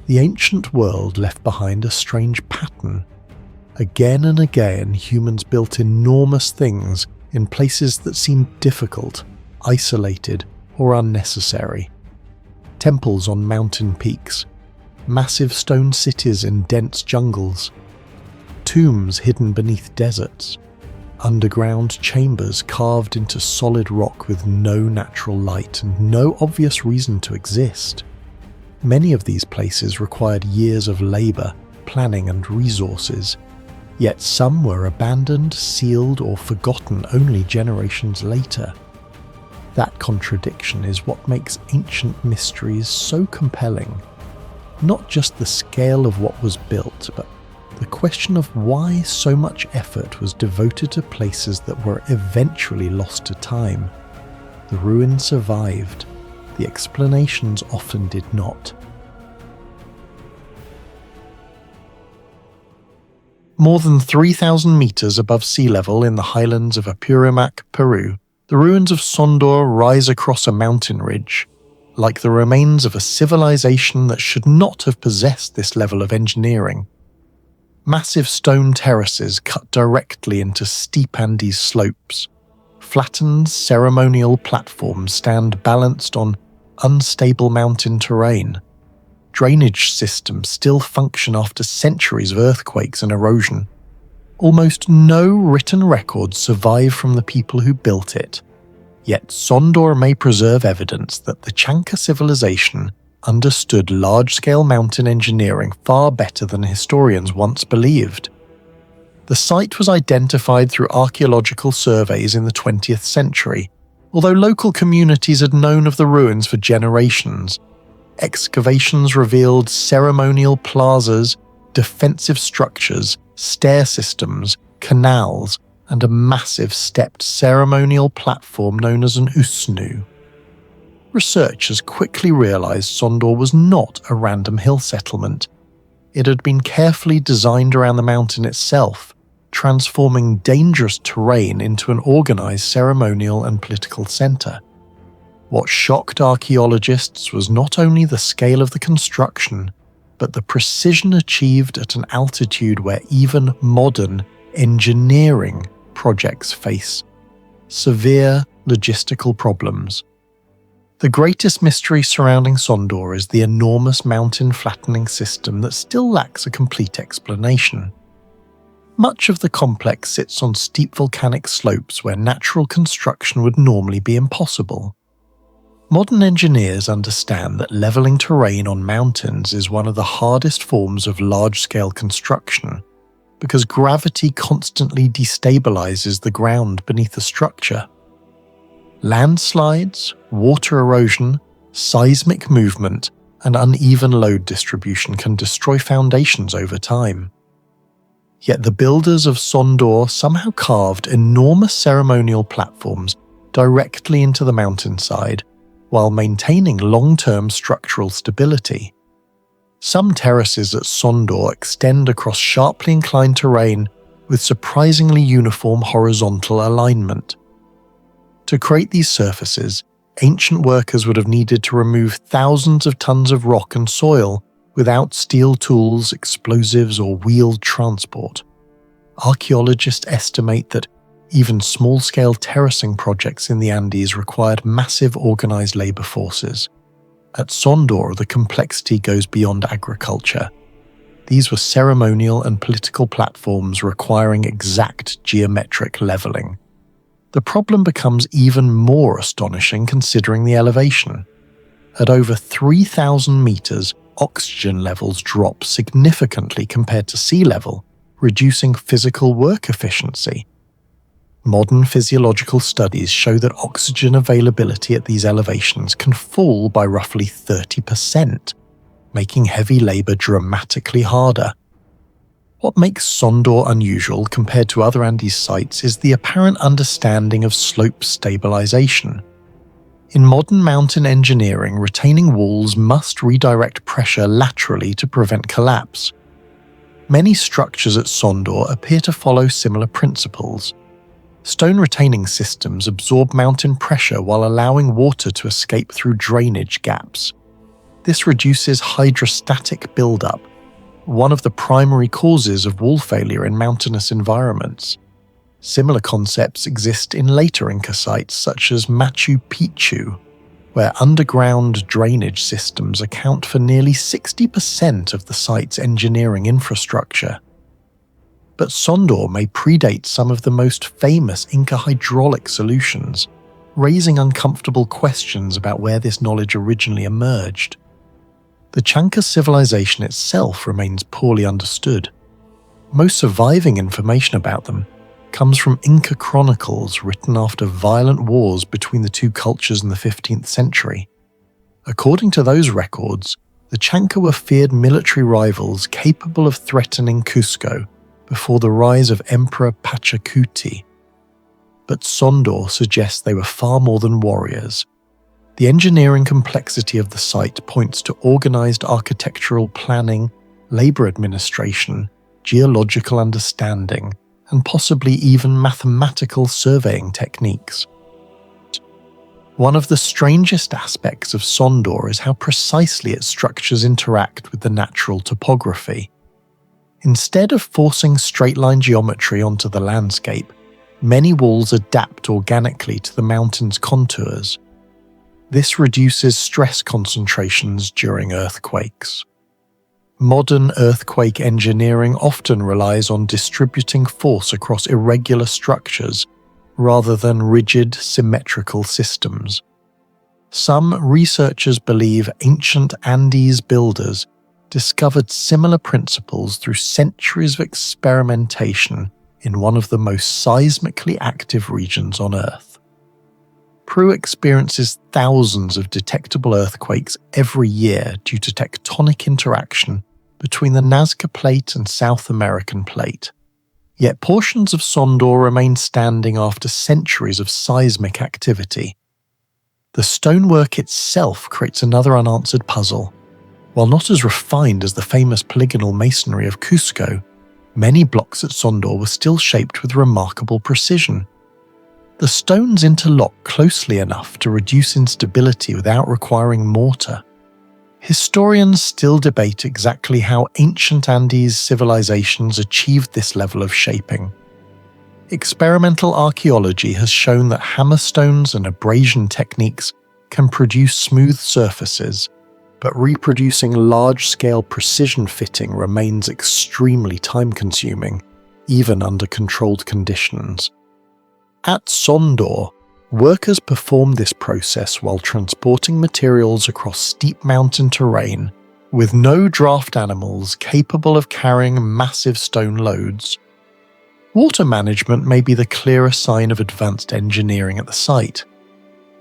the ancient world left behind a strange pattern. Again and again, humans built enormous things in places that seemed difficult, isolated, or unnecessary. Temples on mountain peaks, massive stone cities in dense jungles, tombs hidden beneath deserts, underground chambers carved into solid rock with no natural light and no obvious reason to exist. Many of these places required years of labor, planning, and resources, yet some were abandoned, sealed, or forgotten only generations later. That contradiction is what makes ancient mysteries so compelling. Not just the scale of what was built, but the question of why so much effort was devoted to places that were eventually lost to time. The ruins survived. The explanations often did not. More than 3,000 meters above sea level in the highlands of Apurímac, Peru, the ruins of Sondor rise across a mountain ridge, like the remains of a civilization that should not have possessed this level of engineering. Massive stone terraces cut directly into steep Andes slopes. Flattened ceremonial platforms stand balanced on unstable mountain terrain. Drainage systems still function after centuries of earthquakes and erosion. Almost no written records survive from the people who built it. Yet Sondor may preserve evidence that the Chanka civilization understood large-scale mountain engineering far better than historians once believed. The site was identified through archaeological surveys in the 20th century, although local communities had known of the ruins for generations. Excavations revealed ceremonial plazas, defensive structures, stair systems, canals, and a massive stepped ceremonial platform known as an usnu. Researchers quickly realized Sondor was not a random hill settlement. It had been carefully designed around the mountain itself, transforming dangerous terrain into an organized ceremonial and political center. What shocked archaeologists was not only the scale of the construction, but the precision achieved at an altitude where even modern engineering projects face severe logistical problems. The greatest mystery surrounding Sondor is the enormous mountain flattening system that still lacks a complete explanation. Much of the complex sits on steep volcanic slopes where natural construction would normally be impossible. Modern engineers understand that leveling terrain on mountains is one of the hardest forms of large-scale construction, because gravity constantly destabilizes the ground beneath the structure. Landslides, water erosion, seismic movement, and uneven load distribution can destroy foundations over time. Yet the builders of Sondor somehow carved enormous ceremonial platforms directly into the mountainside, while maintaining long-term structural stability. Some terraces at Sondor extend across sharply inclined terrain with surprisingly uniform horizontal alignment. To create these surfaces, ancient workers would have needed to remove thousands of tons of rock and soil without steel tools, explosives, or wheeled transport. Archaeologists estimate that even small-scale terracing projects in the Andes required massive organized labor forces. At Sondor, the complexity goes beyond agriculture. These were ceremonial and political platforms requiring exact geometric leveling. The problem becomes even more astonishing considering the elevation. At over 3,000 meters, oxygen levels drop significantly compared to sea level, reducing physical work efficiency. Modern physiological studies show that oxygen availability at these elevations can fall by roughly 30%, making heavy labor dramatically harder. What makes Sondor unusual compared to other Andes sites is the apparent understanding of slope stabilization. In modern mountain engineering, retaining walls must redirect pressure laterally to prevent collapse. Many structures at Sondor appear to follow similar principles. Stone retaining systems absorb mountain pressure while allowing water to escape through drainage gaps. This reduces hydrostatic buildup, one of the primary causes of wall failure in mountainous environments. Similar concepts exist in later Inca sites such as Machu Picchu, where underground drainage systems account for nearly 60% of the site's engineering infrastructure. But Sondor may predate some of the most famous Inca hydraulic solutions, raising uncomfortable questions about where this knowledge originally emerged. The Chanca civilization itself remains poorly understood. Most surviving information about them comes from Inca chronicles written after violent wars between the two cultures in the 15th century. According to those records, the Chanca were feared military rivals capable of threatening Cusco before the rise of Emperor Pachacuti. But Sondor suggests they were far more than warriors. The engineering complexity of the site points to organized architectural planning, labor administration, geological understanding, and possibly even mathematical surveying techniques. One of the strangest aspects of Sondor is how precisely its structures interact with the natural topography. Instead of forcing straight-line geometry onto the landscape, many walls adapt organically to the mountain's contours. This reduces stress concentrations during earthquakes. Modern earthquake engineering often relies on distributing force across irregular structures rather than rigid, symmetrical systems. Some researchers believe ancient Andes builders discovered similar principles through centuries of experimentation in one of the most seismically active regions on Earth. Peru experiences thousands of detectable earthquakes every year due to tectonic interaction between the Nazca Plate and South American Plate. Yet portions of Sondor remain standing after centuries of seismic activity. The stonework itself creates another unanswered puzzle. While not as refined as the famous polygonal masonry of Cusco, many blocks at Sondor were still shaped with remarkable precision. The stones interlock closely enough to reduce instability without requiring mortar. Historians still debate exactly how ancient Andes civilizations achieved this level of shaping. Experimental archaeology has shown that hammerstones and abrasion techniques can produce smooth surfaces, but reproducing large-scale precision fitting remains extremely time-consuming, even under controlled conditions. At Sondor, workers perform this process while transporting materials across steep mountain terrain with no draft animals capable of carrying massive stone loads. Water management may be the clearest sign of advanced engineering at the site.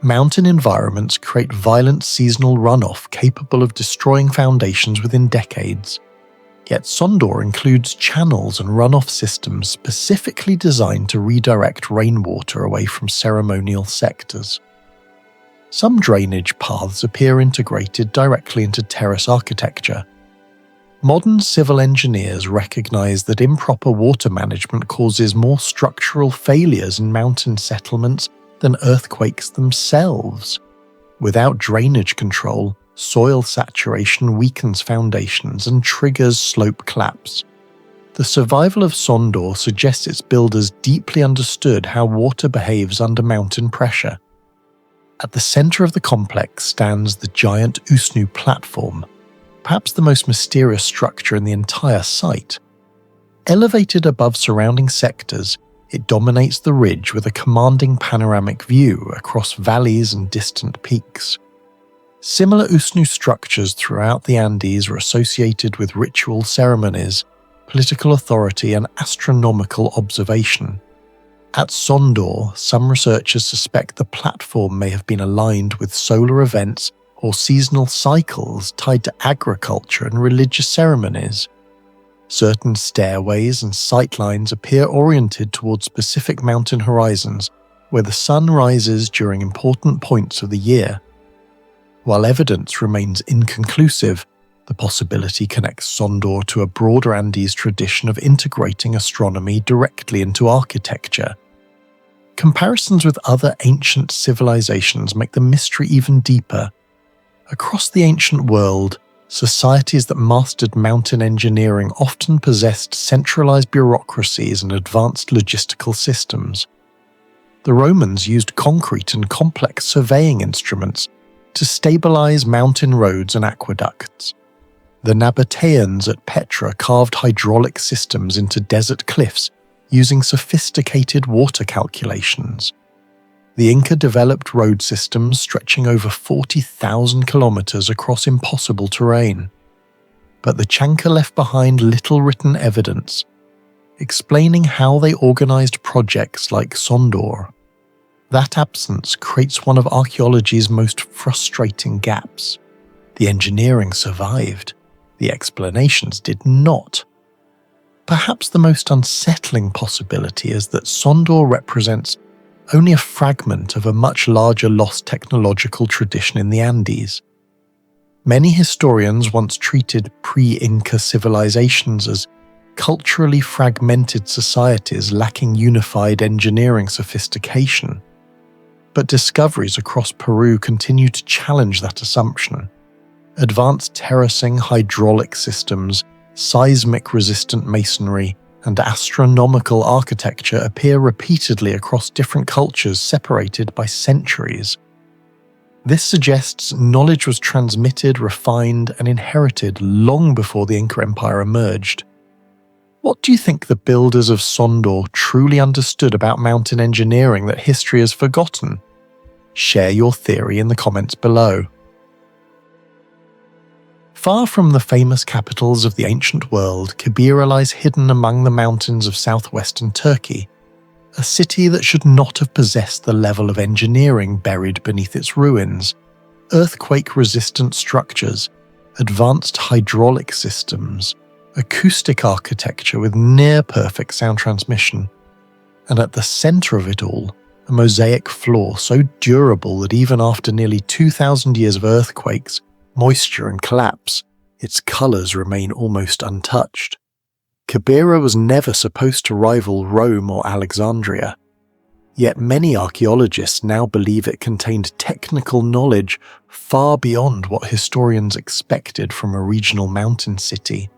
Mountain environments create violent seasonal runoff capable of destroying foundations within decades. Yet Sondor includes channels and runoff systems specifically designed to redirect rainwater away from ceremonial sectors. Some drainage paths appear integrated directly into terrace architecture. Modern civil engineers recognize that improper water management causes more structural failures in mountain settlements than earthquakes themselves. Without drainage control, soil saturation weakens foundations and triggers slope collapse. The survival of Sondor suggests its builders deeply understood how water behaves under mountain pressure. At the center of the complex stands the giant Usnu platform, perhaps the most mysterious structure in the entire site. Elevated above surrounding sectors, it dominates the ridge with a commanding panoramic view across valleys and distant peaks. Similar Usnu structures throughout the Andes are associated with ritual ceremonies, political authority, and astronomical observation. At Sondor, some researchers suspect the platform may have been aligned with solar events or seasonal cycles tied to agriculture and religious ceremonies. Certain stairways and sightlines appear oriented towards specific mountain horizons where the sun rises during important points of the year. While evidence remains inconclusive, the possibility connects Sondor to a broader Andes tradition of integrating astronomy directly into architecture. Comparisons with other ancient civilizations make the mystery even deeper. Across the ancient world, societies that mastered mountain engineering often possessed centralized bureaucracies and advanced logistical systems. The Romans used concrete and complex surveying instruments to stabilize mountain roads and aqueducts. The Nabateans at Petra carved hydraulic systems into desert cliffs using sophisticated water calculations. The Inca developed road systems stretching over 40,000 kilometers across impossible terrain. But the Chanca left behind little written evidence, explaining how they organized projects like Sondor. That absence creates one of archaeology's most frustrating gaps. The engineering survived. The explanations did not. Perhaps the most unsettling possibility is that Sondor represents only a fragment of a much larger lost technological tradition in the Andes. Many historians once treated pre-Inca civilizations as culturally fragmented societies lacking unified engineering sophistication. But discoveries across Peru continue to challenge that assumption. Advanced terracing hydraulic systems, seismic-resistant masonry, and astronomical architecture appear repeatedly across different cultures separated by centuries. This suggests knowledge was transmitted, refined, and inherited long before the Inca Empire emerged. What do you think the builders of Sondor truly understood about mountain engineering that history has forgotten? Share your theory in the comments below. Far from the famous capitals of the ancient world, Kibyra lies hidden among the mountains of southwestern Turkey, a city that should not have possessed the level of engineering buried beneath its ruins. Earthquake-resistant structures, advanced hydraulic systems, acoustic architecture with near-perfect sound transmission, and at the center of it all, a mosaic floor so durable that even after nearly 2,000 years of earthquakes, moisture and collapse, its colors remain almost untouched. Kibyra was never supposed to rival Rome or Alexandria, yet many archaeologists now believe it contained technical knowledge far beyond what historians expected from a regional mountain city.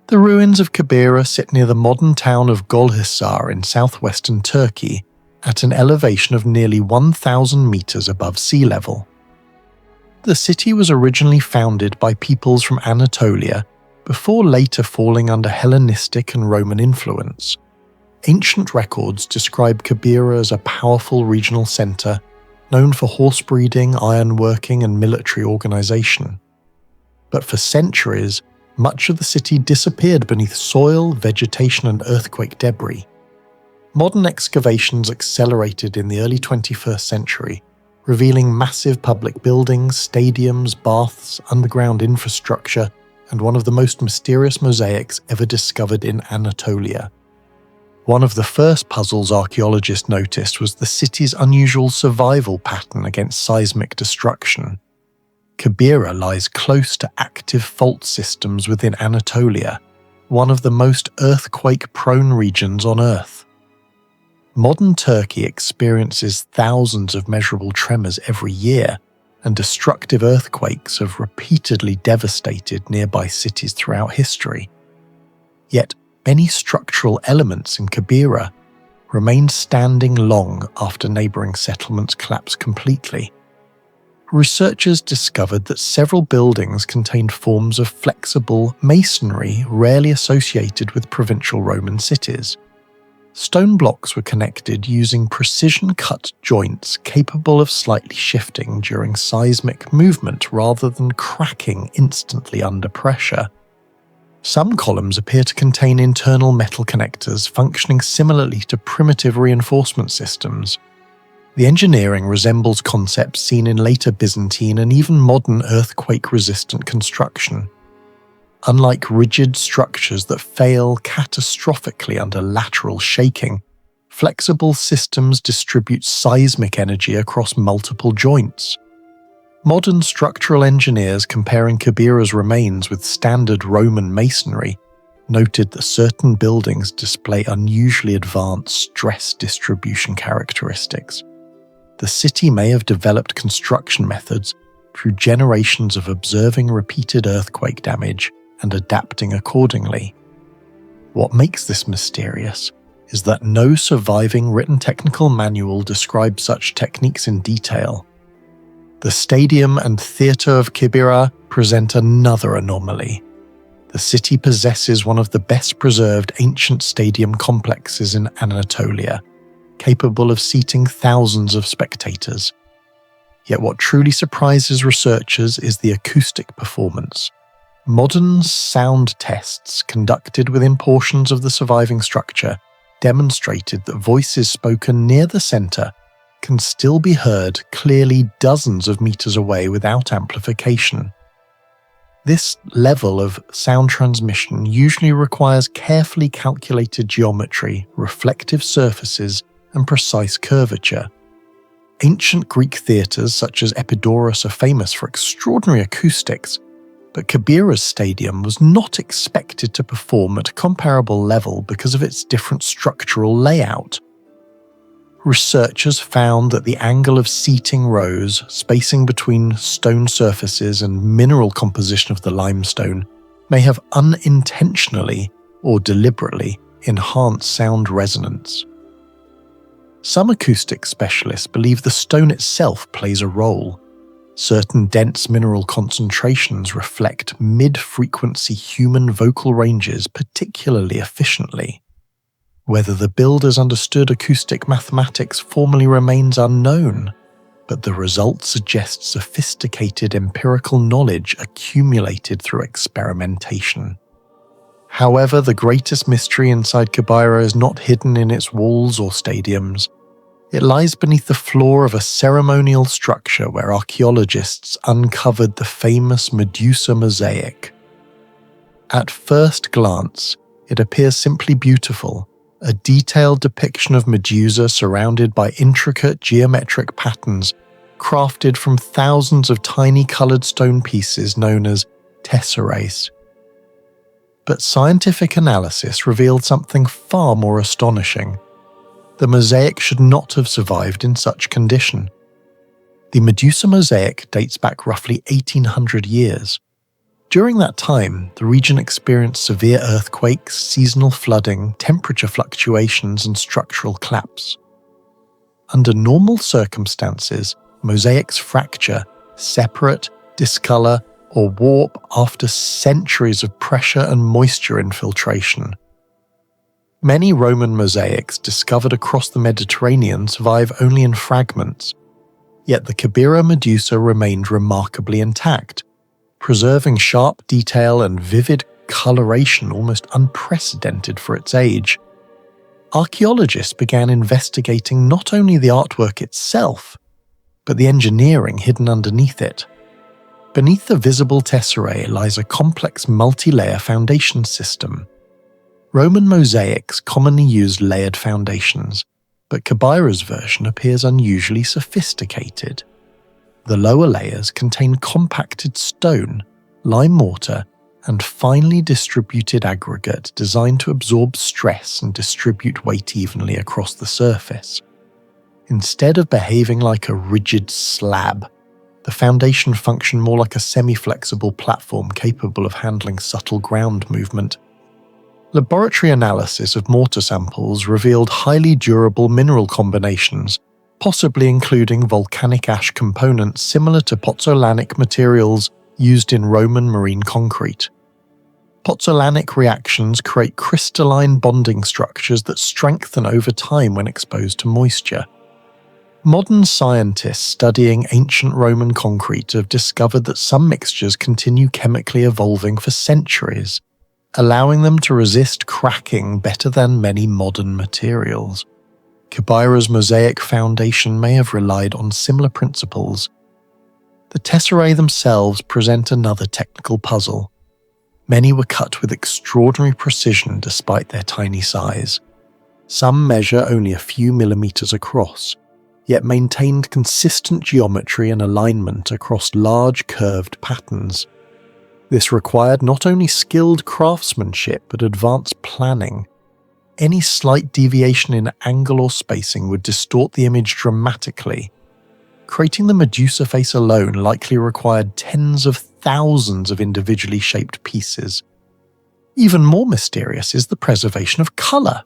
The ruins of Kibyra sit near the modern town of Golhisar in southwestern Turkey, at an elevation of nearly 1,000 meters above sea level. The city was originally founded by peoples from Anatolia before later falling under Hellenistic and Roman influence. Ancient records describe Kibyra as a powerful regional center, known for horse breeding, ironworking, and military organization. But for centuries, much of the city disappeared beneath soil, vegetation, and earthquake debris. Modern excavations accelerated in the early 21st century, revealing massive public buildings, stadiums, baths, underground infrastructure, and one of the most mysterious mosaics ever discovered in Anatolia. One of the first puzzles archaeologists noticed was the city's unusual survival pattern against seismic destruction. Kibyra lies close to active fault systems within Anatolia, one of the most earthquake-prone regions on Earth. Modern Turkey experiences thousands of measurable tremors every year, and destructive earthquakes have repeatedly devastated nearby cities throughout history. Yet, many structural elements in Kibyra remained standing long after neighboring settlements collapsed completely. Researchers discovered that several buildings contained forms of flexible masonry rarely associated with provincial Roman cities. Stone blocks were connected using precision-cut joints capable of slightly shifting during seismic movement rather than cracking instantly under pressure. Some columns appear to contain internal metal connectors functioning similarly to primitive reinforcement systems. The engineering resembles concepts seen in later Byzantine and even modern earthquake-resistant construction. Unlike rigid structures that fail catastrophically under lateral shaking, flexible systems distribute seismic energy across multiple joints. Modern structural engineers comparing Kibyra's remains with standard Roman masonry noted that certain buildings display unusually advanced stress distribution characteristics. The city may have developed construction methods through generations of observing repeated earthquake damage and adapting accordingly. What makes this mysterious is that no surviving written technical manual describes such techniques in detail. The stadium and theatre of Kibyra present another anomaly. The city possesses one of the best preserved ancient stadium complexes in Anatolia, capable of seating thousands of spectators. Yet what truly surprises researchers is the acoustic performance. Modern sound tests conducted within portions of the surviving structure demonstrated that voices spoken near the centre can still be heard clearly dozens of meters away without amplification. This level of sound transmission usually requires carefully calculated geometry, reflective surfaces, and precise curvature. Ancient Greek theatres such as Epidaurus are famous for extraordinary acoustics, but Kibyra's stadium was not expected to perform at a comparable level because of its different structural layout. Researchers found that the angle of seating rows, spacing between stone surfaces, and mineral composition of the limestone may have unintentionally or deliberately enhanced sound resonance. Some acoustic specialists believe the stone itself plays a role. Certain dense mineral concentrations reflect mid-frequency human vocal ranges particularly efficiently. Whether the builders understood acoustic mathematics formally remains unknown, but the result suggests sophisticated empirical knowledge accumulated through experimentation. However, the greatest mystery inside Kibyra is not hidden in its walls or stadiums. It lies beneath the floor of a ceremonial structure where archaeologists uncovered the famous Medusa mosaic. At first glance, it appears simply beautiful, a detailed depiction of Medusa surrounded by intricate geometric patterns crafted from thousands of tiny coloured stone pieces known as tesserae. But scientific analysis revealed something far more astonishing. The mosaic should not have survived in such condition. The Medusa mosaic dates back roughly 1800 years. During that time, the region experienced severe earthquakes, seasonal flooding, temperature fluctuations, and structural collapse. Under normal circumstances, mosaics fracture, separate, discolor, or warp after centuries of pressure and moisture infiltration. Many Roman mosaics discovered across the Mediterranean survive only in fragments, yet the Kibyra Medusa remained remarkably intact, preserving sharp detail and vivid coloration almost unprecedented for its age. Archaeologists began investigating not only the artwork itself, but the engineering hidden underneath it. Beneath the visible tesserae lies a complex multi-layer foundation system. Roman mosaics commonly used layered foundations, but Kibyra's version appears unusually sophisticated. The lower layers contain compacted stone, lime mortar, and finely distributed aggregate designed to absorb stress and distribute weight evenly across the surface. Instead of behaving like a rigid slab, the foundation functioned more like a semi-flexible platform capable of handling subtle ground movement. Laboratory analysis of mortar samples revealed highly durable mineral combinations, possibly including volcanic ash components similar to pozzolanic materials used in Roman marine concrete. Pozzolanic reactions create crystalline bonding structures that strengthen over time when exposed to moisture. Modern scientists studying ancient Roman concrete have discovered that some mixtures continue chemically evolving for centuries, allowing them to resist cracking better than many modern materials. Kibyra's mosaic foundation may have relied on similar principles. The tesserae themselves present another technical puzzle. Many were cut with extraordinary precision despite their tiny size. Some measure only a few millimeters across, yet maintained consistent geometry and alignment across large curved patterns. This required not only skilled craftsmanship but advanced planning. Any slight deviation in angle or spacing would distort the image dramatically. creating the Medusa face alone likely required tens of thousands of individually shaped pieces. Even more mysterious is the preservation of colour.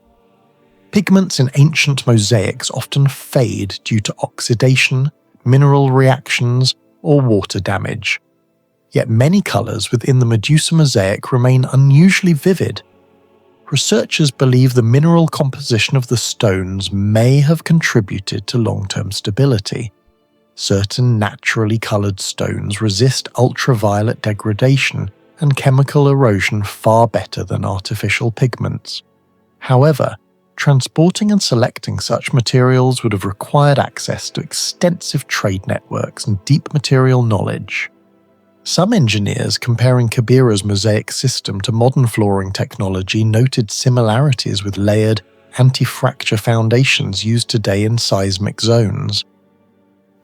Pigments in ancient mosaics often fade due to oxidation, mineral reactions, or water damage. Yet many colours within the Medusa mosaic remain unusually vivid. Researchers believe the mineral composition of the stones may have contributed to long-term stability. Certain naturally coloured stones resist ultraviolet degradation and chemical erosion far better than artificial pigments. However, transporting and selecting such materials would have required access to extensive trade networks and deep material knowledge. Some engineers comparing Kibyra's mosaic system to modern flooring technology noted similarities with layered, anti-fracture foundations used today in seismic zones.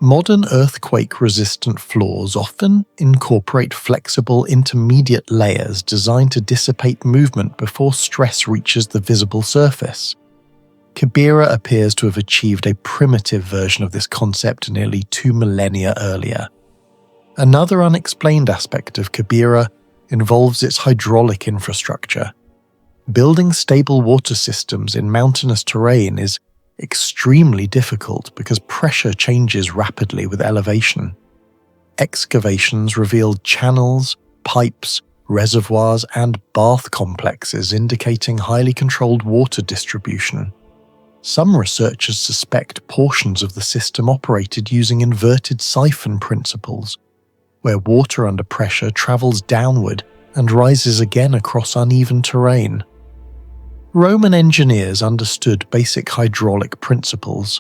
Modern earthquake-resistant floors often incorporate flexible intermediate layers designed to dissipate movement before stress reaches the visible surface. Kibyra appears to have achieved a primitive version of this concept nearly 2 millennia earlier. Another unexplained aspect of Kibyra involves its hydraulic infrastructure. Building stable water systems in mountainous terrain is extremely difficult because pressure changes rapidly with elevation. Excavations revealed channels, pipes, reservoirs, and bath complexes indicating highly controlled water distribution. Some researchers suspect portions of the system operated using inverted siphon principles, where water under pressure travels downward and rises again across uneven terrain. Roman engineers understood basic hydraulic principles,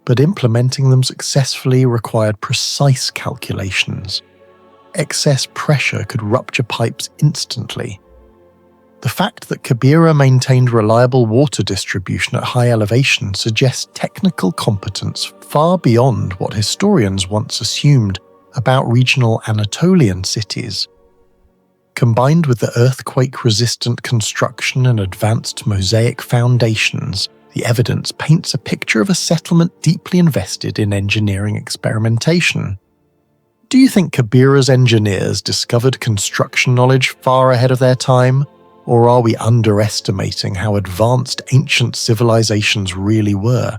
but implementing them successfully required precise calculations. Excess pressure could rupture pipes instantly. The fact that Kibyra maintained reliable water distribution at high elevation suggests technical competence far beyond what historians once assumed about regional Anatolian cities. Combined with the earthquake-resistant construction and advanced mosaic foundations, the evidence paints a picture of a settlement deeply invested in engineering experimentation. Do you think Kibyra's engineers discovered construction knowledge far ahead of their time, or are we underestimating how advanced ancient civilizations really were?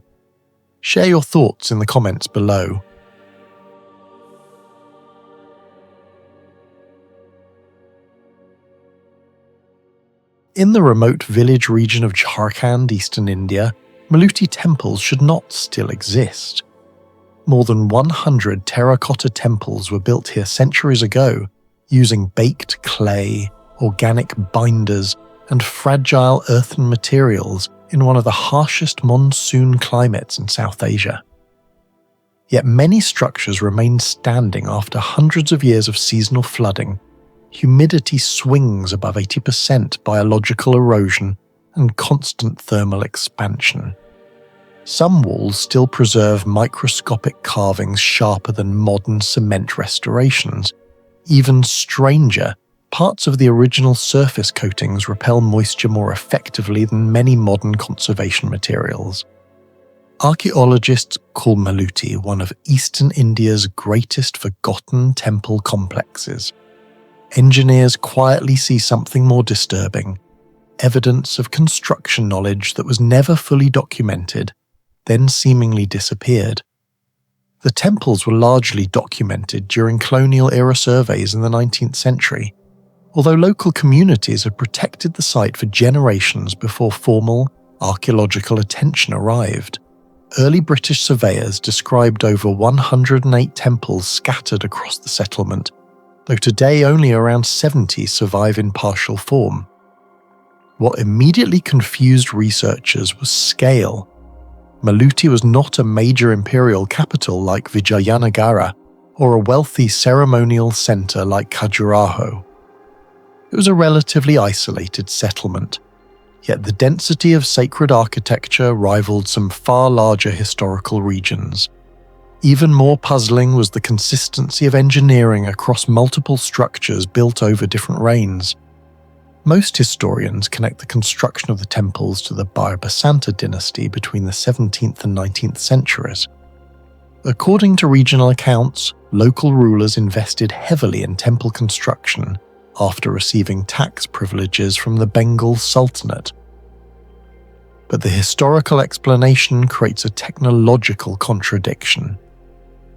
Share your thoughts in the comments below. In the remote village region of Jharkhand, eastern India, Maluti temples should not still exist. More than 100 terracotta temples were built here centuries ago, using baked clay, organic binders, and fragile earthen materials in one of the harshest monsoon climates in South Asia. Yet many structures remain standing after hundreds of years of seasonal flooding. Humidity swings above 80%, biological erosion, and constant thermal expansion. Some walls still preserve microscopic carvings sharper than modern cement restorations. Even stranger, parts of the original surface coatings repel moisture more effectively than many modern conservation materials. Archaeologists call Maluti one of eastern India's greatest forgotten temple complexes. Engineers quietly see something more disturbing, evidence of construction knowledge that was never fully documented, then seemingly disappeared. The temples were largely documented during colonial-era surveys in the 19th century, although local communities had protected the site for generations before formal archaeological attention arrived. Early British surveyors described over 108 temples scattered across the settlement, though today only around 70 survive in partial form. What immediately confused researchers was scale. Maluti was not a major imperial capital like Vijayanagara or a wealthy ceremonial centre like Khajuraho. It was a relatively isolated settlement, yet the density of sacred architecture rivaled some far larger historical regions. Even more puzzling was the consistency of engineering across multiple structures built over different reigns. Most historians connect the construction of the temples to the Barbasanta dynasty between the 17th and 19th centuries. According to regional accounts, local rulers invested heavily in temple construction after receiving tax privileges from the Bengal Sultanate. But the historical explanation creates a technological contradiction.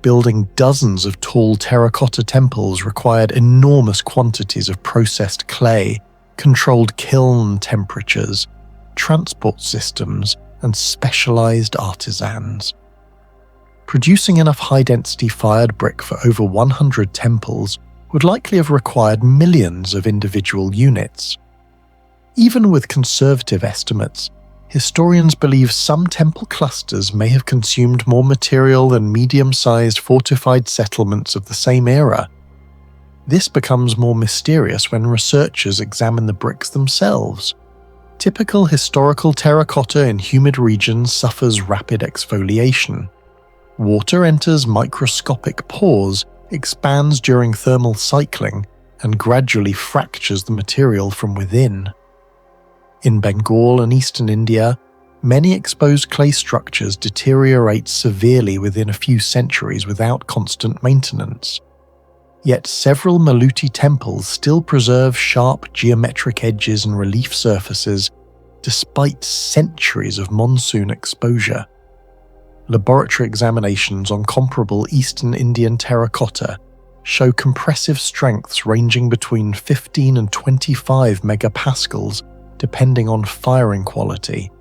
Building dozens of tall terracotta temples required enormous quantities of processed clay, controlled kiln temperatures, transport systems, and specialized artisans. Producing enough high-density fired brick for over 100 temples would likely have required millions of individual units. Even with conservative estimates, historians believe some temple clusters may have consumed more material than medium-sized fortified settlements of the same era. This becomes more mysterious when researchers examine the bricks themselves. Typical historical terracotta in humid regions suffers rapid exfoliation. Water enters microscopic pores, expands during thermal cycling, and gradually fractures the material from within. In Bengal and eastern India, many exposed clay structures deteriorate severely within a few centuries without constant maintenance. Yet several Maluti temples still preserve sharp geometric edges and relief surfaces despite centuries of monsoon exposure. Laboratory examinations on comparable Eastern Indian terracotta show compressive strengths ranging between 15 and 25 megapascals depending on firing quality.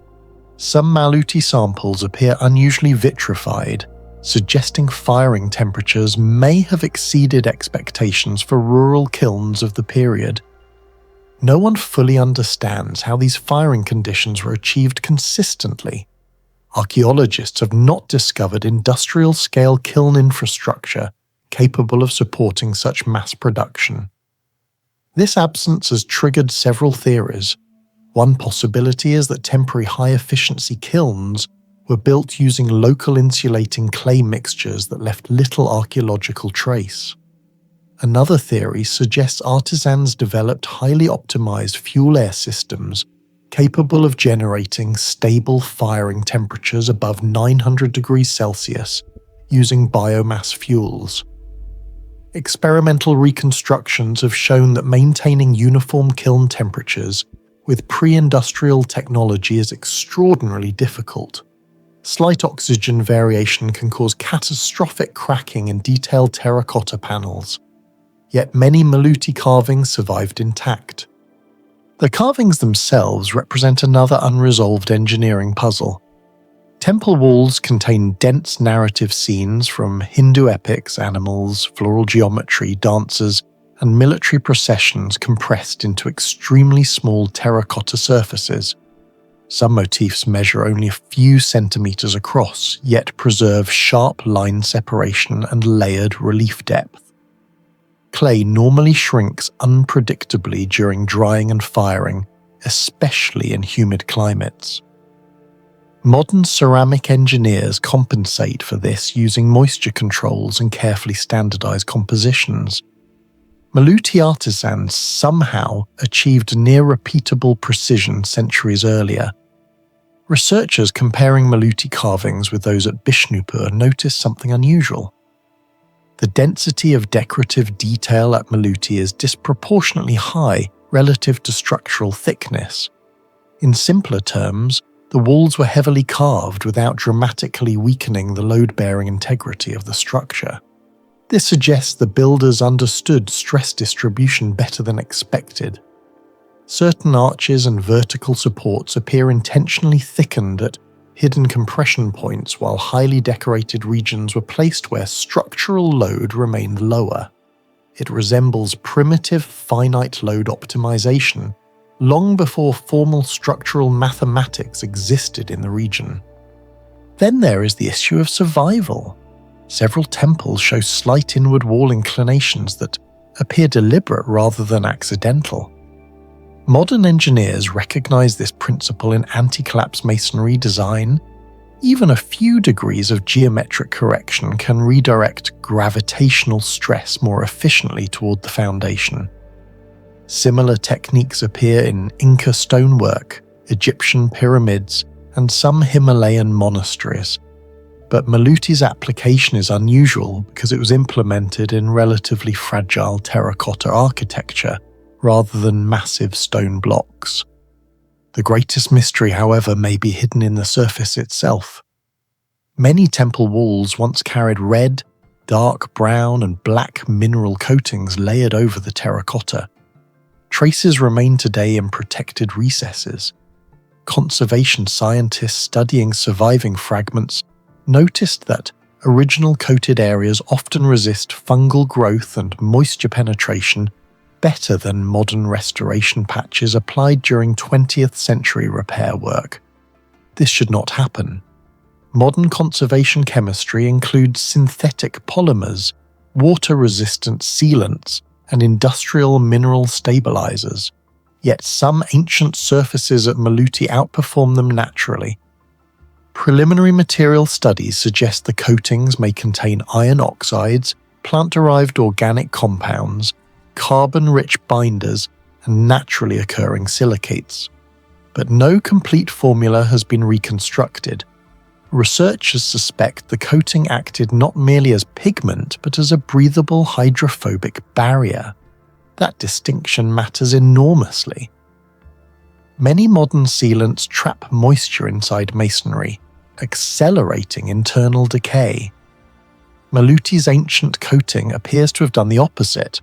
Some Maluti samples appear unusually vitrified, suggesting firing temperatures may have exceeded expectations for rural kilns of the period. No one fully understands how these firing conditions were achieved consistently. Archaeologists have not discovered industrial-scale kiln infrastructure capable of supporting such mass production. This absence has triggered several theories. One possibility is that temporary high-efficiency kilns were built using local insulating clay mixtures that left little archaeological trace. Another theory suggests artisans developed highly optimized fuel-air systems capable of generating stable firing temperatures above 900 degrees Celsius using biomass fuels. Experimental reconstructions have shown that maintaining uniform kiln temperatures with pre-industrial technology is extraordinarily difficult. Slight oxygen variation can cause catastrophic cracking in detailed terracotta panels. Yet many Maluti carvings survived intact. The carvings themselves represent another unresolved engineering puzzle. Temple walls contain dense narrative scenes from Hindu epics, animals, floral geometry, dances, and military processions compressed into extremely small terracotta surfaces. Some motifs measure only a few centimeters across, yet preserve sharp line separation and layered relief depth. Clay normally shrinks unpredictably during drying and firing, especially in humid climates. Modern ceramic engineers compensate for this using moisture controls and carefully standardized compositions. Maluti artisans somehow achieved near-repeatable precision centuries earlier. Researchers comparing Maluti carvings with those at Bishnupur noticed something unusual. The density of decorative detail at Maluti is disproportionately high relative to structural thickness. In simpler terms, the walls were heavily carved without dramatically weakening the load-bearing integrity of the structure. This suggests the builders understood stress distribution better than expected. Certain arches and vertical supports appear intentionally thickened at hidden compression points, while highly decorated regions were placed where structural load remained lower. It resembles primitive finite load optimization, long before formal structural mathematics existed in the region. Then there is the issue of survival. Several temples show slight inward wall inclinations that appear deliberate rather than accidental. Modern engineers recognize this principle in anti-collapse masonry design. Even a few degrees of geometric correction can redirect gravitational stress more efficiently toward the foundation. Similar techniques appear in Inca stonework, Egyptian pyramids, and some Himalayan monasteries. But Maluti's application is unusual because it was implemented in relatively fragile terracotta architecture rather than massive stone blocks. The greatest mystery, however, may be hidden in the surface itself. Many temple walls once carried red, dark brown and black mineral coatings layered over the terracotta. Traces remain today in protected recesses. Conservation scientists studying surviving fragments noticed that original coated areas often resist fungal growth and moisture penetration better than modern restoration patches applied during 20th century repair work. This should not happen. Modern conservation chemistry includes synthetic polymers, water-resistant sealants, and industrial mineral stabilizers. Yet some ancient surfaces at Maluti outperform them naturally. Preliminary material studies suggest the coatings may contain iron oxides, plant-derived organic compounds, carbon-rich binders, and naturally occurring silicates. But no complete formula has been reconstructed. Researchers suspect the coating acted not merely as pigment but as a breathable hydrophobic barrier. That distinction matters enormously. Many modern sealants trap moisture inside masonry, accelerating internal decay. Maluti's ancient coating appears to have done the opposite,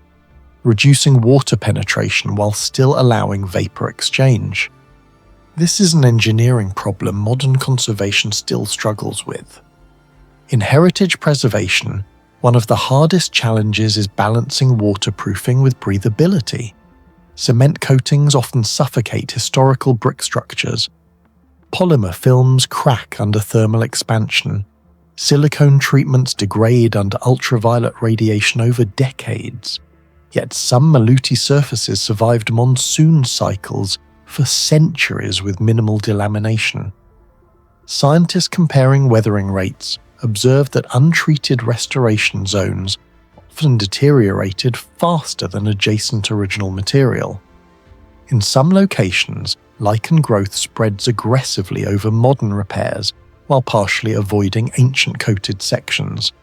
reducing water penetration while still allowing vapor exchange. This is an engineering problem modern conservation still struggles with. In heritage preservation, one of the hardest challenges is balancing waterproofing with breathability. Cement coatings often suffocate historical brick structures. Polymer films crack under thermal expansion. Silicone treatments degrade under ultraviolet radiation over decades. Yet some Maluti surfaces survived monsoon cycles for centuries with minimal delamination. Scientists comparing weathering rates observed that untreated restoration zones often deteriorated faster than adjacent original material. In some locations, lichen growth spreads aggressively over modern repairs while partially avoiding ancient coated sections.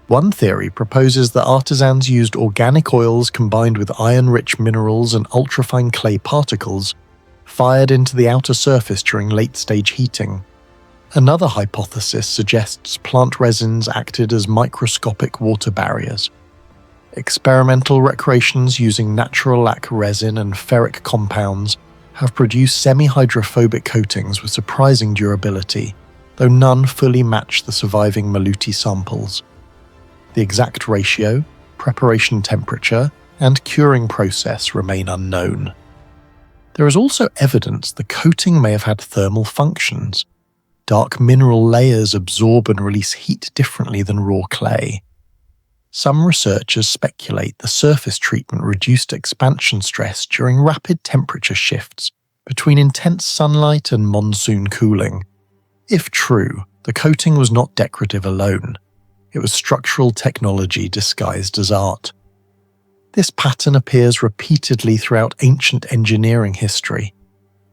One theory proposes that artisans used organic oils combined with iron-rich minerals and ultrafine clay particles fired into the outer surface during late-stage heating. Another hypothesis suggests plant resins acted as microscopic water barriers. Experimental recreations using natural lac resin and ferric compounds have produced semi-hydrophobic coatings with surprising durability, though none fully match the surviving Maluti samples. The exact ratio, preparation temperature, and curing process remain unknown. There is also evidence the coating may have had thermal functions. Dark mineral layers absorb and release heat differently than raw clay. Some researchers speculate the surface treatment reduced expansion stress during rapid temperature shifts between intense sunlight and monsoon cooling. If true, the coating was not decorative alone. It was structural technology disguised as art. This pattern appears repeatedly throughout ancient engineering history.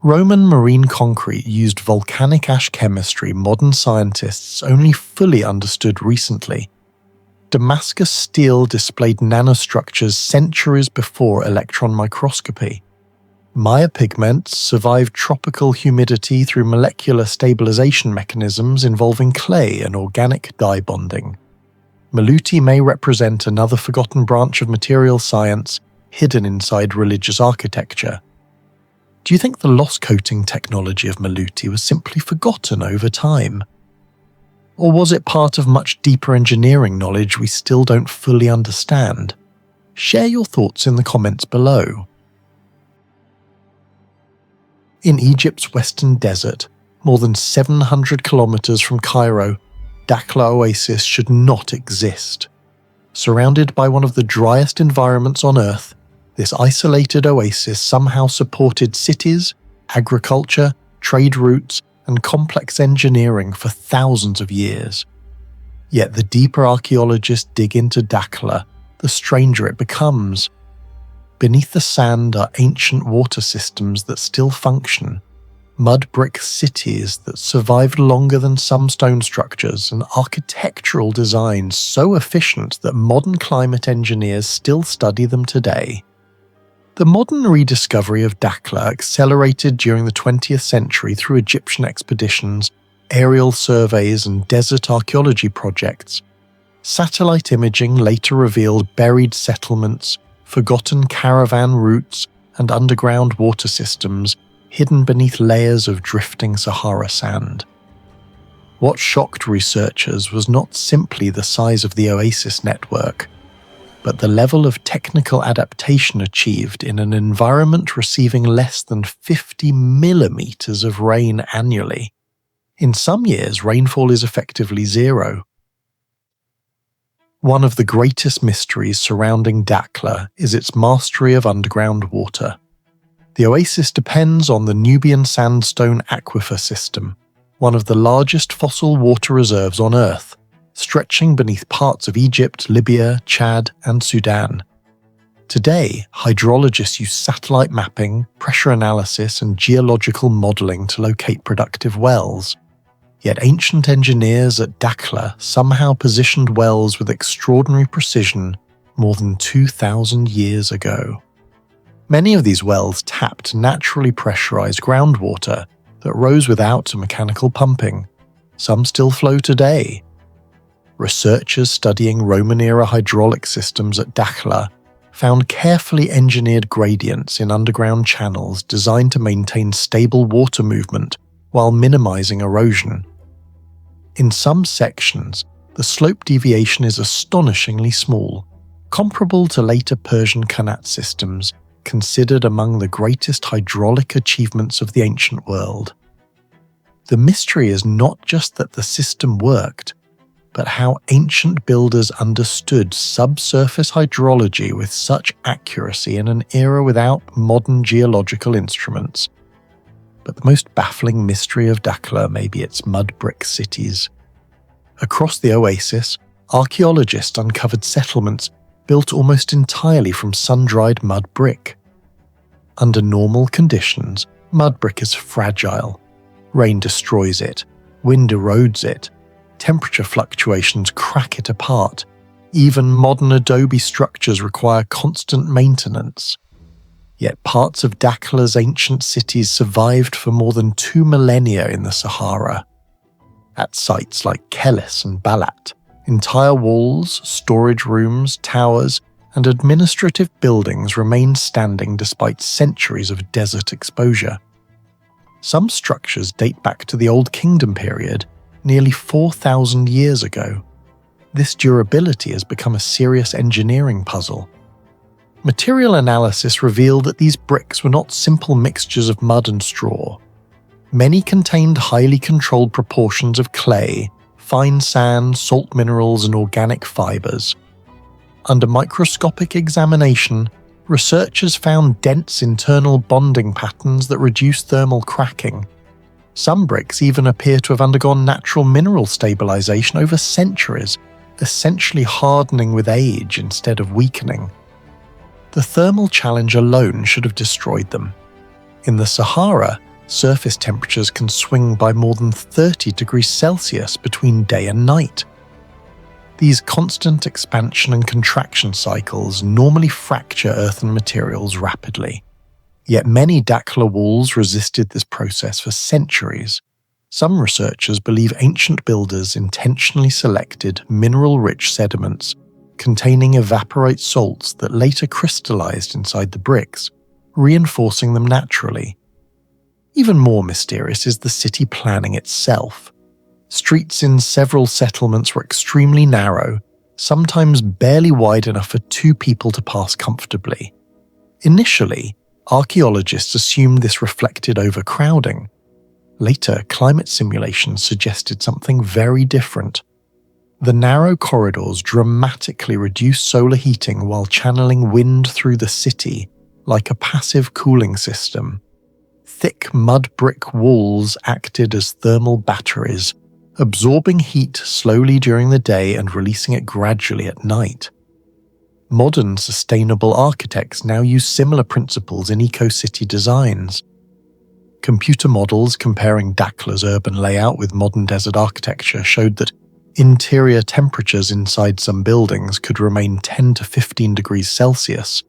Roman marine concrete used volcanic ash chemistry modern scientists only fully understood recently. Damascus steel displayed nanostructures centuries before electron microscopy. Maya pigments survived tropical humidity through molecular stabilization mechanisms involving clay and organic dye bonding. Maluti may represent another forgotten branch of material science hidden inside religious architecture. Do you think the lost coating technology of Maluti was simply forgotten over time? Or was it part of much deeper engineering knowledge we still don't fully understand? Share your thoughts in the comments below. In Egypt's western desert, more than 700 kilometers from Cairo, Dakhleh Oasis should not exist. Surrounded by one of the driest environments on Earth, this isolated oasis somehow supported cities, agriculture, trade routes, and complex engineering for thousands of years. Yet the deeper archaeologists dig into Dakhleh, the stranger it becomes. Beneath the sand are ancient water systems that still function, mud brick cities that survived longer than some stone structures, and architectural designs so efficient that modern climate engineers still study them today. The modern rediscovery of Dakhleh accelerated during the 20th century through Egyptian expeditions, aerial surveys, and desert archaeology projects. Satellite imaging later revealed buried settlements, forgotten caravan routes, and underground water systems hidden beneath layers of drifting Sahara sand. What shocked researchers was not simply the size of the Oasis network, but the level of technical adaptation achieved in an environment receiving less than 50 millimeters of rain annually. In some years, rainfall is effectively zero. One of the greatest mysteries surrounding Dakhleh is its mastery of underground water. The oasis depends on the Nubian sandstone aquifer system, one of the largest fossil water reserves on Earth, stretching beneath parts of Egypt, Libya, Chad, and Sudan. Today, hydrologists use satellite mapping, pressure analysis, and geological modelling to locate productive wells. Yet ancient engineers at Dakhleh somehow positioned wells with extraordinary precision more than 2,000 years ago. Many of these wells tapped naturally pressurized groundwater that rose without mechanical pumping. Some still flow today. Researchers studying Roman-era hydraulic systems at Dakhleh found carefully engineered gradients in underground channels designed to maintain stable water movement while minimizing erosion. In some sections, the slope deviation is astonishingly small, comparable to later Persian Qanat systems, considered among the greatest hydraulic achievements of the ancient world. The mystery is not just that the system worked, but how ancient builders understood subsurface hydrology with such accuracy in an era without modern geological instruments. But the most baffling mystery of Dakhleh may be its mud brick cities. Across the oasis, archaeologists uncovered settlements built almost entirely from sun-dried mud brick. Under normal conditions, mud brick is fragile. Rain destroys it, wind erodes it, temperature fluctuations crack it apart. Even modern adobe structures require constant maintenance. Yet parts of Dakhleh's ancient cities survived for more than 2 millennia in the Sahara. At sites like Kellis and Balat, entire walls, storage rooms, towers, and administrative buildings remain standing despite centuries of desert exposure. Some structures date back to the Old Kingdom period, nearly 4,000 years ago. This durability has become a serious engineering puzzle. Material analysis revealed that these bricks were not simple mixtures of mud and straw. Many contained highly controlled proportions of clay, fine sand, salt minerals, and organic fibers. Under microscopic examination, researchers found dense internal bonding patterns that reduce thermal cracking. Some bricks even appear to have undergone natural mineral stabilization over centuries, essentially hardening with age instead of weakening. The thermal challenge alone should have destroyed them. In the Sahara, surface temperatures can swing by more than 30 degrees Celsius between day and night. These constant expansion and contraction cycles normally fracture earthen materials rapidly. Yet many Dakhleh walls resisted this process for centuries. Some researchers believe ancient builders intentionally selected mineral-rich sediments containing evaporite salts that later crystallized inside the bricks, reinforcing them naturally. Even more mysterious is the city planning itself. Streets in several settlements were extremely narrow, sometimes barely wide enough for 2 people to pass comfortably. Initially, archaeologists assumed this reflected overcrowding. Later, climate simulations suggested something very different. The narrow corridors dramatically reduced solar heating while channeling wind through the city, like a passive cooling system. Thick mud brick walls acted as thermal batteries, absorbing heat slowly during the day and releasing it gradually at night. Modern sustainable architects now use similar principles in eco-city designs. Computer models comparing Dakhle's urban layout with modern desert architecture showed that interior temperatures inside some buildings could remain 10 to 15 degrees Celsius,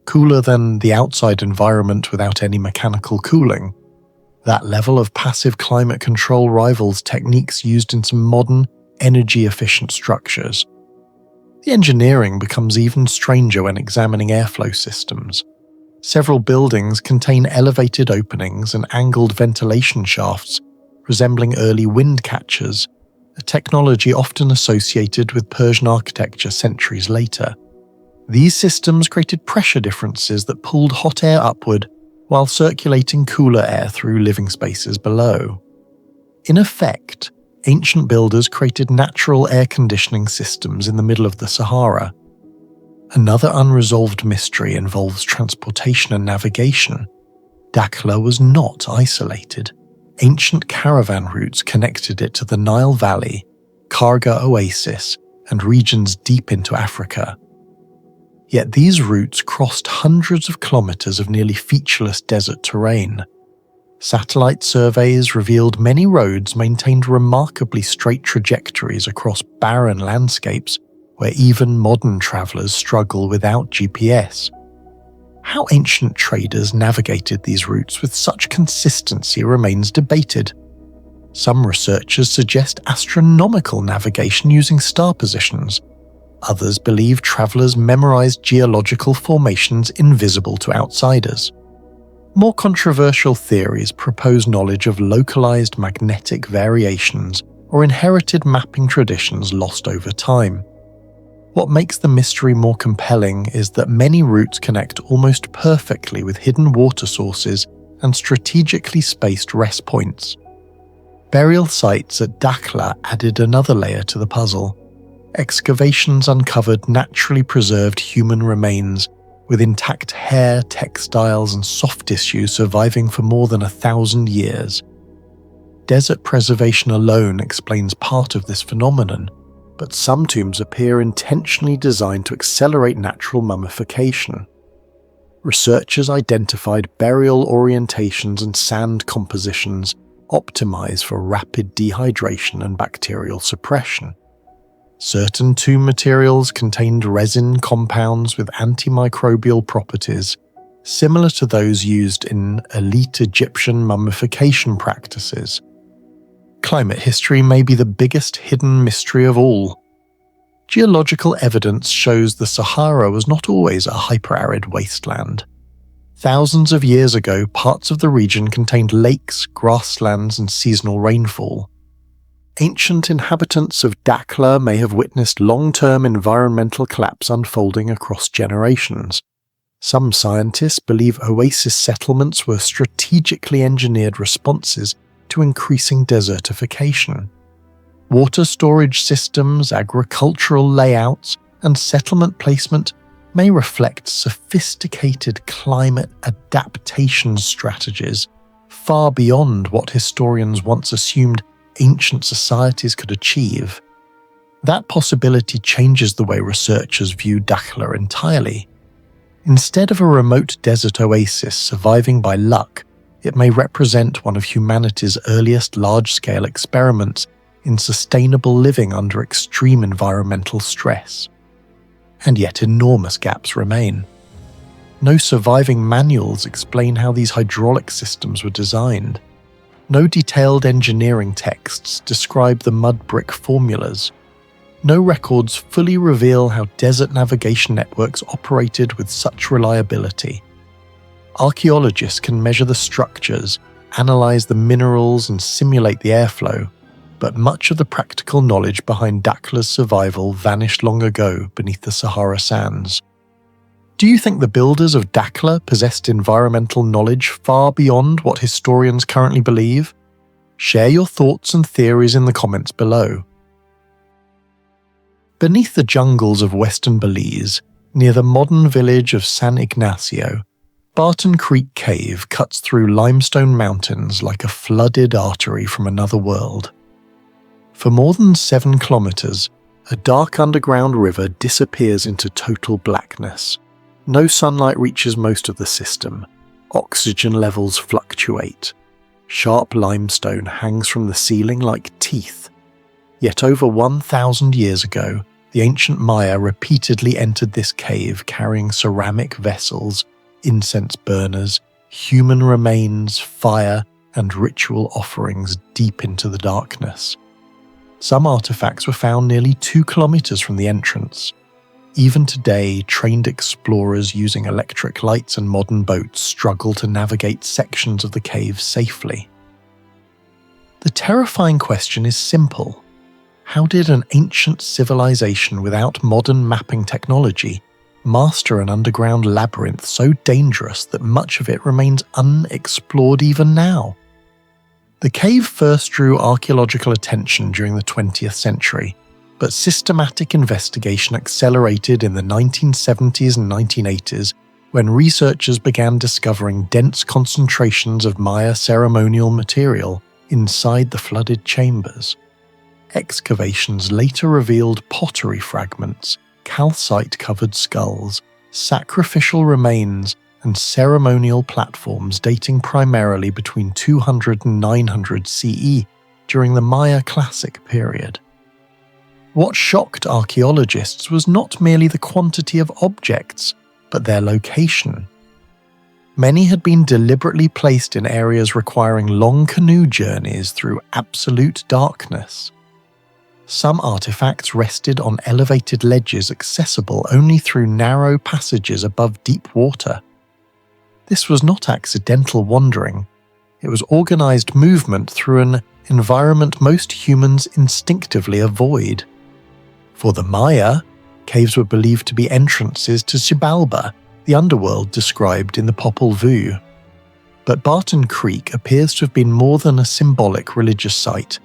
cooler than the outside environment without any mechanical cooling. That level of passive climate control rivals techniques used in some modern, energy-efficient structures. The engineering becomes even stranger when examining airflow systems. Several buildings contain elevated openings and angled ventilation shafts, resembling early wind catchers, a technology often associated with Persian architecture centuries later. These systems created pressure differences that pulled hot air upward while circulating cooler air through living spaces below. In effect, ancient builders created natural air conditioning systems in the middle of the Sahara. Another unresolved mystery involves transportation and navigation. Dakhleh was not isolated. Ancient caravan routes connected it to the Nile Valley, Taragar Oasis, and regions deep into Africa. Yet these routes crossed hundreds of kilometers of nearly featureless desert terrain. Satellite surveys revealed many roads maintained remarkably straight trajectories across barren landscapes where even modern travelers struggle without GPS. How ancient traders navigated these routes with such consistency remains debated. Some researchers suggest astronomical navigation using star positions. Others believe travelers memorized geological formations invisible to outsiders. More controversial theories propose knowledge of localized magnetic variations or inherited mapping traditions lost over time. What makes the mystery more compelling is that many routes connect almost perfectly with hidden water sources and strategically spaced rest points. Burial sites at Dakhleh added another layer to the puzzle. Excavations uncovered naturally preserved human remains, with intact hair, textiles, and soft tissue surviving for more than 1,000 years. Desert preservation alone explains part of this phenomenon, but some tombs appear intentionally designed to accelerate natural mummification. Researchers identified burial orientations and sand compositions optimized for rapid dehydration and bacterial suppression. Certain tomb materials contained resin compounds with antimicrobial properties, similar to those used in elite Egyptian mummification practices. Climate history may be the biggest hidden mystery of all. Geological evidence shows the Sahara was not always a hyper-arid wasteland. Thousands of years ago, parts of the region contained lakes, grasslands, and seasonal rainfall. Ancient inhabitants of Dakhleh may have witnessed long-term environmental collapse unfolding across generations. Some scientists believe oasis settlements were strategically engineered responses to increasing desertification. Water storage systems, agricultural layouts, and settlement placement may reflect sophisticated climate adaptation strategies far beyond what historians once assumed ancient societies could achieve. That possibility changes the way researchers view Dakhleh entirely. Instead of a remote desert oasis surviving by luck, it may represent one of humanity's earliest large-scale experiments in sustainable living under extreme environmental stress. And yet enormous gaps remain. No surviving manuals explain how these hydraulic systems were designed. No detailed engineering texts describe the mud brick formulas. No records fully reveal how desert navigation networks operated with such reliability. Archaeologists can measure the structures, analyze the minerals, and simulate the airflow, but much of the practical knowledge behind Dakhleh's survival vanished long ago beneath the Sahara sands. Do you think the builders of Dakhleh possessed environmental knowledge far beyond what historians currently believe? Share your thoughts and theories in the comments below. Beneath the jungles of western Belize, near the modern village of San Ignacio, Barton Creek Cave cuts through limestone mountains like a flooded artery from another world. For more than 7 kilometers, a dark underground river disappears into total blackness. No sunlight reaches most of the system. Oxygen levels fluctuate. Sharp limestone hangs from the ceiling like teeth. Yet over 1,000 years ago, the ancient Maya repeatedly entered this cave carrying ceramic vessels, incense burners, human remains, fire, and ritual offerings deep into the darkness. Some artifacts were found nearly 2 kilometers from the entrance. Even today, trained explorers using electric lights and modern boats struggle to navigate sections of the cave safely. The terrifying question is simple. How did an ancient civilization without modern mapping technology master an underground labyrinth so dangerous that much of it remains unexplored even now? The cave first drew archaeological attention during the 20th century, but systematic investigation accelerated in the 1970s and 1980s when researchers began discovering dense concentrations of Maya ceremonial material inside the flooded chambers. Excavations later revealed pottery fragments, calcite-covered skulls, sacrificial remains, and ceremonial platforms dating primarily between 200 and 900 CE during the Maya Classic period. What shocked archaeologists was not merely the quantity of objects, but their location. Many had been deliberately placed in areas requiring long canoe journeys through absolute darkness. Some artifacts rested on elevated ledges accessible only through narrow passages above deep water. This was not accidental wandering. It was organized movement through an environment most humans instinctively avoid. For the Maya, caves were believed to be entrances to Xibalba, the underworld described in the Popol Vuh. But Barton Creek appears to have been more than a symbolic religious site.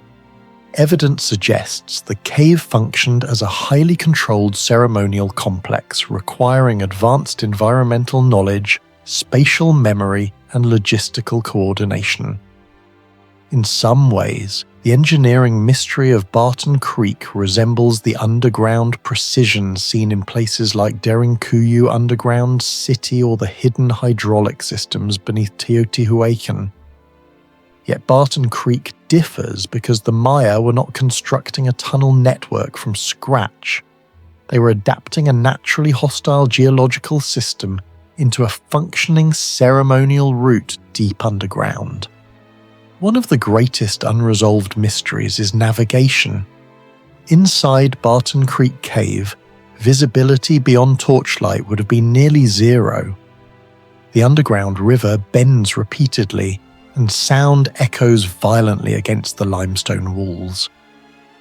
Evidence suggests the cave functioned as a highly controlled ceremonial complex requiring advanced environmental knowledge, spatial memory, and logistical coordination. In some ways, the engineering mystery of Barton Creek resembles the underground precision seen in places like Derinkuyu Underground City or the hidden hydraulic systems beneath Teotihuacan. Yet Barton Creek differs because the Maya were not constructing a tunnel network from scratch. They were adapting a naturally hostile geological system into a functioning ceremonial route deep underground. One of the greatest unresolved mysteries is navigation. Inside Barton Creek Cave, visibility beyond torchlight would have been nearly zero. The underground river bends repeatedly, and sound echoes violently against the limestone walls.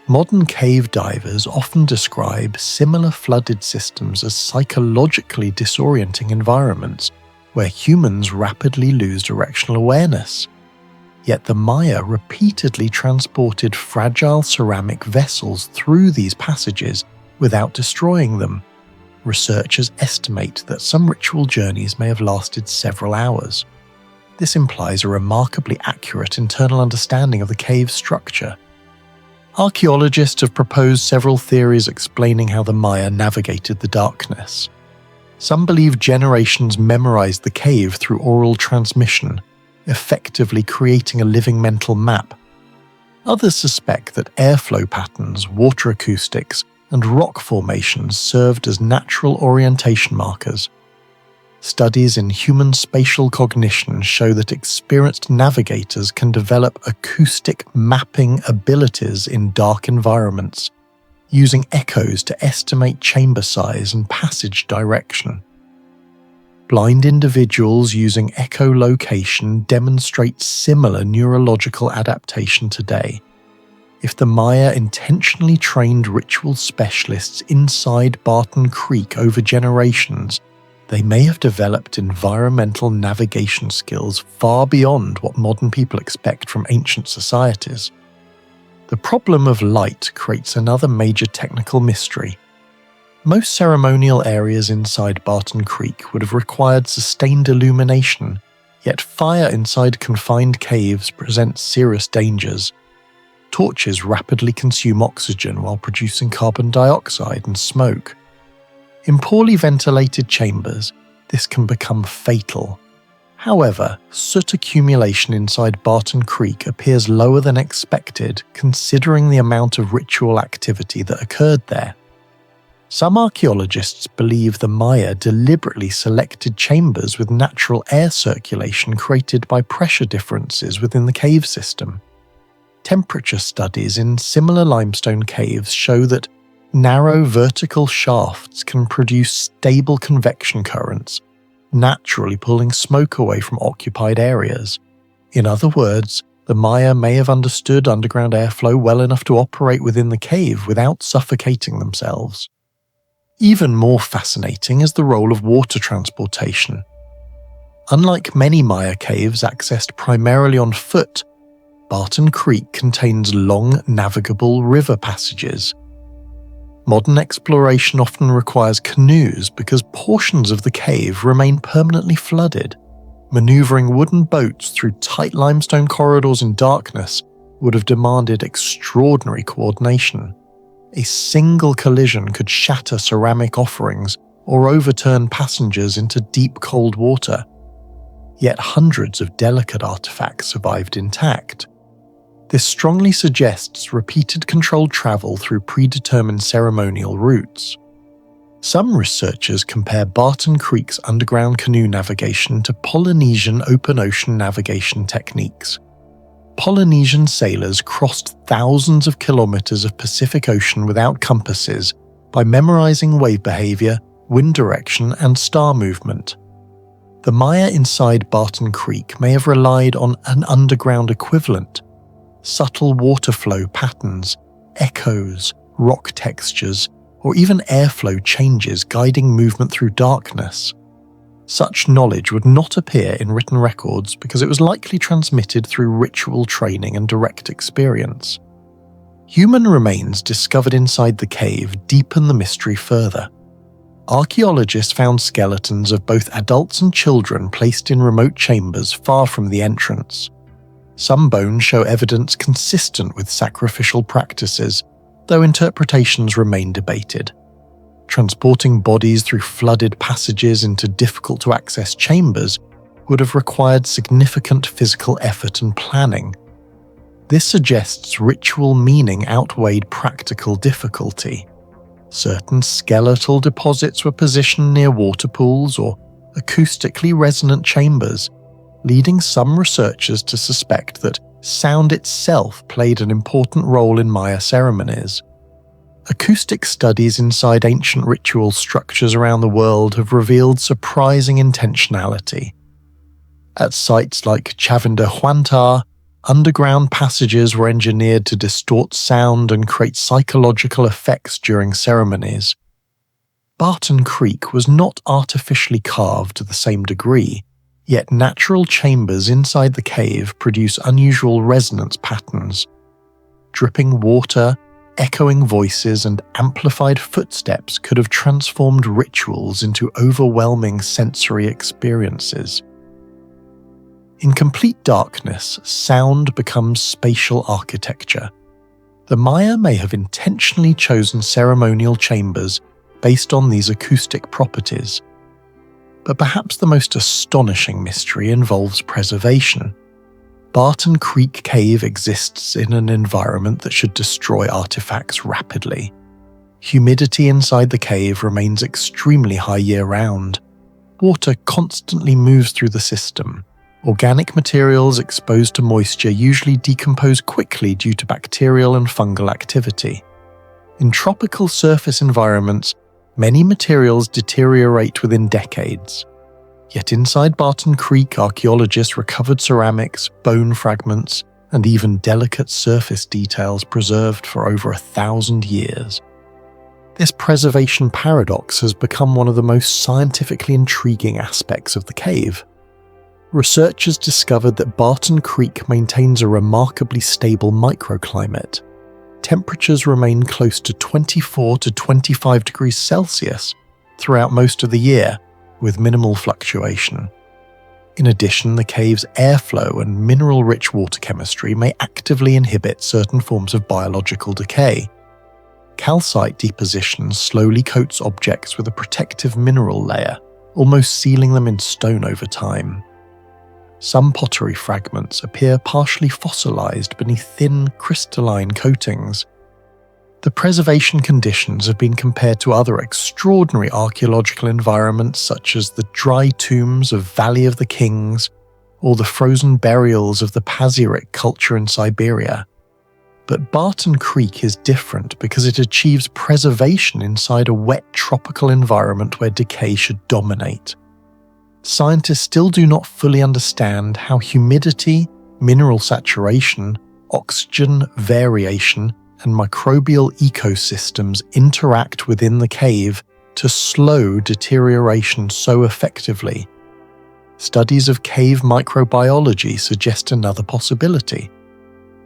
Modern cave divers often describe similar flooded systems as psychologically disorienting environments where humans rapidly lose directional awareness. Yet the Maya repeatedly transported fragile ceramic vessels through these passages without destroying them. Researchers estimate that some ritual journeys may have lasted several hours. This implies a remarkably accurate internal understanding of the cave's structure. Archaeologists have proposed several theories explaining how the Maya navigated the darkness. Some believe generations memorized the cave through oral transmission, effectively creating a living mental map. Others suspect that airflow patterns, water acoustics, and rock formations served as natural orientation markers. Studies in human spatial cognition show that experienced navigators can develop acoustic mapping abilities in dark environments, using echoes to estimate chamber size and passage direction. Blind individuals using echolocation demonstrate similar neurological adaptation today. If the Maya intentionally trained ritual specialists inside Barton Creek over generations, they may have developed environmental navigation skills far beyond what modern people expect from ancient societies. The problem of light creates another major technical mystery. Most ceremonial areas inside Barton Creek would have required sustained illumination, yet fire inside confined caves presents serious dangers. Torches rapidly consume oxygen while producing carbon dioxide and smoke. In poorly ventilated chambers, this can become fatal. However, soot accumulation inside Barton Creek appears lower than expected considering the amount of ritual activity that occurred there. Some archaeologists believe the Maya deliberately selected chambers with natural air circulation created by pressure differences within the cave system. Temperature studies in similar limestone caves show that narrow vertical shafts can produce stable convection currents, naturally pulling smoke away from occupied areas. In other words, the Maya may have understood underground airflow well enough to operate within the cave without suffocating themselves. Even more fascinating is the role of water transportation. Unlike many Maya caves accessed primarily on foot, Barton Creek contains long, navigable river passages. Modern exploration often requires canoes because portions of the cave remain permanently flooded. Maneuvering wooden boats through tight limestone corridors in darkness would have demanded extraordinary coordination. A single collision could shatter ceramic offerings or overturn passengers into deep cold water. Yet hundreds of delicate artifacts survived intact. This strongly suggests repeated controlled travel through predetermined ceremonial routes. Some researchers compare Barton Creek's underground canoe navigation to Polynesian open ocean navigation techniques. Polynesian sailors crossed thousands of kilometers of Pacific Ocean without compasses by memorizing wave behavior, wind direction, and star movement. The Maya inside Barton Creek may have relied on an underground equivalent. Subtle water flow patterns, echoes, rock textures, or even airflow changes guiding movement through darkness. Such knowledge would not appear in written records because it was likely transmitted through ritual training and direct experience. Human remains discovered inside the cave deepen the mystery further. Archaeologists found skeletons of both adults and children placed in remote chambers far from the entrance. Some bones show evidence consistent with sacrificial practices, though interpretations remain debated. Transporting bodies through flooded passages into difficult-to-access chambers would have required significant physical effort and planning. This suggests ritual meaning outweighed practical difficulty. Certain skeletal deposits were positioned near water pools or acoustically resonant chambers, leading some researchers to suspect that sound itself played an important role in Maya ceremonies. Acoustic studies inside ancient ritual structures around the world have revealed surprising intentionality. At sites like Chavinda Huantar, underground passages were engineered to distort sound and create psychological effects during ceremonies. Barton Creek was not artificially carved to the same degree, yet natural chambers inside the cave produce unusual resonance patterns. Dripping water, echoing voices, and amplified footsteps could have transformed rituals into overwhelming sensory experiences. In complete darkness, sound becomes spatial architecture. The Maya may have intentionally chosen ceremonial chambers based on these acoustic properties. But perhaps the most astonishing mystery involves preservation. Barton Creek Cave exists in an environment that should destroy artifacts rapidly. Humidity inside the cave remains extremely high year-round. Water constantly moves through the system. Organic materials exposed to moisture usually decompose quickly due to bacterial and fungal activity. In tropical surface environments, many materials deteriorate within decades. Yet inside Barton Creek, archaeologists recovered ceramics, bone fragments, and even delicate surface details preserved for over 1,000 years. This preservation paradox has become one of the most scientifically intriguing aspects of the cave. Researchers discovered that Barton Creek maintains a remarkably stable microclimate. Temperatures remain close to 24 to 25 degrees Celsius throughout most of the year, with minimal fluctuation. In addition, the cave's airflow and mineral-rich water chemistry may actively inhibit certain forms of biological decay. Calcite deposition slowly coats objects with a protective mineral layer, almost sealing them in stone over time. Some pottery fragments appear partially fossilized beneath thin, crystalline coatings. The preservation conditions have been compared to other extraordinary archaeological environments such as the dry tombs of Valley of the Kings or the frozen burials of the Pazyryk culture in Siberia. But Barton Creek is different because it achieves preservation inside a wet tropical environment where decay should dominate. Scientists still do not fully understand how humidity, mineral saturation, oxygen variation, and microbial ecosystems interact within the cave to slow deterioration so effectively. Studies of cave microbiology suggest another possibility.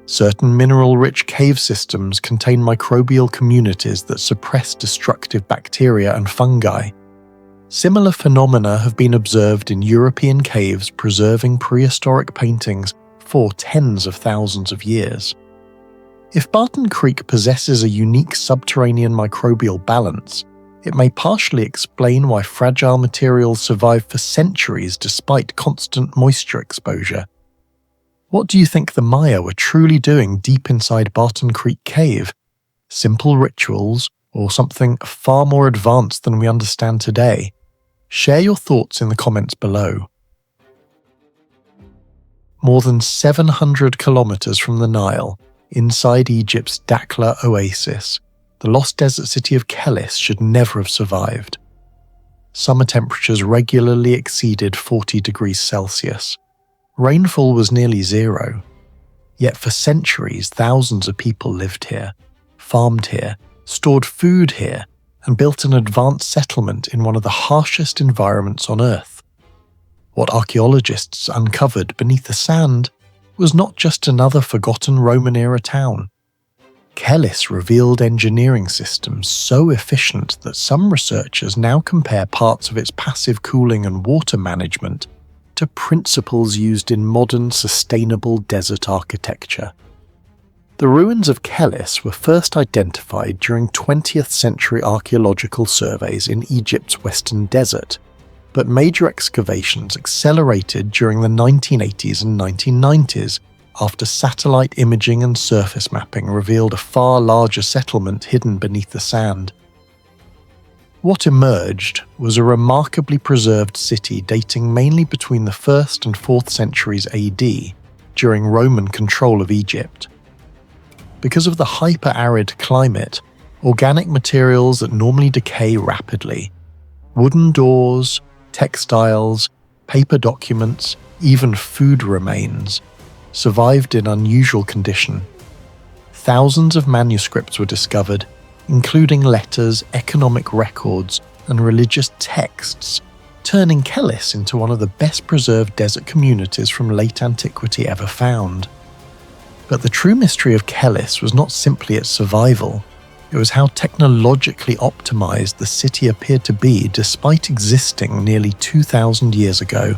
Certain mineral-rich cave systems contain microbial communities that suppress destructive bacteria and fungi. Similar phenomena have been observed in European caves preserving prehistoric paintings for tens of thousands of years. If Barton Creek possesses a unique subterranean microbial balance, it may partially explain why fragile materials survive for centuries despite constant moisture exposure. What do you think the Maya were truly doing deep inside Barton Creek Cave? Simple rituals, or something far more advanced than we understand today? Share your thoughts in the comments below. More than 700 kilometers from the Nile, inside Egypt's Dakhleh Oasis, the lost desert city of Kellis should never have survived. Summer temperatures regularly exceeded 40 degrees Celsius. Rainfall was nearly zero. Yet for centuries, thousands of people lived here, farmed here, stored food here, and built an advanced settlement in one of the harshest environments on Earth. What archaeologists uncovered beneath the sand was not just another forgotten Roman-era town. Kellis revealed engineering systems so efficient that some researchers now compare parts of its passive cooling and water management to principles used in modern sustainable desert architecture. The ruins of Kellis were first identified during 20th century archaeological surveys in Egypt's western desert, but major excavations accelerated during the 1980s and 1990s after satellite imaging and surface mapping revealed a far larger settlement hidden beneath the sand. What emerged was a remarkably preserved city dating mainly between the 1st and 4th centuries AD, during Roman control of Egypt. Because of the hyper-arid climate, organic materials that normally decay rapidly, wooden doors, textiles, paper documents, even food remains, survived in unusual condition. Thousands of manuscripts were discovered, including letters, economic records, and religious texts, turning Kellis into one of the best preserved desert communities from late antiquity ever found. But the true mystery of Kellis was not simply its survival. It was how technologically optimized the city appeared to be despite existing nearly 2,000 years ago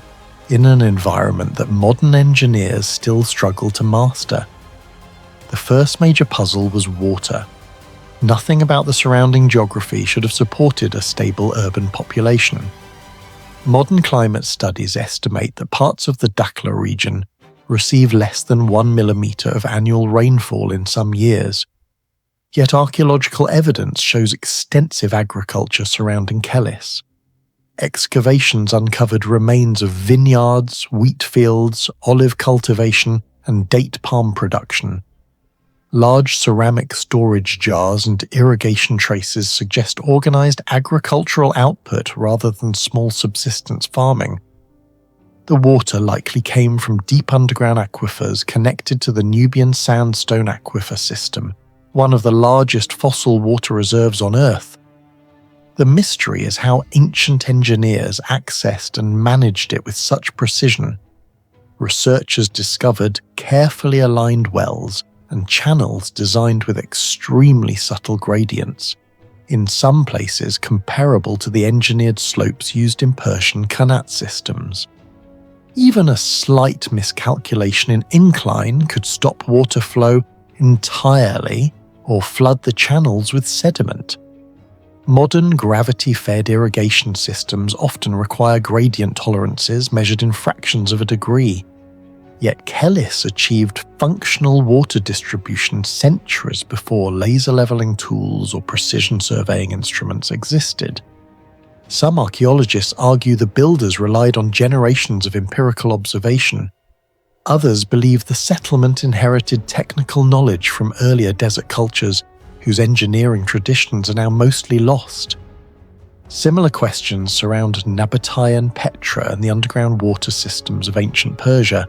in an environment that modern engineers still struggle to master. The first major puzzle was water. Nothing about the surrounding geography should have supported a stable urban population. Modern climate studies estimate that parts of the Dakhleh region receive less than 1 millimeter of annual rainfall in some years. Yet archaeological evidence shows extensive agriculture surrounding Kellis. Excavations uncovered remains of vineyards, wheat fields, olive cultivation, and date palm production. Large ceramic storage jars and irrigation traces suggest organized agricultural output rather than small subsistence farming. The water likely came from deep underground aquifers connected to the Nubian sandstone aquifer system, one of the largest fossil water reserves on Earth. The mystery is how ancient engineers accessed and managed it with such precision. Researchers discovered carefully aligned wells and channels designed with extremely subtle gradients, in some places comparable to the engineered slopes used in Persian qanat systems. Even a slight miscalculation in incline could stop water flow entirely or flood the channels with sediment. Modern gravity-fed irrigation systems often require gradient tolerances measured in fractions of a degree. Yet Kellis achieved functional water distribution centuries before laser leveling tools or precision surveying instruments existed. Some archaeologists argue the builders relied on generations of empirical observation. Others believe the settlement inherited technical knowledge from earlier desert cultures whose engineering traditions are now mostly lost. Similar questions surround Nabatean Petra and the underground water systems of ancient Persia,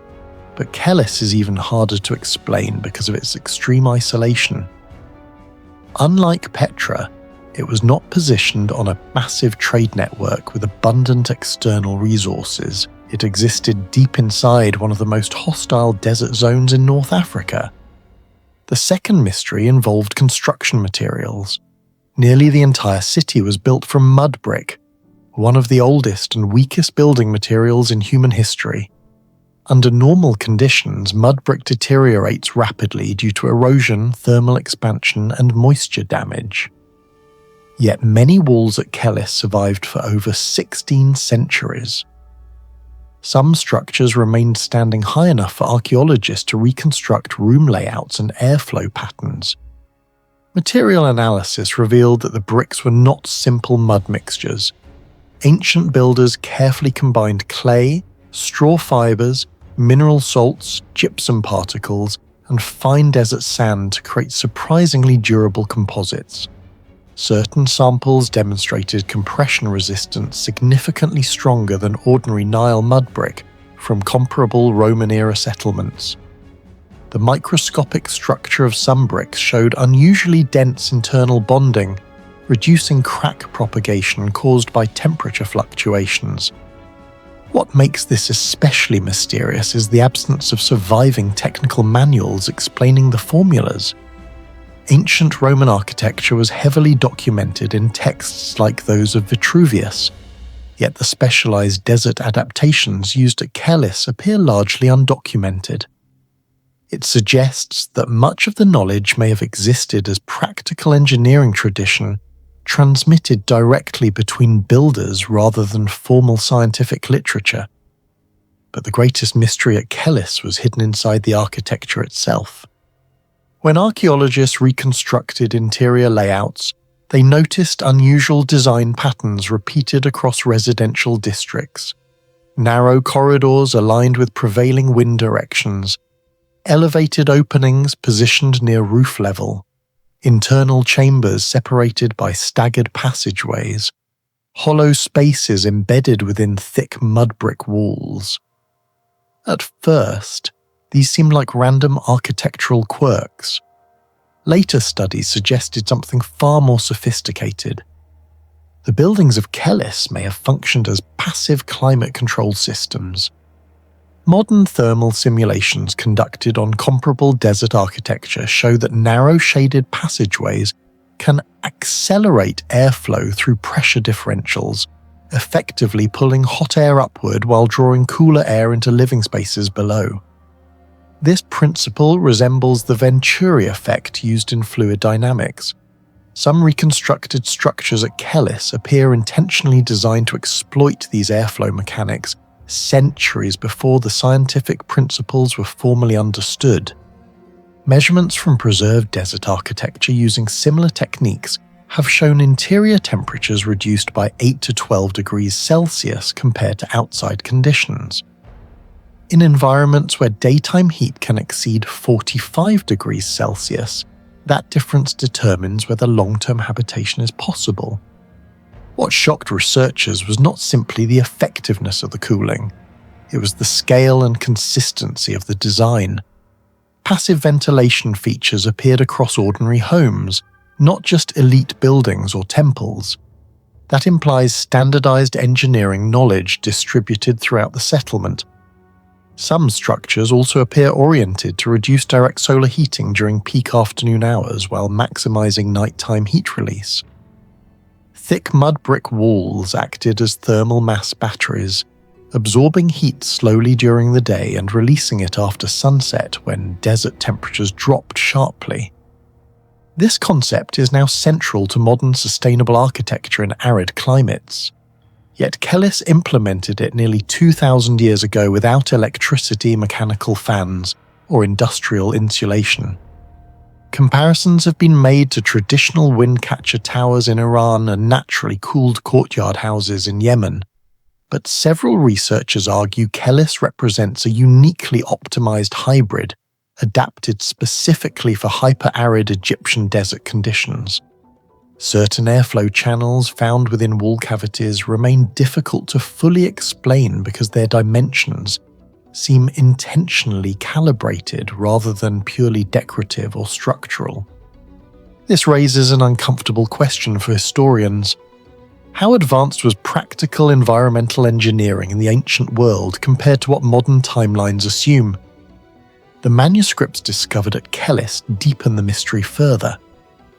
but Kellis is even harder to explain because of its extreme isolation. Unlike Petra, it was not positioned on a massive trade network with abundant external resources. It existed deep inside one of the most hostile desert zones in North Africa. The second mystery involved construction materials. Nearly the entire city was built from mud brick, one of the oldest and weakest building materials in human history. Under normal conditions, mud brick deteriorates rapidly due to erosion, thermal expansion, and moisture damage. Yet many walls at Kellis survived for over 16 centuries. Some structures remained standing high enough for archaeologists to reconstruct room layouts and airflow patterns. Material analysis revealed that the bricks were not simple mud mixtures. Ancient builders carefully combined clay, straw fibers, mineral salts, gypsum particles, and fine desert sand to create surprisingly durable composites. Certain samples demonstrated compression resistance significantly stronger than ordinary Nile mud brick from comparable Roman-era settlements. The microscopic structure of some bricks showed unusually dense internal bonding, reducing crack propagation caused by temperature fluctuations. What makes this especially mysterious is the absence of surviving technical manuals explaining the formulas. Ancient Roman architecture was heavily documented in texts like those of Vitruvius, yet the specialized desert adaptations used at Kellis appear largely undocumented. It suggests that much of the knowledge may have existed as practical engineering tradition transmitted directly between builders rather than formal scientific literature. But the greatest mystery at Kellis was hidden inside the architecture itself. When archaeologists reconstructed interior layouts, they noticed unusual design patterns repeated across residential districts. Narrow corridors aligned with prevailing wind directions, elevated openings positioned near roof level, internal chambers separated by staggered passageways, hollow spaces embedded within thick mud brick walls. At first, these seemed like random architectural quirks. Later studies suggested something far more sophisticated. The buildings of Kellis may have functioned as passive climate control systems. Modern thermal simulations conducted on comparable desert architecture show that narrow shaded passageways can accelerate airflow through pressure differentials, effectively pulling hot air upward while drawing cooler air into living spaces below. This principle resembles the Venturi effect used in fluid dynamics. Some reconstructed structures at Kellis appear intentionally designed to exploit these airflow mechanics centuries before the scientific principles were formally understood. Measurements from preserved desert architecture using similar techniques have shown interior temperatures reduced by 8 to 12 degrees Celsius compared to outside conditions. In environments where daytime heat can exceed 45 degrees Celsius, that difference determines whether long-term habitation is possible. What shocked researchers was not simply the effectiveness of the cooling, it was the scale and consistency of the design. Passive ventilation features appeared across ordinary homes, not just elite buildings or temples. That implies standardized engineering knowledge distributed throughout the settlement. Some structures also appear oriented to reduce direct solar heating during peak afternoon hours while maximizing nighttime heat release. Thick mud brick walls acted as thermal mass batteries, absorbing heat slowly during the day and releasing it after sunset when desert temperatures dropped sharply. This concept is now central to modern sustainable architecture in arid climates. Yet Kellis implemented it nearly 2,000 years ago without electricity, mechanical fans, or industrial insulation. Comparisons have been made to traditional wind-catcher towers in Iran and naturally cooled courtyard houses in Yemen, but several researchers argue Kellis represents a uniquely optimized hybrid, adapted specifically for hyper-arid Egyptian desert conditions. Certain airflow channels found within wall cavities remain difficult to fully explain because their dimensions seem intentionally calibrated rather than purely decorative or structural. This raises an uncomfortable question for historians. How advanced was practical environmental engineering in the ancient world compared to what modern timelines assume? The manuscripts discovered at Kellis deepen the mystery further.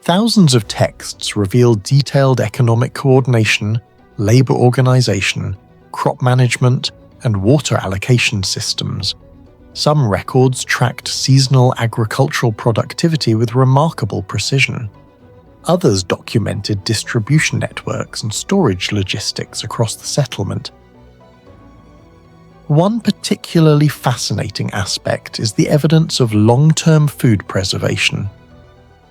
Thousands of texts reveal detailed economic coordination, labor organization, crop management, and water allocation systems. Some records tracked seasonal agricultural productivity with remarkable precision. Others documented distribution networks and storage logistics across the settlement. One particularly fascinating aspect is the evidence of long-term food preservation.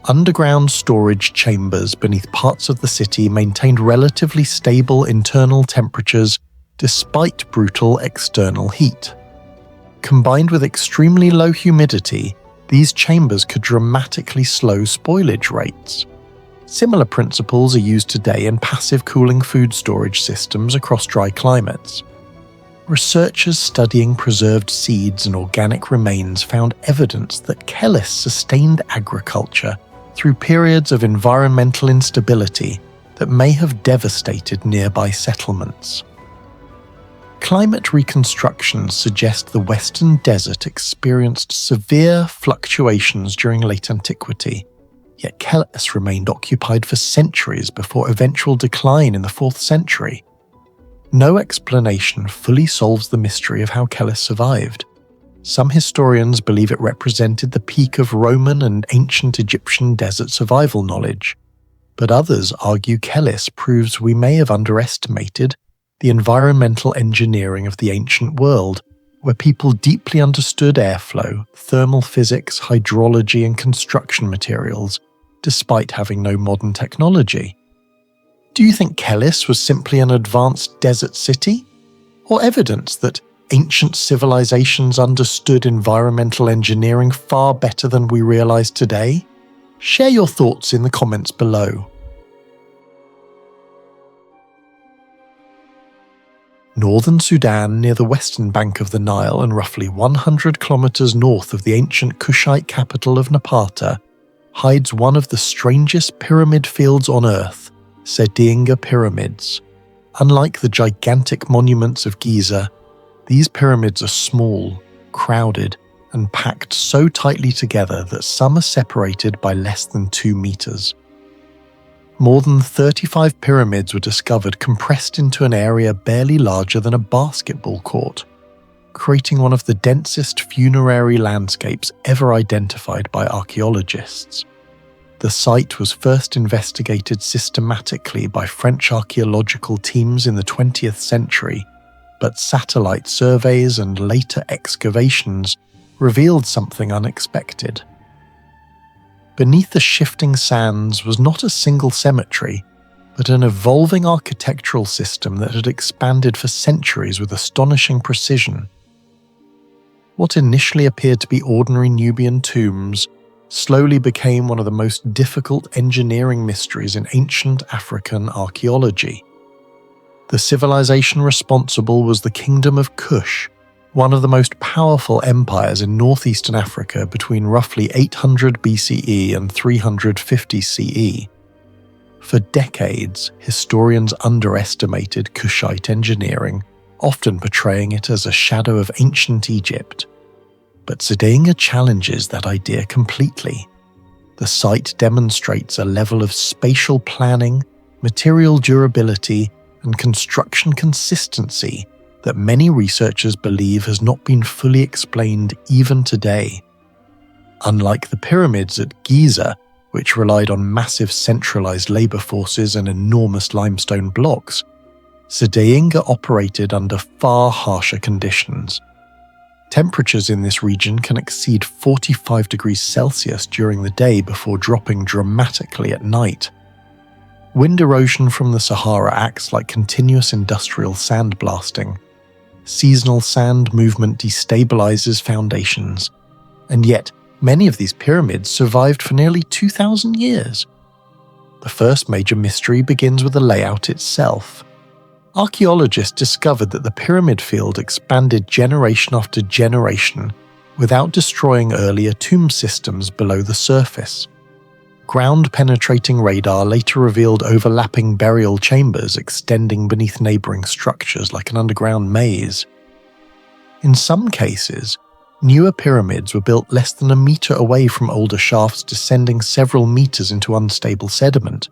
Underground storage chambers beneath parts of the city maintained relatively stable internal temperatures despite brutal external heat. Combined with extremely low humidity, these chambers could dramatically slow spoilage rates. Similar principles are used today in passive cooling food storage systems across dry climates. Researchers studying preserved seeds and organic remains found evidence that Kellis sustained agriculture through periods of environmental instability that may have devastated nearby settlements. Climate reconstructions suggest the Western Desert experienced severe fluctuations during late antiquity, yet Kellis remained occupied for centuries before eventual decline in the 4th century. No explanation fully solves the mystery of how Kellis survived. Some historians believe it represented the peak of Roman and ancient Egyptian desert survival knowledge, but others argue Kellis proves we may have underestimated the environmental engineering of the ancient world, where people deeply understood airflow, thermal physics, hydrology, and construction materials, despite having no modern technology. Do you think Kellis was simply an advanced desert city, or evidence that ancient civilizations understood environmental engineering far better than we realize today? Share your thoughts in the comments below. Northern Sudan, near the western bank of the Nile and roughly 100 kilometers north of the ancient Kushite capital of Napata, hides one of the strangest pyramid fields on Earth, Sedinga pyramids. Unlike the gigantic monuments of Giza, these pyramids are small, crowded, and packed so tightly together that some are separated by less than 2 meters. More than 35 pyramids were discovered compressed into an area barely larger than a basketball court, creating one of the densest funerary landscapes ever identified by archaeologists. The site was first investigated systematically by French archaeological teams in the 20th century, but satellite surveys and later excavations revealed something unexpected. Beneath the shifting sands was not a single cemetery, but an evolving architectural system that had expanded for centuries with astonishing precision. What initially appeared to be ordinary Nubian tombs slowly became one of the most difficult engineering mysteries in ancient African archaeology. The civilization responsible was the Kingdom of Kush, one of the most powerful empires in northeastern Africa between roughly 800 BCE and 350 CE. For decades, historians underestimated Kushite engineering, often portraying it as a shadow of ancient Egypt. But Sedinga challenges that idea completely. The site demonstrates a level of spatial planning, material durability, and construction consistency that many researchers believe has not been fully explained even today. Unlike the pyramids at Giza, which relied on massive centralized labor forces and enormous limestone blocks, Sedinga operated under far harsher conditions. Temperatures in this region can exceed 45 degrees Celsius during the day before dropping dramatically at night. Wind erosion from the Sahara acts like continuous industrial sandblasting. Seasonal sand movement destabilizes foundations, and yet many of these pyramids survived for nearly 2,000 years. The first major mystery begins with the layout itself. Archaeologists discovered that the pyramid field expanded generation after generation without destroying earlier tomb systems below the surface. Ground-penetrating radar later revealed overlapping burial chambers extending beneath neighboring structures like an underground maze. In some cases, newer pyramids were built less than a meter away from older shafts descending several meters into unstable sediment.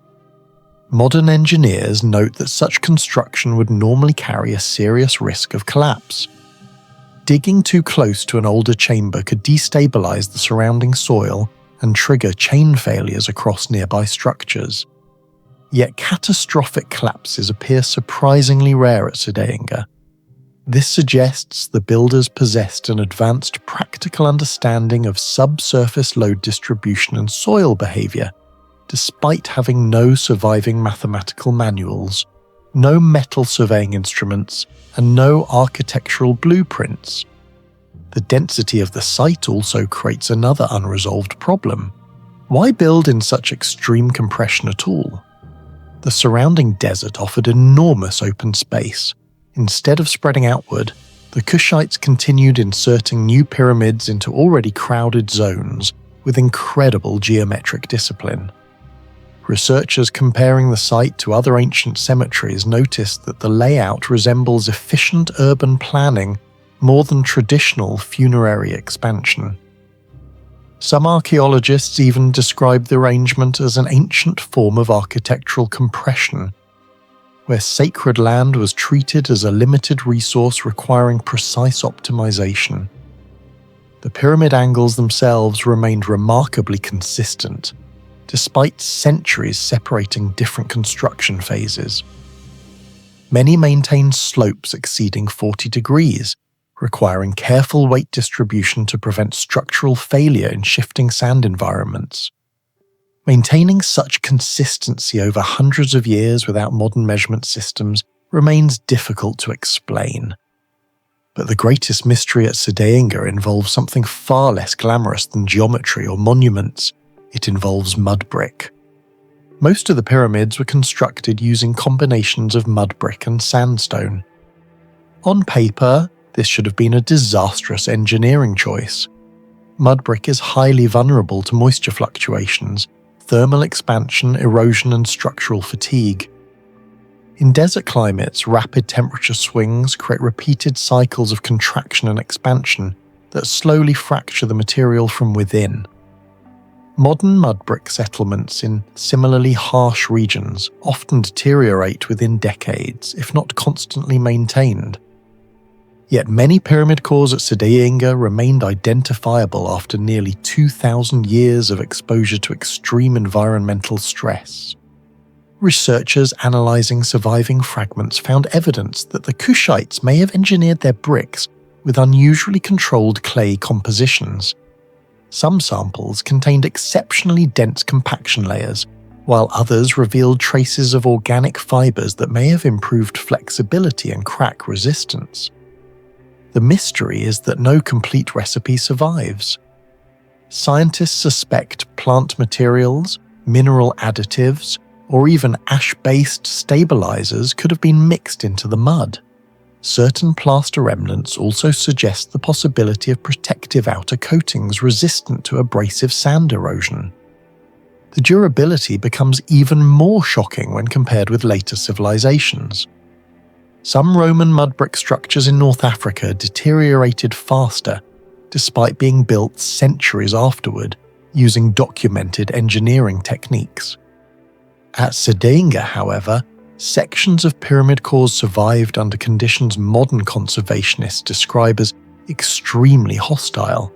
Modern engineers note that such construction would normally carry a serious risk of collapse. Digging too close to an older chamber could destabilize the surrounding soil and trigger chain failures across nearby structures. Yet catastrophic collapses appear surprisingly rare at Sedinga. This suggests the builders possessed an advanced practical understanding of subsurface load distribution and soil behavior, despite having no surviving mathematical manuals, no metal surveying instruments, and no architectural blueprints. The density of the site also creates another unresolved problem. Why build in such extreme compression at all? The surrounding desert offered enormous open space. Instead of spreading outward, the Kushites continued inserting new pyramids into already crowded zones with incredible geometric discipline. Researchers comparing the site to other ancient cemeteries noticed that the layout resembles efficient urban planning more than traditional funerary expansion. Some archaeologists even describe the arrangement as an ancient form of architectural compression, where sacred land was treated as a limited resource requiring precise optimization. The pyramid angles themselves remained remarkably consistent, despite centuries separating different construction phases. Many maintained slopes exceeding 40 degrees, requiring careful weight distribution to prevent structural failure in shifting sand environments. Maintaining such consistency over hundreds of years without modern measurement systems remains difficult to explain. But the greatest mystery at Sedinga involves something far less glamorous than geometry or monuments. It involves mud brick. Most of the pyramids were constructed using combinations of mud brick and sandstone. On paper, this should have been a disastrous engineering choice. Mud brick is highly vulnerable to moisture fluctuations, thermal expansion, erosion, and structural fatigue. In desert climates, rapid temperature swings create repeated cycles of contraction and expansion that slowly fracture the material from within. Modern mud brick settlements in similarly harsh regions often deteriorate within decades, if not constantly maintained. Yet many pyramid cores at Sedinga remained identifiable after nearly 2,000 years of exposure to extreme environmental stress. Researchers analysing surviving fragments found evidence that the Kushites may have engineered their bricks with unusually controlled clay compositions. Some samples contained exceptionally dense compaction layers, while others revealed traces of organic fibres that may have improved flexibility and crack resistance. The mystery is that no complete recipe survives. Scientists suspect plant materials, mineral additives, or even ash-based stabilizers could have been mixed into the mud. Certain plaster remnants also suggest the possibility of protective outer coatings resistant to abrasive sand erosion. The durability becomes even more shocking when compared with later civilizations. Some Roman mud brick structures in North Africa deteriorated faster, despite being built centuries afterward, using documented engineering techniques. At Sedinga, however, sections of pyramid cores survived under conditions modern conservationists describe as extremely hostile.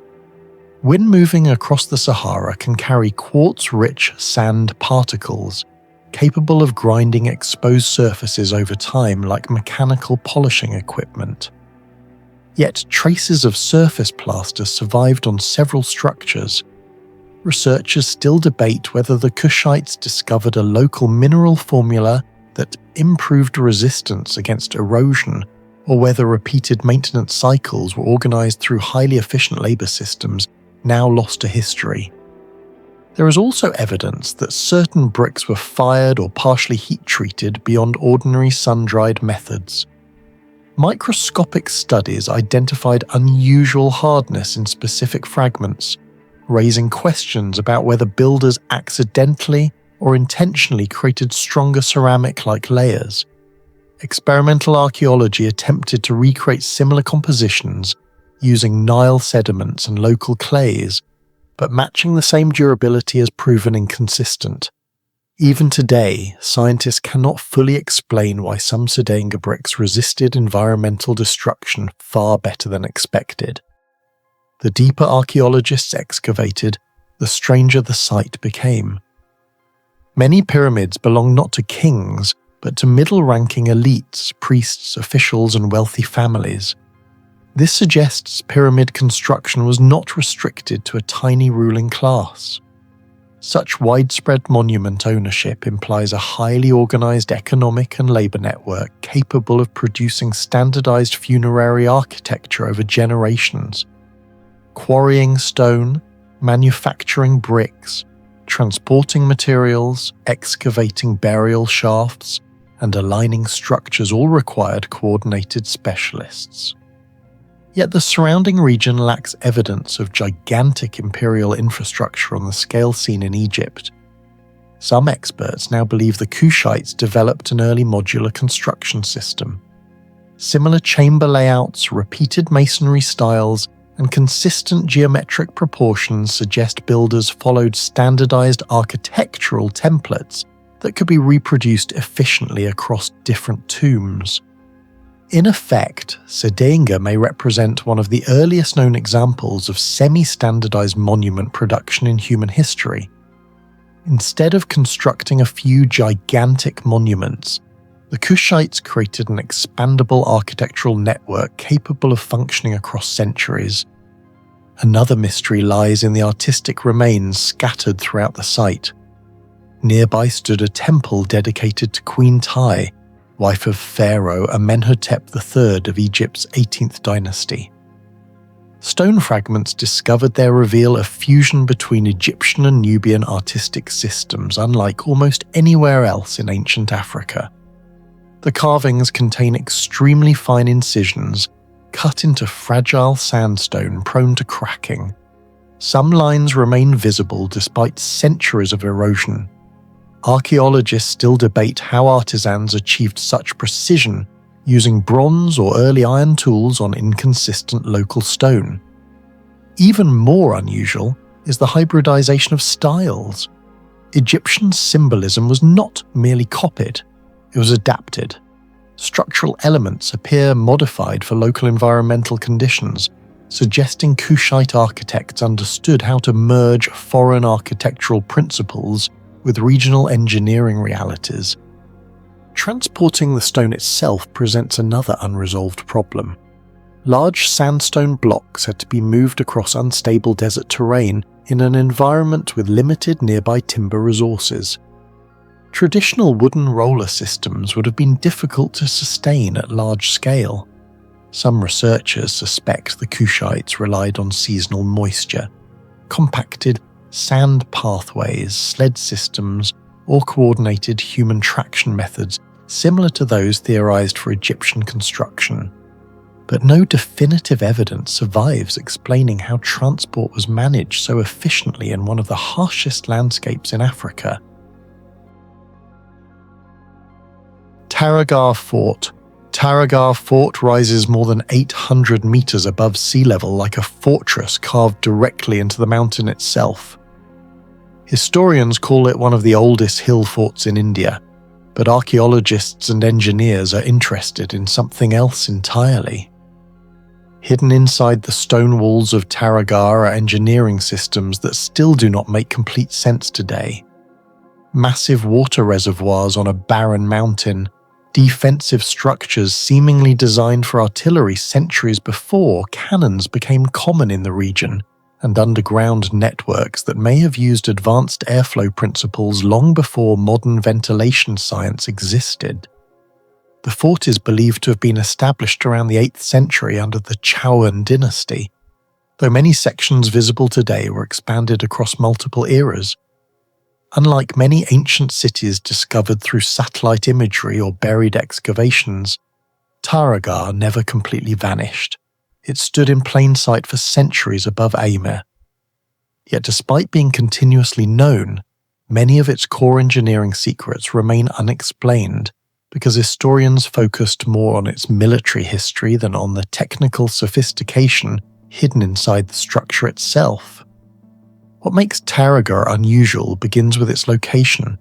Wind moving across the Sahara can carry quartz-rich sand particles, capable of grinding exposed surfaces over time like mechanical polishing equipment. Yet traces of surface plaster survived on several structures. Researchers still debate whether the Kushites discovered a local mineral formula that improved resistance against erosion, or whether repeated maintenance cycles were organized through highly efficient labor systems now lost to history. There is also evidence that certain bricks were fired or partially heat-treated beyond ordinary sun-dried methods. Microscopic studies identified unusual hardness in specific fragments, raising questions about whether builders accidentally or intentionally created stronger ceramic-like layers. Experimental archaeology attempted to recreate similar compositions using Nile sediments and local clays, but matching the same durability has proven inconsistent. Even today, scientists cannot fully explain why some Sedinga bricks resisted environmental destruction far better than expected. The deeper archaeologists excavated, the stranger the site became. Many pyramids belong not to kings, but to middle-ranking elites, priests, officials, and wealthy families. This suggests pyramid construction was not restricted to a tiny ruling class. Such widespread monument ownership implies a highly organized economic and labor network capable of producing standardized funerary architecture over generations. Quarrying stone, manufacturing bricks, transporting materials, excavating burial shafts, and aligning structures all required coordinated specialists. Yet the surrounding region lacks evidence of gigantic imperial infrastructure on the scale seen in Egypt. Some experts now believe the Kushites developed an early modular construction system. Similar chamber layouts, repeated masonry styles, and consistent geometric proportions suggest builders followed standardized architectural templates that could be reproduced efficiently across different tombs. In effect, Sedinga may represent one of the earliest known examples of semi-standardized monument production in human history. Instead of constructing a few gigantic monuments, the Kushites created an expandable architectural network capable of functioning across centuries. Another mystery lies in the artistic remains scattered throughout the site. Nearby stood a temple dedicated to Queen Tai, wife of Pharaoh Amenhotep III of Egypt's 18th dynasty. Stone fragments discovered there reveal a fusion between Egyptian and Nubian artistic systems unlike almost anywhere else in ancient Africa. The carvings contain extremely fine incisions cut into fragile sandstone prone to cracking. Some lines remain visible despite centuries of erosion. Archaeologists still debate how artisans achieved such precision using bronze or early iron tools on inconsistent local stone. Even more unusual is the hybridization of styles. Egyptian symbolism was not merely copied, it was adapted. Structural elements appear modified for local environmental conditions, suggesting Kushite architects understood how to merge foreign architectural principles with regional engineering realities. Transporting the stone itself presents another unresolved problem. Large sandstone blocks had to be moved across unstable desert terrain in an environment with limited nearby timber resources. Traditional wooden roller systems would have been difficult to sustain at large scale. Some researchers suspect the Kushites relied on seasonal moisture, compacted sand pathways, sled systems, or coordinated human traction methods similar to those theorized for Egyptian construction. But no definitive evidence survives explaining how transport was managed so efficiently in one of the harshest landscapes in Africa. Taragar Fort. Taragar Fort rises more than 800 meters above sea level like a fortress carved directly into the mountain itself. Historians call it one of the oldest hill forts in India, but archaeologists and engineers are interested in something else entirely. Hidden inside the stone walls of Taragar are engineering systems that still do not make complete sense today. Massive water reservoirs on a barren mountain, defensive structures seemingly designed for artillery centuries before cannons became common in the region, and underground networks that may have used advanced airflow principles long before modern ventilation science existed. The fort is believed to have been established around the 8th century under the Chowan dynasty, though many sections visible today were expanded across multiple eras. Unlike many ancient cities discovered through satellite imagery or buried excavations, Taragar never completely vanished. It stood in plain sight for centuries above Aymer. Yet despite being continuously known, many of its core engineering secrets remain unexplained because historians focused more on its military history than on the technical sophistication hidden inside the structure itself. What makes Taragar unusual begins with its location.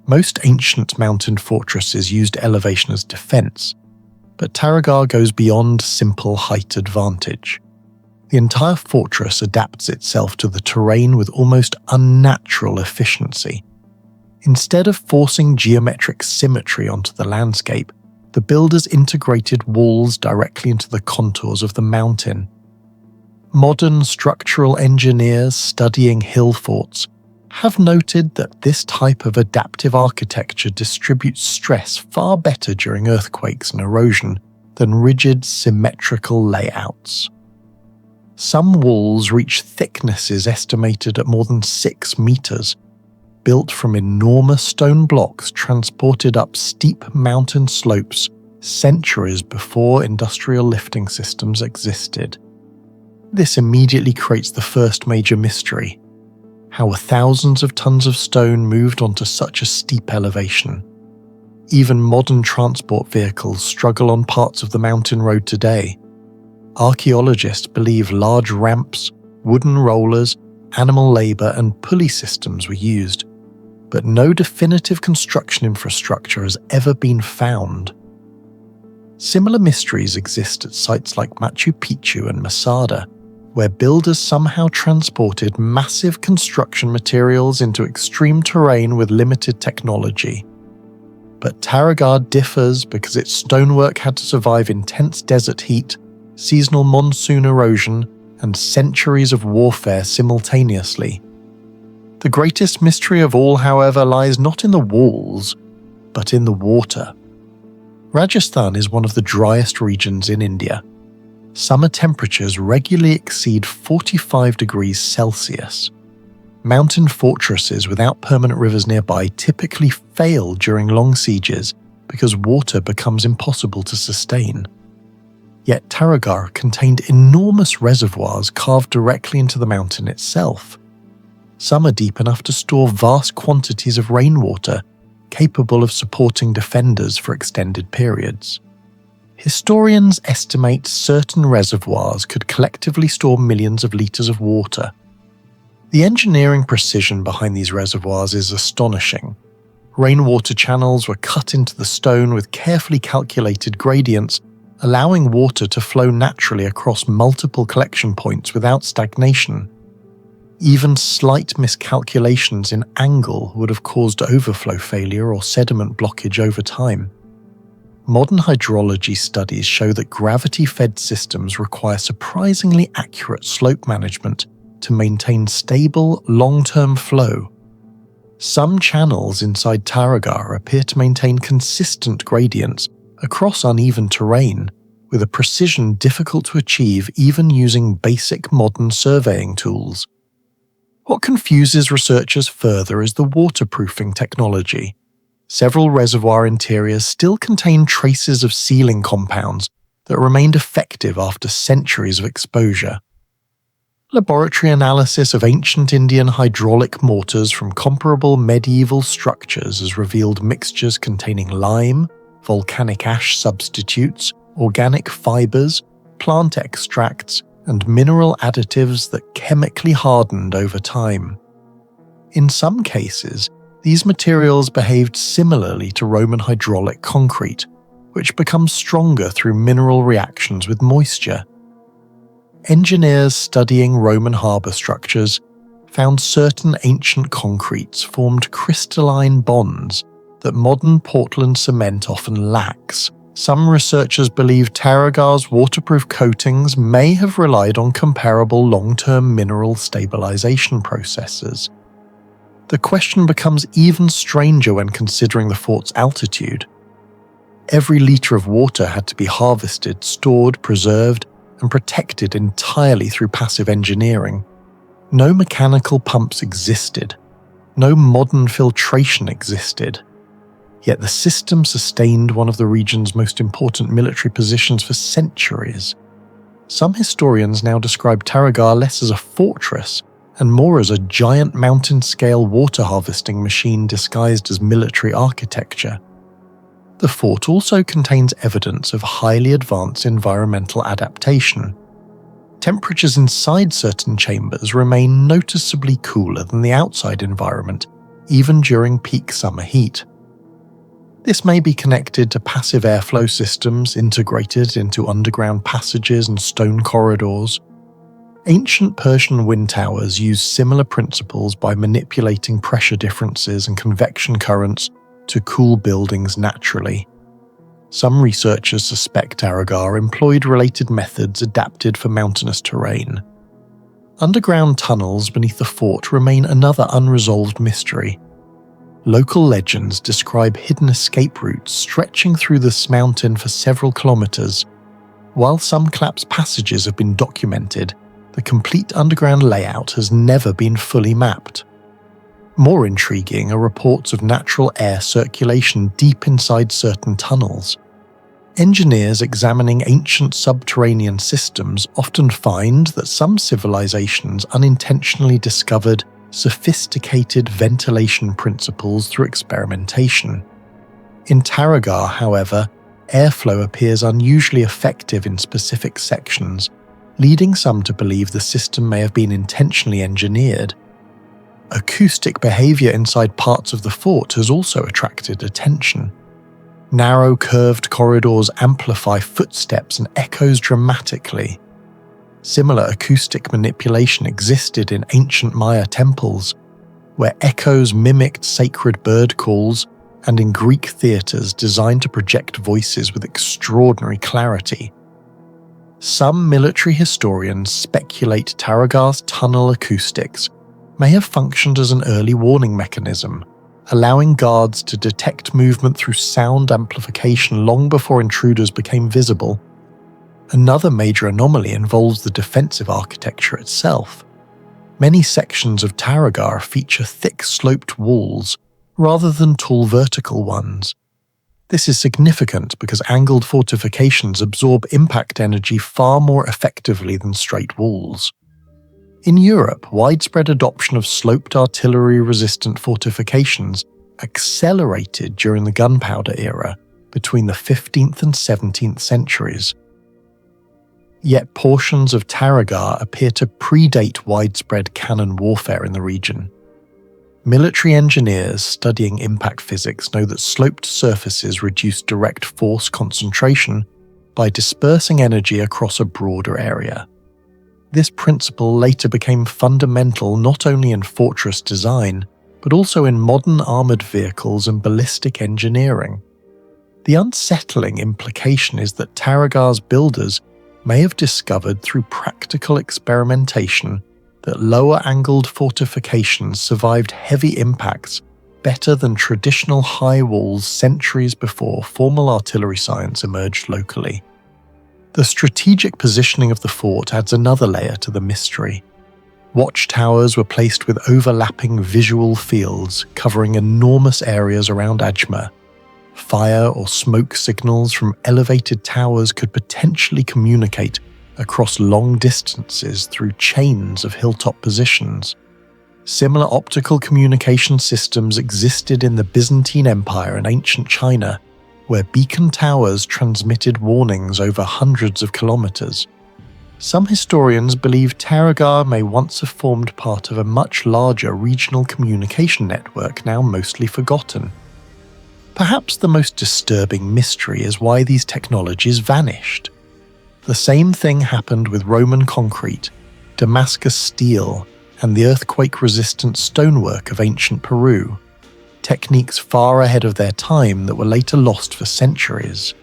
Most ancient mountain fortresses used elevation as defense, but Taragar goes beyond simple height advantage. The entire fortress adapts itself to the terrain with almost unnatural efficiency. Instead of forcing geometric symmetry onto the landscape, the builders integrated walls directly into the contours of the mountain. Modern structural engineers studying hill forts have noted that this type of adaptive architecture distributes stress far better during earthquakes and erosion than rigid, symmetrical layouts. Some walls reach thicknesses estimated at more than 6 meters, built from enormous stone blocks transported up steep mountain slopes centuries before industrial lifting systems existed. This immediately creates the first major mystery: how were thousands of tons of stone moved onto such a steep elevation? Even modern transport vehicles struggle on parts of the mountain road today. Archaeologists believe large ramps, wooden rollers, animal labor, and pulley systems were used, but no definitive construction infrastructure has ever been found. Similar mysteries exist at sites like Machu Picchu and Masada, where builders somehow transported massive construction materials into extreme terrain with limited technology. But Taragar differs because its stonework had to survive intense desert heat, seasonal monsoon erosion, and centuries of warfare simultaneously. The greatest mystery of all, however, lies not in the walls, but in the water. Rajasthan is one of the driest regions in India. Summer temperatures regularly exceed 45 degrees Celsius. Mountain fortresses without permanent rivers nearby typically fail during long sieges because water becomes impossible to sustain. Yet Taragar contained enormous reservoirs carved directly into the mountain itself. Some are deep enough to store vast quantities of rainwater, capable of supporting defenders for extended periods. Historians estimate certain reservoirs could collectively store millions of litres of water. The engineering precision behind these reservoirs is astonishing. Rainwater channels were cut into the stone with carefully calculated gradients, allowing water to flow naturally across multiple collection points without stagnation. Even slight miscalculations in angle would have caused overflow failure or sediment blockage over time. Modern hydrology studies show that gravity-fed systems require surprisingly accurate slope management to maintain stable, long-term flow. Some channels inside Taragar appear to maintain consistent gradients across uneven terrain, with a precision difficult to achieve even using basic modern surveying tools. What confuses researchers further is the waterproofing technology. Several reservoir interiors still contain traces of sealing compounds that remained effective after centuries of exposure. Laboratory analysis of ancient Indian hydraulic mortars from comparable medieval structures has revealed mixtures containing lime, volcanic ash substitutes, organic fibers, plant extracts, and mineral additives that chemically hardened over time. In some cases, these materials behaved similarly to Roman hydraulic concrete, which becomes stronger through mineral reactions with moisture. engineers studying Roman harbour structures found certain ancient concretes formed crystalline bonds that modern Portland cement often lacks. Some researchers believe Taragar's waterproof coatings may have relied on comparable long-term mineral stabilization processes. The question becomes even stranger when considering the fort's altitude. Every litre of water had to be harvested, stored, preserved, and protected entirely through passive engineering. No mechanical pumps existed. No modern filtration existed. Yet the system sustained one of the region's most important military positions for centuries. Some historians now describe Taragar less as a fortress and more as a giant mountain-scale water harvesting machine disguised as military architecture. The fort also contains evidence of highly advanced environmental adaptation. Temperatures inside certain chambers remain noticeably cooler than the outside environment, even during peak summer heat. This may be connected to passive airflow systems integrated into underground passages and stone corridors. Ancient Persian wind towers use similar principles by manipulating pressure differences and convection currents to cool buildings naturally. Some researchers suspect Taragar employed related methods adapted for mountainous terrain. Underground tunnels beneath the fort remain another unresolved mystery. Local legends describe hidden escape routes stretching through this mountain for several kilometers. While some collapsed passages have been documented, the complete underground layout has never been fully mapped. More intriguing are reports of natural air circulation deep inside certain tunnels. Engineers examining ancient subterranean systems often find that some civilizations unintentionally discovered sophisticated ventilation principles through experimentation. In Taragar, however, airflow appears unusually effective in specific sections, leading some to believe the system may have been intentionally engineered. Acoustic behavior inside parts of the fort has also attracted attention. Narrow, curved corridors amplify footsteps and echoes dramatically. Similar acoustic manipulation existed in ancient Maya temples, where echoes mimicked sacred bird calls, and in Greek theatres designed to project voices with extraordinary clarity. Some military historians speculate Taragar's tunnel acoustics may have functioned as an early warning mechanism, allowing guards to detect movement through sound amplification long before intruders became visible. Another major anomaly involves the defensive architecture itself. Many sections of Taragar feature thick sloped walls rather than tall vertical ones. This is significant because angled fortifications absorb impact energy far more effectively than straight walls. In Europe, widespread adoption of sloped artillery-resistant fortifications accelerated during the gunpowder era between the 15th and 17th centuries. Yet portions of Taragar appear to predate widespread cannon warfare in the region. Military engineers studying impact physics know that sloped surfaces reduce direct force concentration by dispersing energy across a broader area. This principle later became fundamental not only in fortress design, but also in modern armoured vehicles and ballistic engineering. The unsettling implication is that Taragar's builders may have discovered through practical experimentation that lower-angled fortifications survived heavy impacts better than traditional high walls centuries before formal artillery science emerged locally. The strategic positioning of the fort adds another layer to the mystery. Watchtowers were placed with overlapping visual fields covering enormous areas around Ajmer. Fire or smoke signals from elevated towers could potentially communicate across long distances through chains of hilltop positions. Similar optical communication systems existed in the Byzantine Empire and ancient China, where beacon towers transmitted warnings over hundreds of kilometers. Some historians believe Taragar may once have formed part of a much larger regional communication network now mostly forgotten. Perhaps the most disturbing mystery is why these technologies vanished. The same thing happened with Roman concrete, Damascus steel, and the earthquake-resistant stonework of ancient Peru, techniques far ahead of their time that were later lost for centuries.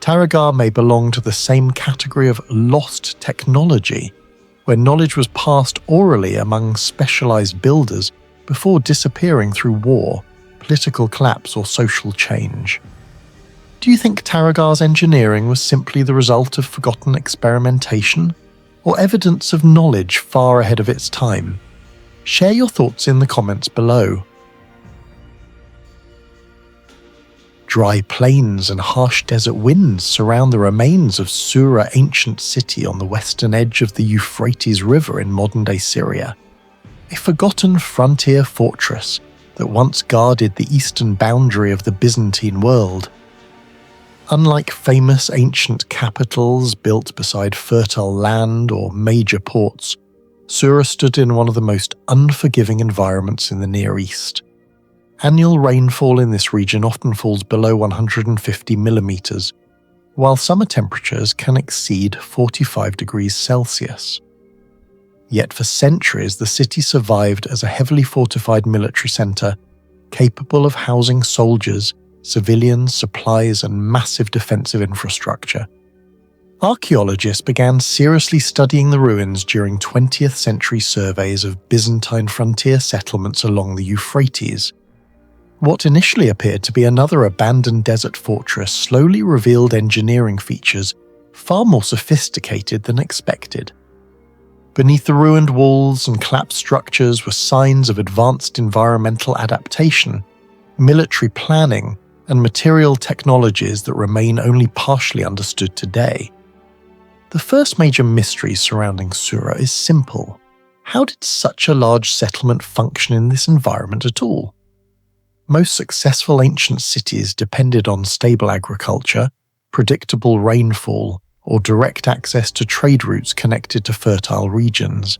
Taragar may belong to the same category of lost technology, where knowledge was passed orally among specialized builders before disappearing through war, political collapse, or social change. Do you think Taragar's engineering was simply the result of forgotten experimentation, or evidence of knowledge far ahead of its time? Share your thoughts in the comments below. Dry plains and harsh desert winds surround the remains of Sura ancient city on the western edge of the Euphrates River in modern-day Syria, a forgotten frontier fortress that once guarded the eastern boundary of the Byzantine world. Unlike famous ancient capitals built beside fertile land or major ports, Sura stood in one of the most unforgiving environments in the Near East. Annual rainfall in this region often falls below 150 millimeters, while summer temperatures can exceed 45 degrees Celsius. Yet for centuries the city survived as a heavily fortified military center, capable of housing soldiers, civilians, supplies, and massive defensive infrastructure. Archaeologists began seriously studying the ruins during 20th century surveys of Byzantine frontier settlements along the Euphrates. What initially appeared to be another abandoned desert fortress slowly revealed engineering features far more sophisticated than expected. Beneath the ruined walls and collapsed structures were signs of advanced environmental adaptation, military planning, and material technologies that remain only partially understood today. The first major mystery surrounding Sura is simple. How did such a large settlement function in this environment at all? Most successful ancient cities depended on stable agriculture, predictable rainfall, or direct access to trade routes connected to fertile regions.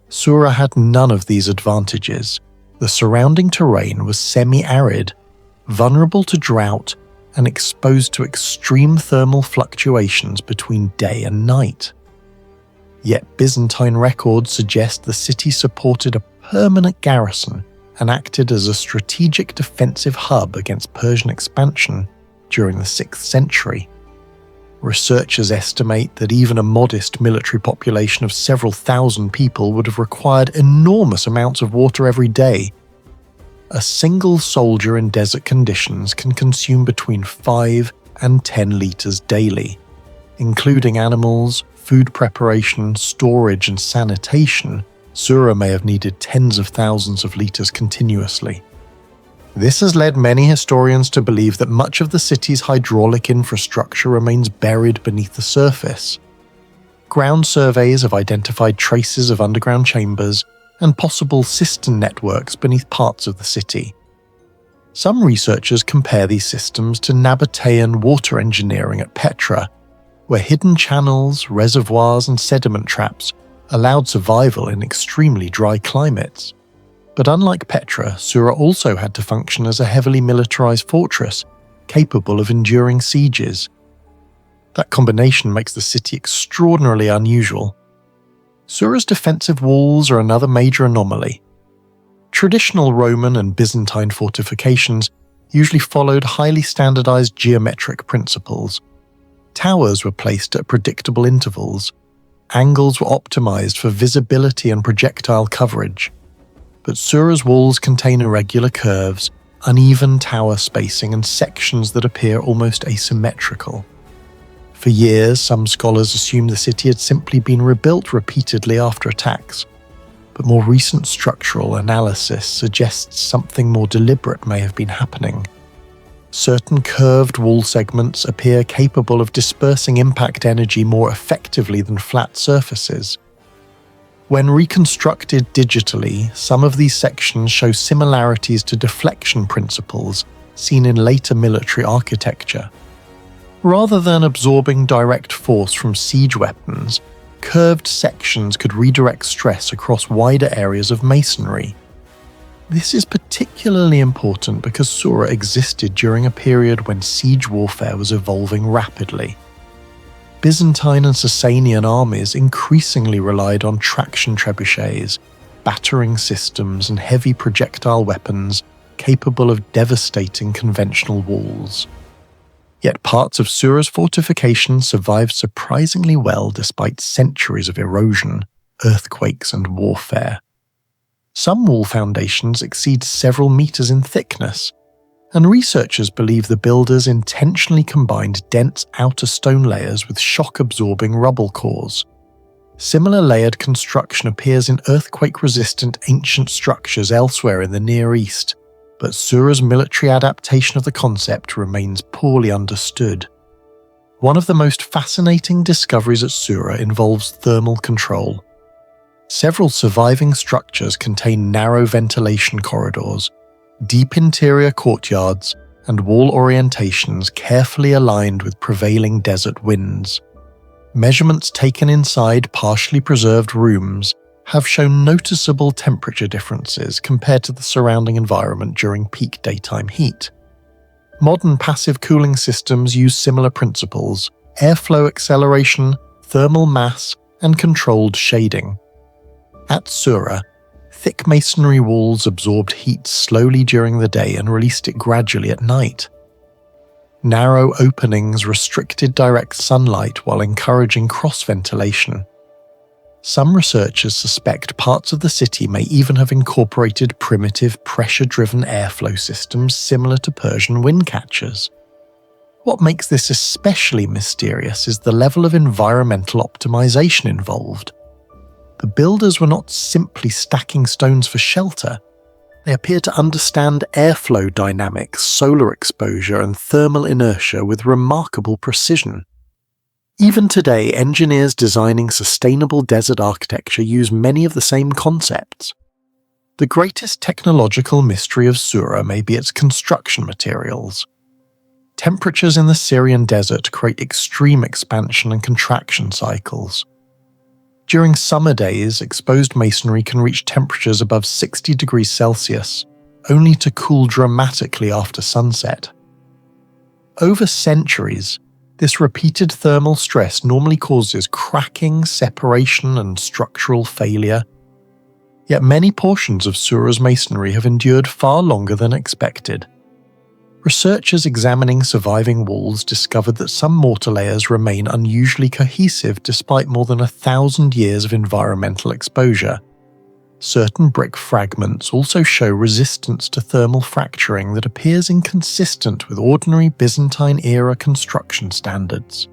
Sura had none of these advantages. The surrounding terrain was semi-arid, vulnerable to drought, and exposed to extreme thermal fluctuations between day and night. Yet Byzantine records suggest the city supported a permanent garrison and acted as a strategic defensive hub against Persian expansion during the 6th century. Researchers estimate that even a modest military population of several thousand people would have required enormous amounts of water every day. A single soldier in desert conditions can consume between 5 and 10 liters daily, including animals, food preparation, storage, and sanitation. Sura may have needed tens of thousands of liters continuously. This has led many historians to believe that much of the city's hydraulic infrastructure remains buried beneath the surface. Ground surveys have identified traces of underground chambers and possible cistern networks beneath parts of the city. Some researchers compare these systems to Nabatean water engineering at Petra, where hidden channels, reservoirs, and sediment traps allowed survival in extremely dry climates. But unlike Petra, Sura also had to function as a heavily militarized fortress, capable of enduring sieges. That combination makes the city extraordinarily unusual. Sura's defensive walls are another major anomaly. Traditional Roman and Byzantine fortifications usually followed highly standardized geometric principles. Towers were placed at predictable intervals. Angles were optimized for visibility and projectile coverage. But Sura's walls contain irregular curves, uneven tower spacing, and sections that appear almost asymmetrical. For years, some scholars assumed the city had simply been rebuilt repeatedly after attacks, but more recent structural analysis suggests something more deliberate may have been happening. Certain curved wall segments appear capable of dispersing impact energy more effectively than flat surfaces. When reconstructed digitally, some of these sections show similarities to deflection principles seen in later military architecture. Rather than absorbing direct force from siege weapons, curved sections could redirect stress across wider areas of masonry. This is particularly important because Sura existed during a period when siege warfare was evolving rapidly. Byzantine and Sasanian armies increasingly relied on traction trebuchets, battering systems and heavy projectile weapons capable of devastating conventional walls. Yet parts of Sura's fortifications survived surprisingly well despite centuries of erosion, earthquakes and warfare. Some wall foundations exceed several meters in thickness, and researchers believe the builders intentionally combined dense outer stone layers with shock-absorbing rubble cores. Similar layered construction appears in earthquake-resistant ancient structures elsewhere in the Near East, but Sura's military adaptation of the concept remains poorly understood. One of the most fascinating discoveries at Sura involves thermal control. Several surviving structures contain narrow ventilation corridors, deep interior courtyards, and wall orientations carefully aligned with prevailing desert winds. Measurements taken inside partially preserved rooms have shown noticeable temperature differences compared to the surrounding environment during peak daytime heat. Modern passive cooling systems use similar principles: airflow acceleration, thermal mass, and controlled shading. At Sura, thick masonry walls absorbed heat slowly during the day and released it gradually at night. Narrow openings restricted direct sunlight while encouraging cross-ventilation. Some researchers suspect parts of the city may even have incorporated primitive pressure-driven airflow systems similar to Persian wind catchers. What makes this especially mysterious is the level of environmental optimization involved. The builders were not simply stacking stones for shelter. They appear to understand airflow dynamics, solar exposure, and thermal inertia with remarkable precision. Even today, engineers designing sustainable desert architecture use many of the same concepts. The greatest technological mystery of Sura may be its construction materials. Temperatures in the Syrian desert create extreme expansion and contraction cycles. During summer days, exposed masonry can reach temperatures above 60 degrees Celsius, only to cool dramatically after sunset. Over centuries, this repeated thermal stress normally causes cracking, separation, and structural failure. Yet many portions of Sura's masonry have endured far longer than expected. Researchers examining surviving walls discovered that some mortar layers remain unusually cohesive despite more than 1,000 years of environmental exposure. Certain brick fragments also show resistance to thermal fracturing that appears inconsistent with ordinary Byzantine-era construction standards.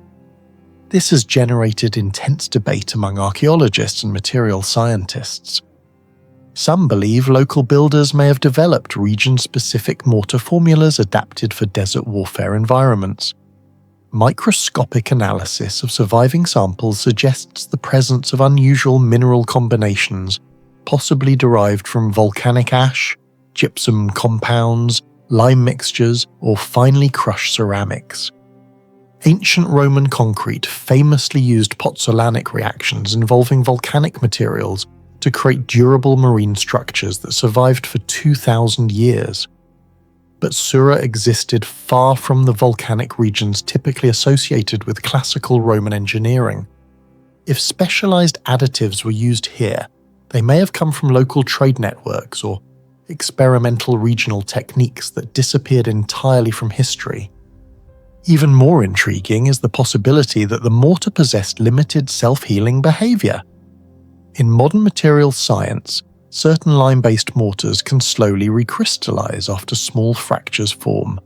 This has generated intense debate among archaeologists and material scientists. Some believe local builders may have developed region-specific mortar formulas adapted for desert warfare environments. Microscopic analysis of surviving samples suggests the presence of unusual mineral combinations, possibly derived from volcanic ash, gypsum compounds, lime mixtures, or finely crushed ceramics. Ancient Roman concrete famously used pozzolanic reactions involving volcanic materials to create durable marine structures that survived for 2,000 years. But Sura existed far from the volcanic regions typically associated with classical Roman engineering. If specialized additives were used here, they may have come from local trade networks or experimental regional techniques that disappeared entirely from history. Even more intriguing is the possibility that the mortar possessed limited self-healing behavior. In modern materials science, certain lime-based mortars can slowly recrystallize after small fractures form,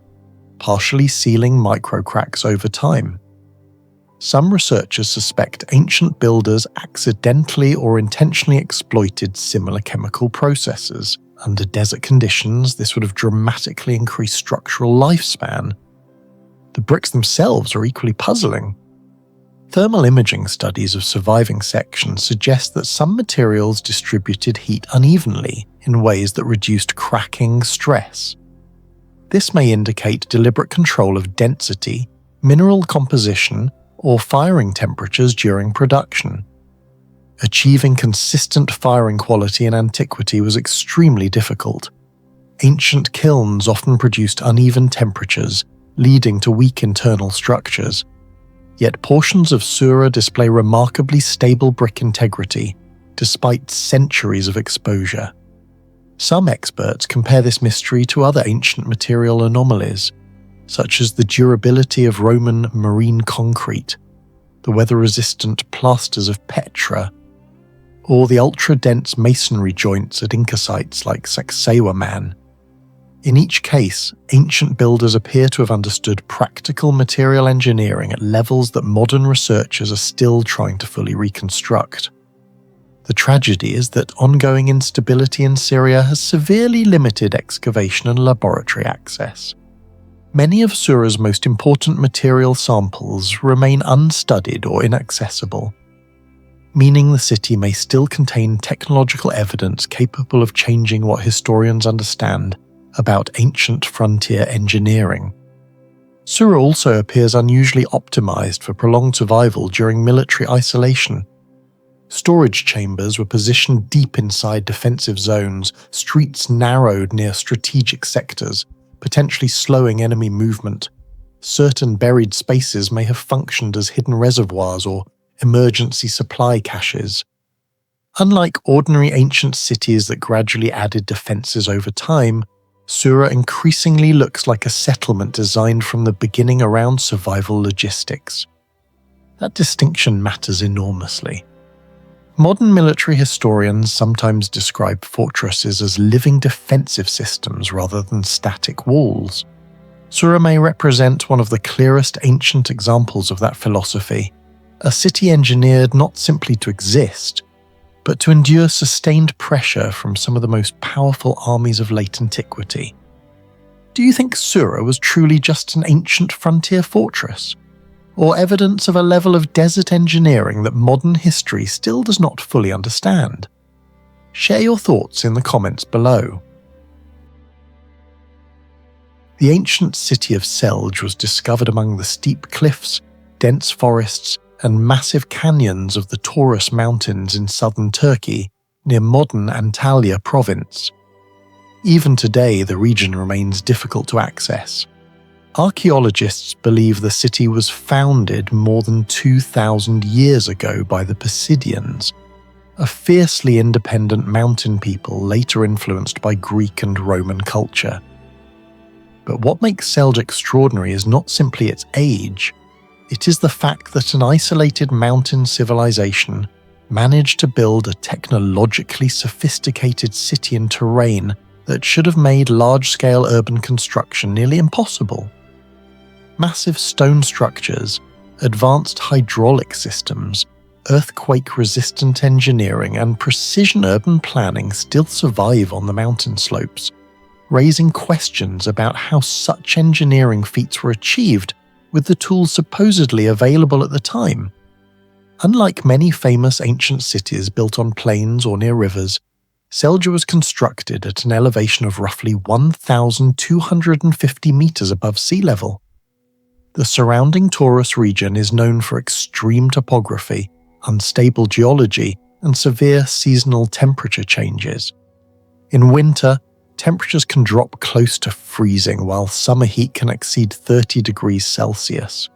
partially sealing microcracks over time. Some researchers suspect ancient builders accidentally or intentionally exploited similar chemical processes. Under desert conditions, this would have dramatically increased structural lifespan. The bricks themselves are equally puzzling. Thermal imaging studies of surviving sections suggest that some materials distributed heat unevenly in ways that reduced cracking stress. This may indicate deliberate control of density, mineral composition, or firing temperatures during production. Achieving consistent firing quality in antiquity was extremely difficult. Ancient kilns often produced uneven temperatures, leading to weak internal structures. Yet portions of Sura display remarkably stable brick integrity, despite centuries of exposure. Some experts compare this mystery to other ancient material anomalies, such as the durability of Roman marine concrete, the weather-resistant plasters of Petra, or the ultra-dense masonry joints at Inca sites like Sacsayhuaman. In each case, ancient builders appear to have understood practical material engineering at levels that modern researchers are still trying to fully reconstruct. The tragedy is that ongoing instability in Syria has severely limited excavation and laboratory access. Many of Sura's most important material samples remain unstudied or inaccessible, meaning the city may still contain technological evidence capable of changing what historians understand about ancient frontier engineering. Sura also appears unusually optimized for prolonged survival during military isolation. Storage chambers were positioned deep inside defensive zones, streets narrowed near strategic sectors, potentially slowing enemy movement. Certain buried spaces may have functioned as hidden reservoirs or emergency supply caches. Unlike ordinary ancient cities that gradually added defenses over time, Sura increasingly looks like a settlement designed from the beginning around survival logistics. That distinction matters enormously. Modern military historians sometimes describe fortresses as living defensive systems rather than static walls. Sura may represent one of the clearest ancient examples of that philosophy, a city engineered not simply to exist, but to endure sustained pressure from some of the most powerful armies of late antiquity. Do you think Sura was truly just an ancient frontier fortress, or evidence of a level of desert engineering that modern history still does not fully understand? Share your thoughts in the comments below. The ancient city of Selge was discovered among the steep cliffs, dense forests, and massive canyons of the Taurus Mountains in southern Turkey, near modern Antalya province. Even today, the region remains difficult to access. Archaeologists believe the city was founded more than 2,000 years ago by the Pisidians, a fiercely independent mountain people later influenced by Greek and Roman culture. But what makes Selge extraordinary is not simply its age. It is the fact that an isolated mountain civilization managed to build a technologically sophisticated city and terrain that should have made large-scale urban construction nearly impossible. Massive stone structures, advanced hydraulic systems, earthquake-resistant engineering, and precision urban planning still survive on the mountain slopes, raising questions about how such engineering feats were achieved with the tools supposedly available at the time. Unlike many famous ancient cities built on plains or near rivers, Selge was constructed at an elevation of roughly 1,250 meters above sea level. The surrounding Taurus region is known for extreme topography, unstable geology, and severe seasonal temperature changes. In winter, temperatures can drop close to freezing, while summer heat can exceed 30 degrees Celsius.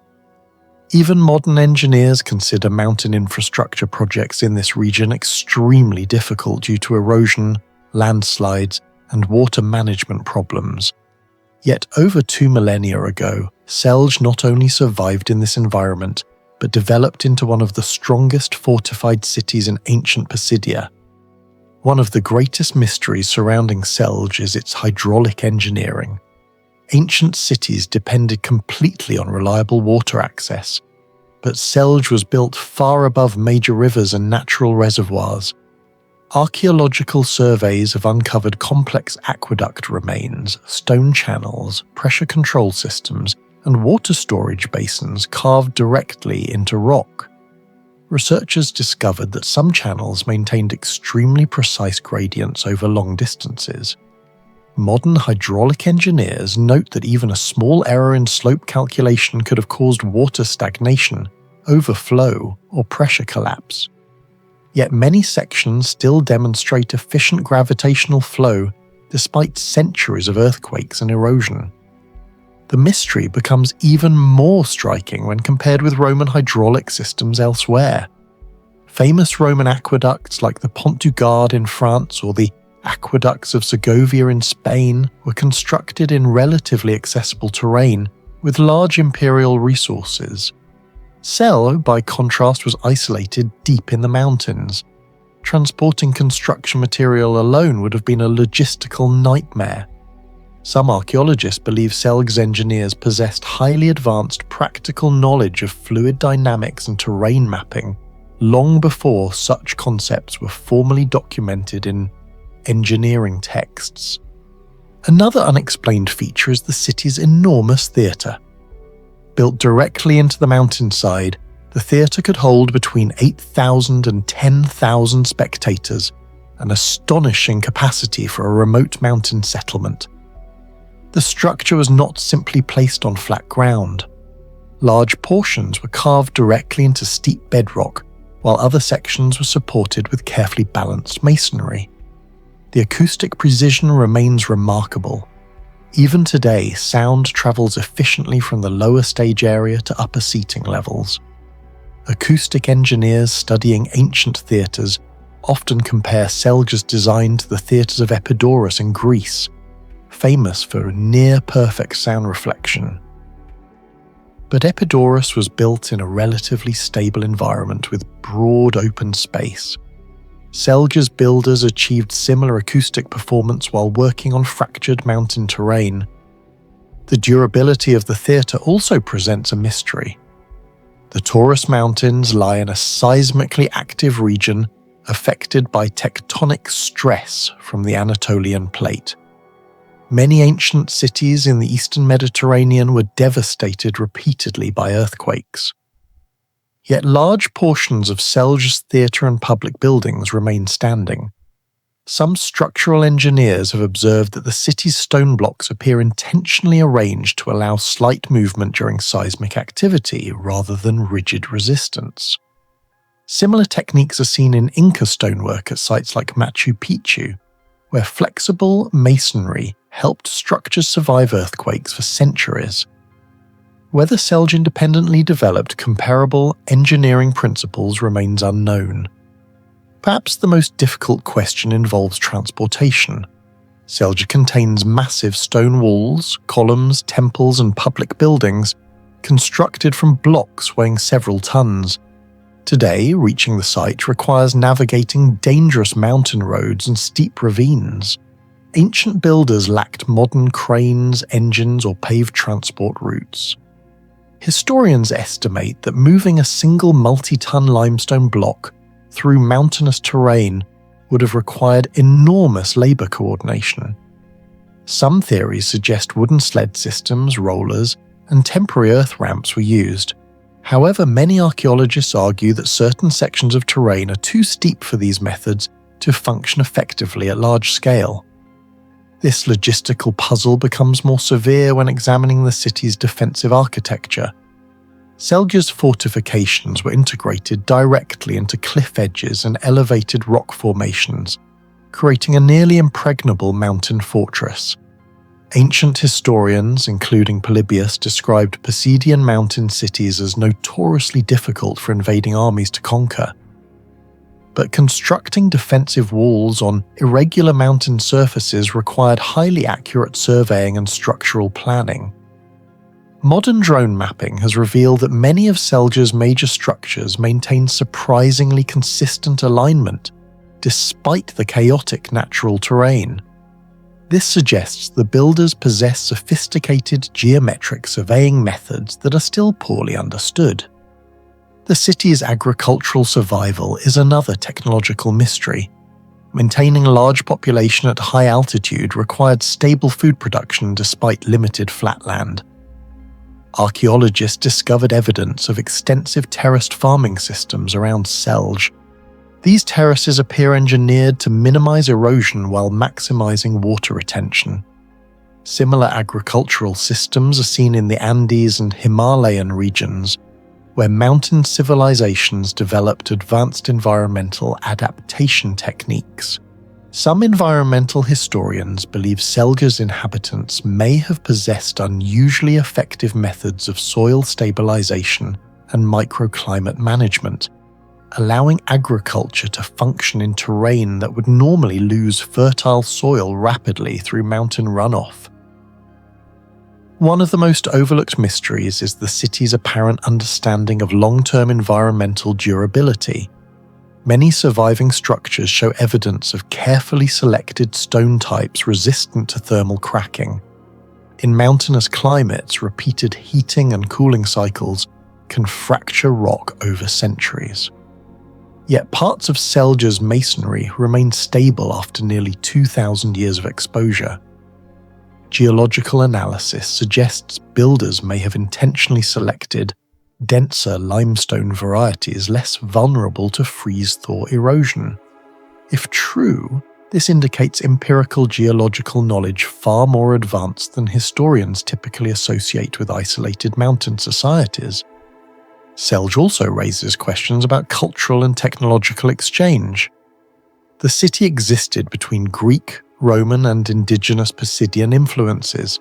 Even modern engineers consider mountain infrastructure projects in this region extremely difficult due to erosion, landslides, and water management problems. Yet over 2 millennia ago, Selge not only survived in this environment, but developed into one of the strongest fortified cities in ancient Pisidia. One of the greatest mysteries surrounding Selge is its hydraulic engineering. Ancient cities depended completely on reliable water access, but Selge was built far above major rivers and natural reservoirs. Archaeological surveys have uncovered complex aqueduct remains, stone channels, pressure control systems, and water storage basins carved directly into rock. Researchers discovered that some channels maintained extremely precise gradients over long distances. Modern hydraulic engineers note that even a small error in slope calculation could have caused water stagnation, overflow, or pressure collapse. Yet many sections still demonstrate efficient gravitational flow despite centuries of earthquakes and erosion. The mystery becomes even more striking when compared with Roman hydraulic systems elsewhere. Famous Roman aqueducts like the Pont du Gard in France or the aqueducts of Segovia in Spain were constructed in relatively accessible terrain with large imperial resources. Selge, by contrast, was isolated deep in the mountains. Transporting construction material alone would have been a logistical nightmare. Some archaeologists believe Selge's engineers possessed highly advanced practical knowledge of fluid dynamics and terrain mapping long before such concepts were formally documented in engineering texts. Another unexplained feature is the city's enormous theatre. Built directly into the mountainside, the theatre could hold between 8,000 and 10,000 spectators, an astonishing capacity for a remote mountain settlement. The structure was not simply placed on flat ground. Large portions were carved directly into steep bedrock, while other sections were supported with carefully balanced masonry. The acoustic precision remains remarkable. Even today, sound travels efficiently from the lower stage area to upper seating levels. Acoustic engineers studying ancient theatres often compare Selge's design to the theatres of Epidaurus in Greece, famous for near-perfect sound reflection. But Epidaurus was built in a relatively stable environment with broad open space. Selge's builders achieved similar acoustic performance while working on fractured mountain terrain. The durability of the theatre also presents a mystery. The Taurus Mountains lie in a seismically active region affected by tectonic stress from the Anatolian plate. Many ancient cities in the eastern Mediterranean were devastated repeatedly by earthquakes. Yet large portions of Selge's theatre and public buildings remain standing. Some structural engineers have observed that the city's stone blocks appear intentionally arranged to allow slight movement during seismic activity rather than rigid resistance. Similar techniques are seen in Inca stonework at sites like Machu Picchu, where flexible masonry helped structures survive earthquakes for centuries. Whether Selge independently developed comparable engineering principles remains unknown. Perhaps the most difficult question involves transportation. Selge contains massive stone walls, columns, temples, and public buildings constructed from blocks weighing several tons. Today, reaching the site requires navigating dangerous mountain roads and steep ravines. Ancient builders lacked modern cranes, engines, or paved transport routes. Historians estimate that moving a single multi-ton limestone block through mountainous terrain would have required enormous labour coordination. Some theories suggest wooden sled systems, rollers, and temporary earth ramps were used. However, many archaeologists argue that certain sections of terrain are too steep for these methods to function effectively at large scale. This logistical puzzle becomes more severe when examining the city's defensive architecture. Selge's fortifications were integrated directly into cliff edges and elevated rock formations, creating a nearly impregnable mountain fortress. Ancient historians, including Polybius, described Pisidian mountain cities as notoriously difficult for invading armies to conquer. But constructing defensive walls on irregular mountain surfaces required highly accurate surveying and structural planning. Modern drone mapping has revealed that many of Selge's major structures maintain surprisingly consistent alignment, despite the chaotic natural terrain. This suggests the builders possess sophisticated geometric surveying methods that are still poorly understood. The city's agricultural survival is another technological mystery. Maintaining a large population at high altitude required stable food production despite limited flat land. Archaeologists discovered evidence of extensive terraced farming systems around Selge. These terraces appear engineered to minimize erosion while maximizing water retention. Similar agricultural systems are seen in the Andes and Himalayan regions, where mountain civilizations developed advanced environmental adaptation techniques. Some environmental historians believe Selge's inhabitants may have possessed unusually effective methods of soil stabilization and microclimate management, allowing agriculture to function in terrain that would normally lose fertile soil rapidly through mountain runoff. One of the most overlooked mysteries is the city's apparent understanding of long-term environmental durability. Many surviving structures show evidence of carefully selected stone types resistant to thermal cracking. In mountainous climates, repeated heating and cooling cycles can fracture rock over centuries. Yet parts of Selge's masonry remain stable after nearly 2,000 years of exposure. Geological analysis suggests builders may have intentionally selected denser limestone varieties less vulnerable to freeze-thaw erosion. If true, this indicates empirical geological knowledge far more advanced than historians typically associate with isolated mountain societies. Selge also raises questions about cultural and technological exchange. The city existed between Greek, Roman, and indigenous Pisidian influences,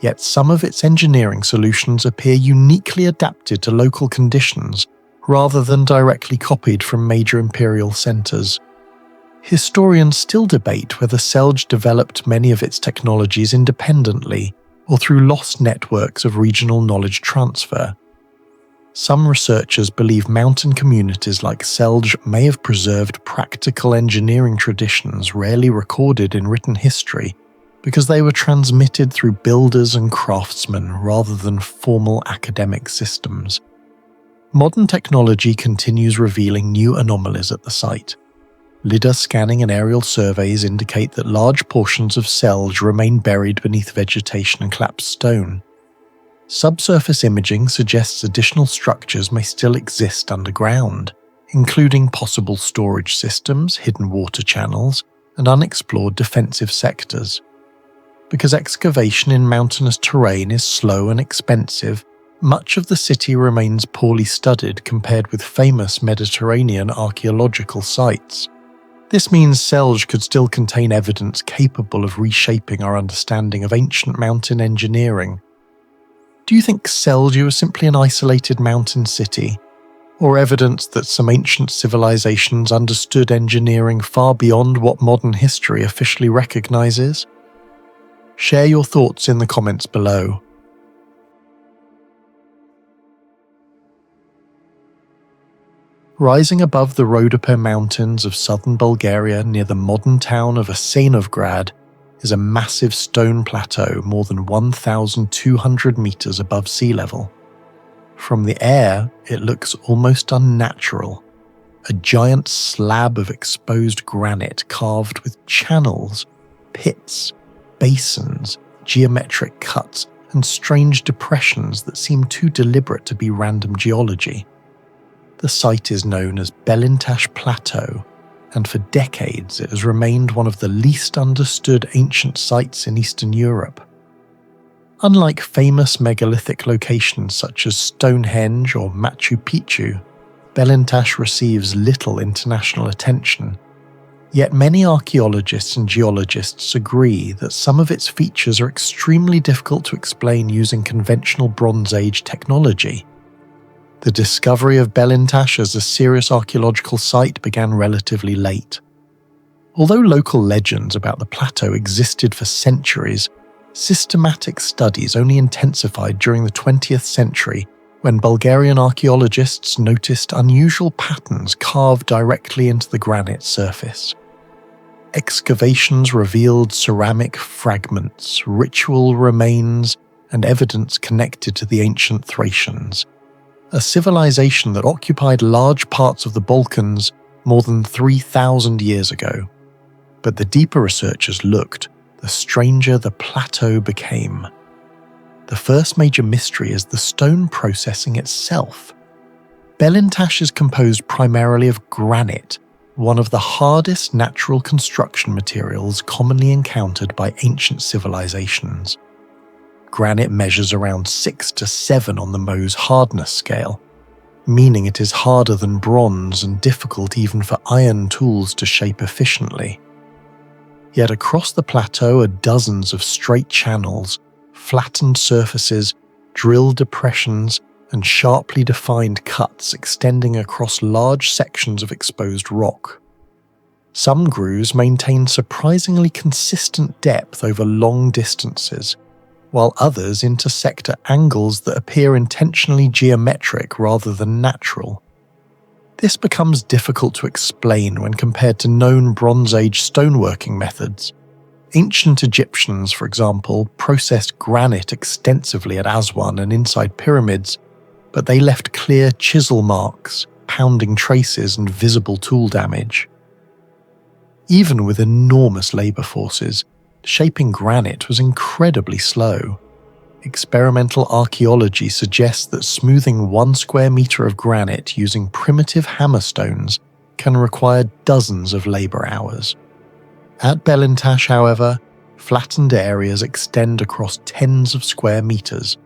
yet some of its engineering solutions appear uniquely adapted to local conditions rather than directly copied from major imperial centres. Historians still debate whether Selge developed many of its technologies independently or through lost networks of regional knowledge transfer. Some researchers believe mountain communities like Selge may have preserved practical engineering traditions rarely recorded in written history because they were transmitted through builders and craftsmen rather than formal academic systems. Modern technology continues revealing new anomalies at the site. LiDAR scanning and aerial surveys indicate that large portions of Selge remain buried beneath vegetation and collapsed stone. Subsurface imaging suggests additional structures may still exist underground, including possible storage systems, hidden water channels, and unexplored defensive sectors. Because excavation in mountainous terrain is slow and expensive, much of the city remains poorly studied compared with famous Mediterranean archaeological sites. This means Selge could still contain evidence capable of reshaping our understanding of ancient mountain engineering. Do you think Selge was simply an isolated mountain city, or evidence that some ancient civilizations understood engineering far beyond what modern history officially recognizes? Share your thoughts in the comments below. Rising above the Rhodope Mountains of southern Bulgaria near the modern town of Asenovgrad is a massive stone plateau more than 1,200 meters above sea level. From the air, it looks almost unnatural. A giant slab of exposed granite carved with channels, pits, basins, geometric cuts, and strange depressions that seem too deliberate to be random geology. The site is known as Bellentach Plateau, and for decades it has remained one of the least understood ancient sites in Eastern Europe. Unlike famous megalithic locations such as Stonehenge or Machu Picchu, Bellentach receives little international attention. Yet many archaeologists and geologists agree that some of its features are extremely difficult to explain using conventional Bronze Age technology. The discovery of Bellentach as a serious archaeological site began relatively late. Although local legends about the plateau existed for centuries, systematic studies only intensified during the 20th century when Bulgarian archaeologists noticed unusual patterns carved directly into the granite surface. Excavations revealed ceramic fragments, ritual remains, and evidence connected to the ancient Thracians, a civilization that occupied large parts of the Balkans more than 3,000 years ago. But the deeper researchers looked, the stranger the plateau became. The first major mystery is the stone processing itself. Bellentach is composed primarily of granite, one of the hardest natural construction materials commonly encountered by ancient civilizations. Granite measures around 6 to 7 on the Mohs hardness scale, meaning it is harder than bronze and difficult even for iron tools to shape efficiently. Yet across the plateau are dozens of straight channels, flattened surfaces, drilled depressions, and sharply defined cuts extending across large sections of exposed rock. Some grooves maintain surprisingly consistent depth over long distances, while others intersect at angles that appear intentionally geometric rather than natural. This becomes difficult to explain when compared to known Bronze Age stoneworking methods. Ancient Egyptians, for example, processed granite extensively at Aswan and inside pyramids, but they left clear chisel marks, pounding traces and visible tool damage. Even with enormous labour forces, shaping granite was incredibly slow. Experimental archaeology suggests that smoothing 1 square metre of granite using primitive hammerstones can require dozens of labour hours. At Bellentach, however, flattened areas extend across tens of square metres.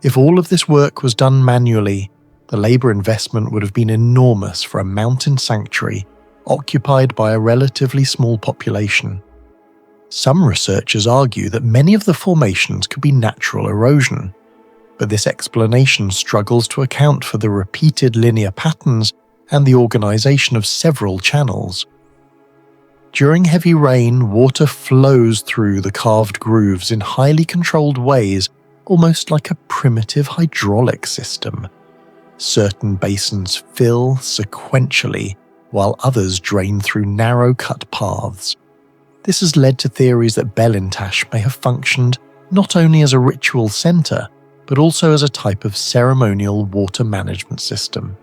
If all of this work was done manually, the labour investment would have been enormous for a mountain sanctuary occupied by a relatively small population. Some researchers argue that many of the formations could be natural erosion, but this explanation struggles to account for the repeated linear patterns and the organisation of several channels. During heavy rain, water flows through the carved grooves in highly controlled ways, almost like a primitive hydraulic system. Certain basins fill sequentially, while others drain through narrow-cut paths. This has led to theories that Bellentach may have functioned not only as a ritual centre, but also as a type of ceremonial water management system.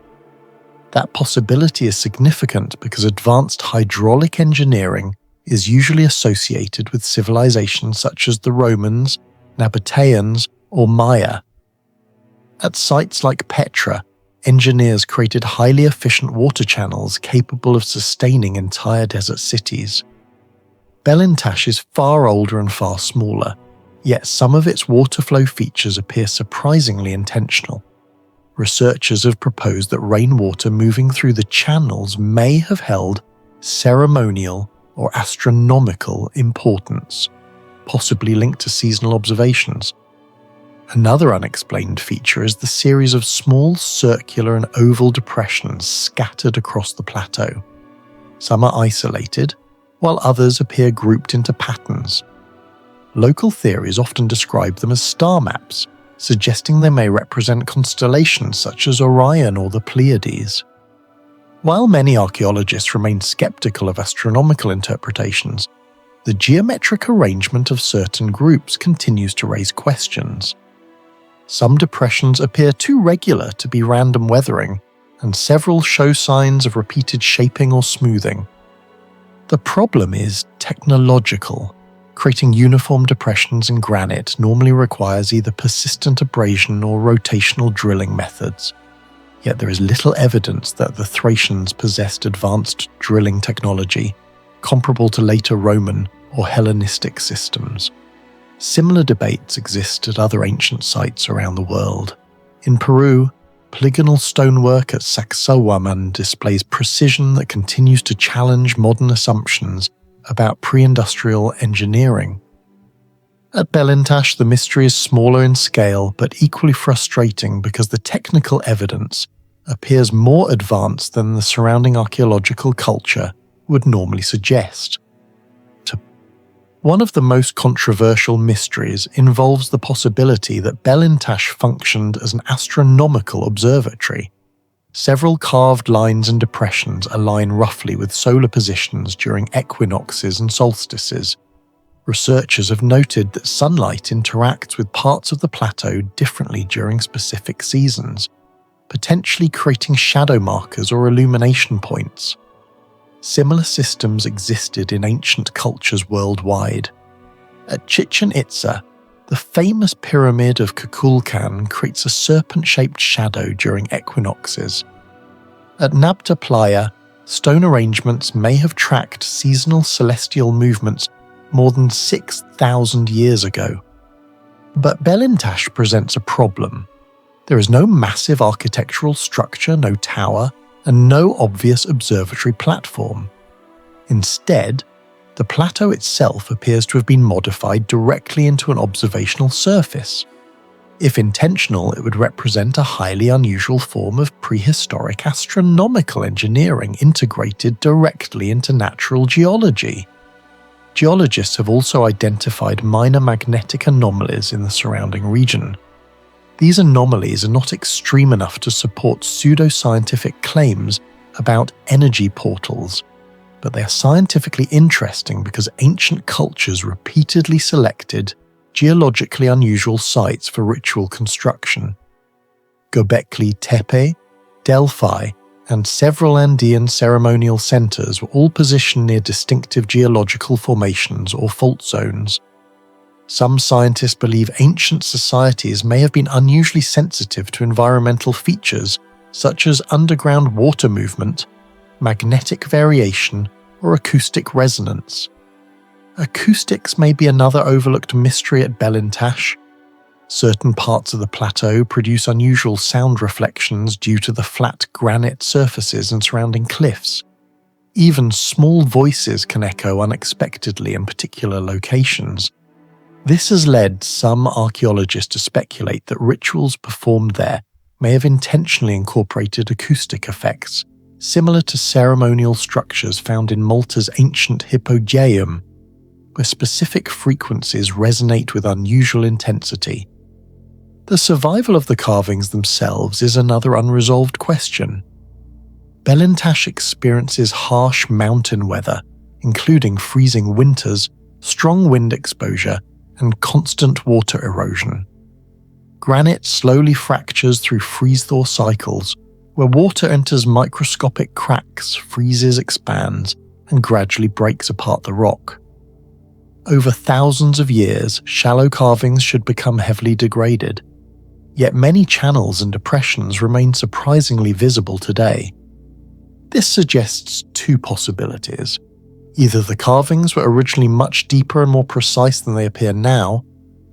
That possibility is significant because advanced hydraulic engineering is usually associated with civilizations such as the Romans, Nabateans, or Maya. At sites like Petra, engineers created highly efficient water channels capable of sustaining entire desert cities. Bellentach is far older and far smaller, yet some of its water flow features appear surprisingly intentional. Researchers have proposed that rainwater moving through the channels may have held ceremonial or astronomical importance, possibly linked to seasonal observations. Another unexplained feature is the series of small circular and oval depressions scattered across the plateau. Some are isolated, while others appear grouped into patterns. Local theories often describe them as star maps, suggesting they may represent constellations such as Orion or the Pleiades. While many archaeologists remain skeptical of astronomical interpretations, the geometric arrangement of certain groups continues to raise questions. Some depressions appear too regular to be random weathering, and several show signs of repeated shaping or smoothing. The problem is technological. Creating uniform depressions in granite normally requires either persistent abrasion or rotational drilling methods. Yet there is little evidence that the Thracians possessed advanced drilling technology, comparable to later Roman or Hellenistic systems. Similar debates exist at other ancient sites around the world. In Peru, polygonal stonework at Sacsayhuaman displays precision that continues to challenge modern assumptions about pre-industrial engineering. At Bellentach, the mystery is smaller in scale but equally frustrating because the technical evidence appears more advanced than the surrounding archaeological culture would normally suggest. One of the most controversial mysteries involves the possibility that Bellentach functioned as an astronomical observatory. Several carved lines and depressions align roughly with solar positions during equinoxes and solstices. Researchers have noted that sunlight interacts with parts of the plateau differently during specific seasons, potentially creating shadow markers or illumination points. Similar systems existed in ancient cultures worldwide. At Chichen Itza, the famous pyramid of Kukulkan creates a serpent-shaped shadow during equinoxes. At Nabta Playa, stone arrangements may have tracked seasonal celestial movements more than 6,000 years ago. But Bellentach presents a problem. There is no massive architectural structure, no tower, and no obvious observatory platform. Instead, the plateau itself appears to have been modified directly into an observational surface. If intentional, it would represent a highly unusual form of prehistoric astronomical engineering integrated directly into natural geology. Geologists have also identified minor magnetic anomalies in the surrounding region. These anomalies are not extreme enough to support pseudoscientific claims about energy portals, but they are scientifically interesting because ancient cultures repeatedly selected geologically unusual sites for ritual construction. Göbekli Tepe, Delphi, and several Andean ceremonial centres were all positioned near distinctive geological formations or fault zones. Some scientists believe ancient societies may have been unusually sensitive to environmental features such as underground water movement, magnetic variation, or acoustic resonance. Acoustics may be another overlooked mystery at Bellentach. Certain parts of the plateau produce unusual sound reflections due to the flat granite surfaces and surrounding cliffs. Even small voices can echo unexpectedly in particular locations. This has led some archaeologists to speculate that rituals performed there may have intentionally incorporated acoustic effects, similar to ceremonial structures found in Malta's ancient Hypogeum, where specific frequencies resonate with unusual intensity. The survival of the carvings themselves is another unresolved question. Bellentach experiences harsh mountain weather, including freezing winters, strong wind exposure, and constant water erosion. Granite slowly fractures through freeze-thaw cycles, where water enters microscopic cracks, freezes, expands, and gradually breaks apart the rock. Over thousands of years, shallow carvings should become heavily degraded, yet many channels and depressions remain surprisingly visible today. This suggests two possibilities. Either the carvings were originally much deeper and more precise than they appear now,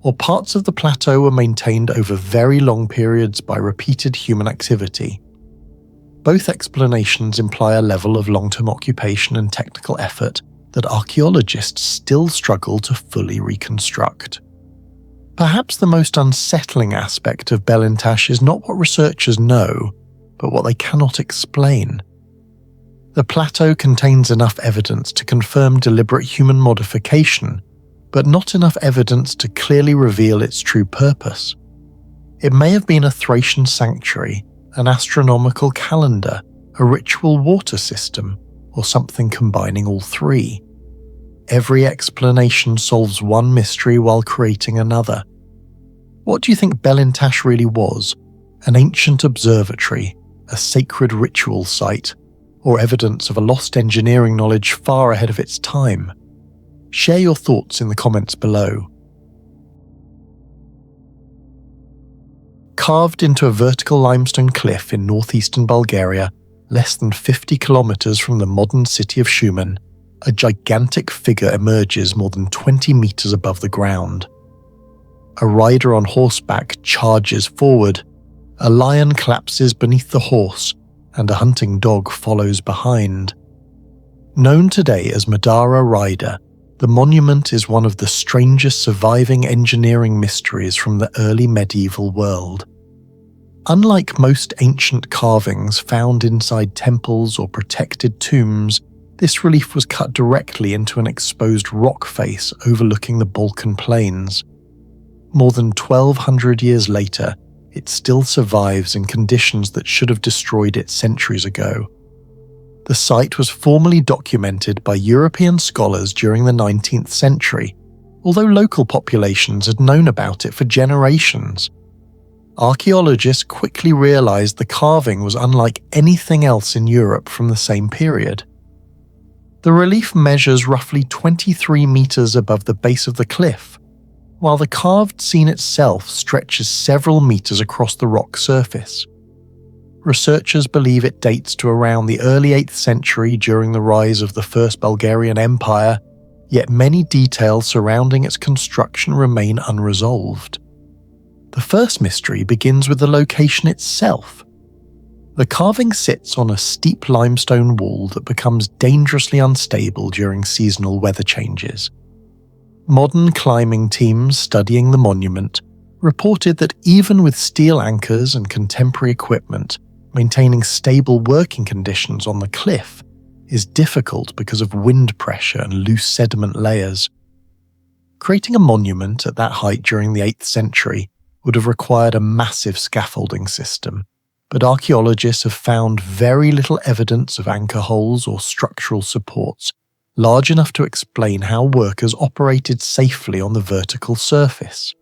or parts of the plateau were maintained over very long periods by repeated human activity. Both explanations imply a level of long-term occupation and technical effort that archaeologists still struggle to fully reconstruct. Perhaps the most unsettling aspect of Bellentach is not what researchers know, but what they cannot explain. The plateau contains enough evidence to confirm deliberate human modification, but not enough evidence to clearly reveal its true purpose. It may have been a Thracian sanctuary, an astronomical calendar, a ritual water system, or something combining all three. Every explanation solves one mystery while creating another. What do you think Bellentach really was? An ancient observatory, a sacred ritual site, or evidence of a lost engineering knowledge far ahead of its time? Share your thoughts in the comments below. Carved into a vertical limestone cliff in northeastern Bulgaria, less than 50 kilometers from the modern city of Shumen, a gigantic figure emerges more than 20 meters above the ground. A rider on horseback charges forward, a lion collapses beneath the horse, and a hunting dog follows behind. Known today as Madara Rider, the monument is one of the strangest surviving engineering mysteries from the early medieval world. Unlike most ancient carvings found inside temples or protected tombs, this relief was cut directly into an exposed rock face overlooking the Balkan plains. More than 1,200 years later, it still survives in conditions that should have destroyed it centuries ago. The site was formally documented by European scholars during the 19th century, although local populations had known about it for generations. Archaeologists quickly realized the carving was unlike anything else in Europe from the same period. The relief measures roughly 23 meters above the base of the cliff, while the carved scene itself stretches several meters across the rock surface. Researchers believe it dates to around the early 8th century during the rise of the First Bulgarian Empire, yet many details surrounding its construction remain unresolved. The first mystery begins with the location itself. The carving sits on a steep limestone wall that becomes dangerously unstable during seasonal weather changes. Modern climbing teams studying the monument reported that even with steel anchors and contemporary equipment, maintaining stable working conditions on the cliff is difficult because of wind pressure and loose sediment layers. Creating a monument at that height during the 8th century would have required a massive scaffolding system, but archaeologists have found very little evidence of anchor holes or structural supports large enough to explain how workers operated safely on the vertical surface.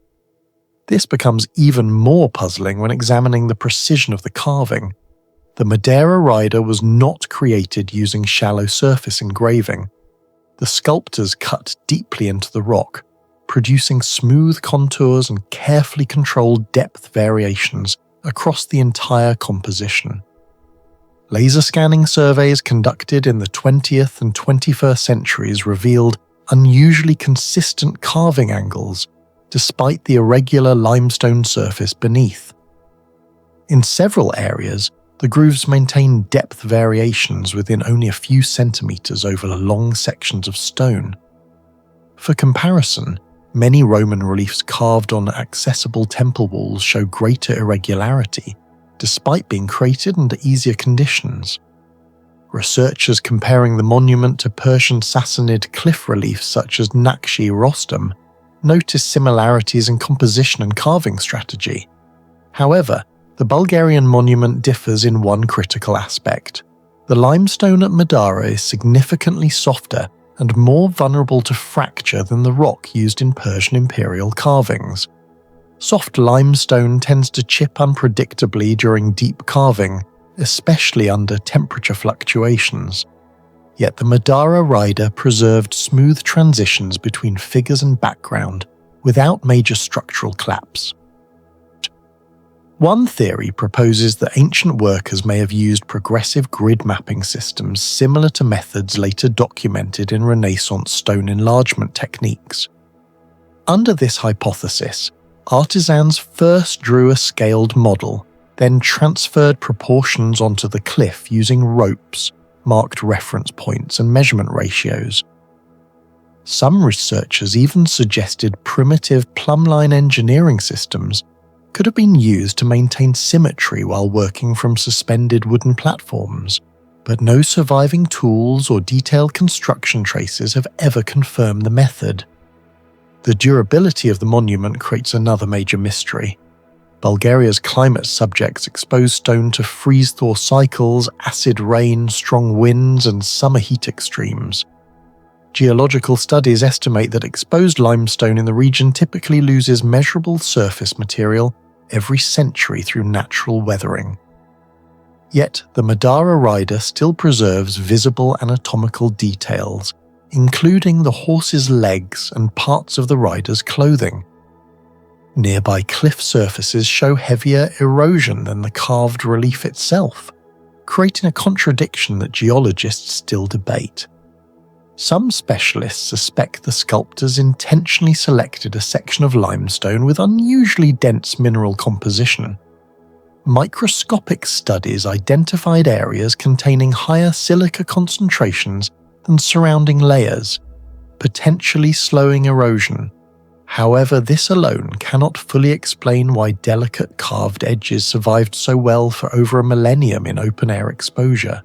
This becomes even more puzzling when examining the precision of the carving. The Madara Rider was not created using shallow surface engraving. The sculptors cut deeply into the rock, producing smooth contours and carefully controlled depth variations across the entire composition. Laser scanning surveys conducted in the 20th and 21st centuries revealed unusually consistent carving angles despite the irregular limestone surface beneath. In several areas, the grooves maintain depth variations within only a few centimeters over long sections of stone. For comparison, many Roman reliefs carved on accessible temple walls show greater irregularity, despite being created under easier conditions. Researchers comparing the monument to Persian Sassanid cliff reliefs such as Nakshi Rostam noticed similarities in composition and carving strategy. However, the Bulgarian monument differs in one critical aspect. The limestone at Madara is significantly softer and more vulnerable to fracture than the rock used in Persian imperial carvings. Soft limestone tends to chip unpredictably during deep carving, especially under temperature fluctuations. Yet the Madara Rider preserved smooth transitions between figures and background without major structural collapse. One theory proposes that ancient workers may have used progressive grid mapping systems similar to methods later documented in Renaissance stone enlargement techniques. Under this hypothesis, artisans first drew a scaled model, then transferred proportions onto the cliff using ropes, marked reference points and measurement ratios. Some researchers even suggested primitive plumbline engineering systems could have been used to maintain symmetry while working from suspended wooden platforms, but no surviving tools or detailed construction traces have ever confirmed the method. The durability of the monument creates another major mystery. Bulgaria's climate subjects expose stone to freeze-thaw cycles, acid rain, strong winds, and summer heat extremes. Geological studies estimate that exposed limestone in the region typically loses measurable surface material every century through natural weathering. Yet the Madara Rider still preserves visible anatomical details, including the horse's legs and parts of the rider's clothing. Nearby cliff surfaces show heavier erosion than the carved relief itself, creating a contradiction that geologists still debate. Some specialists suspect the sculptors intentionally selected a section of limestone with unusually dense mineral composition. Microscopic studies identified areas containing higher silica concentrations than surrounding layers, potentially slowing erosion. However, this alone cannot fully explain why delicate carved edges survived so well for over a millennium in open-air exposure.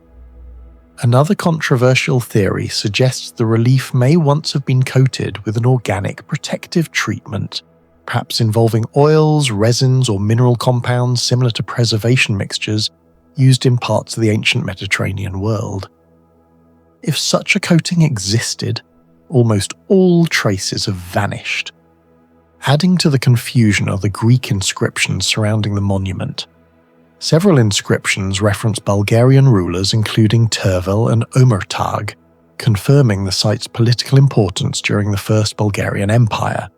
Another controversial theory suggests the relief may once have been coated with an organic protective treatment, perhaps involving oils, resins, or mineral compounds similar to preservation mixtures used in parts of the ancient Mediterranean world. If such a coating existed, almost all traces have vanished. Adding to the confusion are the Greek inscriptions surrounding the monument. Several inscriptions reference Bulgarian rulers including Tervel and Omertag, confirming the site's political importance during the First Bulgarian Empire.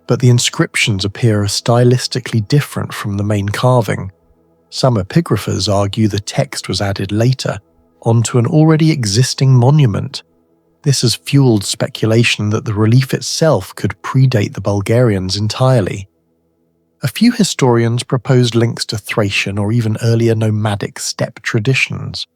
But the inscriptions appear stylistically different from the main carving. Some epigraphers argue the text was added later, onto an already existing monument. This has fueled speculation that the relief itself could predate the Bulgarians entirely. A few historians proposed links to Thracian or even earlier nomadic steppe traditions.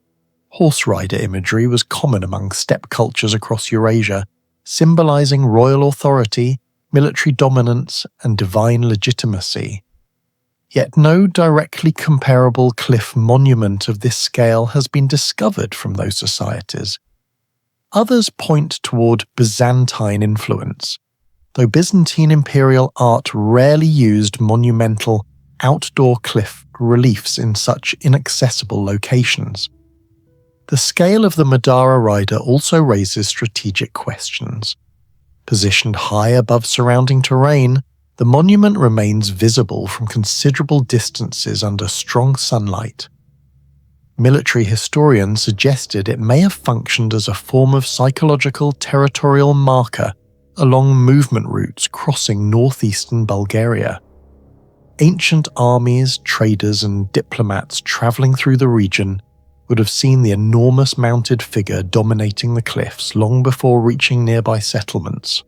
Horse rider imagery was common among steppe cultures across Eurasia, symbolizing royal authority, military dominance, and divine legitimacy. Yet no directly comparable cliff monument of this scale has been discovered from those societies. Others point toward Byzantine influence, though Byzantine imperial art rarely used monumental, outdoor cliff reliefs in such inaccessible locations. The scale of the Madara Rider also raises strategic questions. Positioned high above surrounding terrain, the monument remains visible from considerable distances under strong sunlight. Military historians suggested it may have functioned as a form of psychological territorial marker along movement routes crossing northeastern Bulgaria. Ancient armies, traders, and diplomats travelling through the region would have seen the enormous mounted figure dominating the cliffs long before reaching nearby settlements.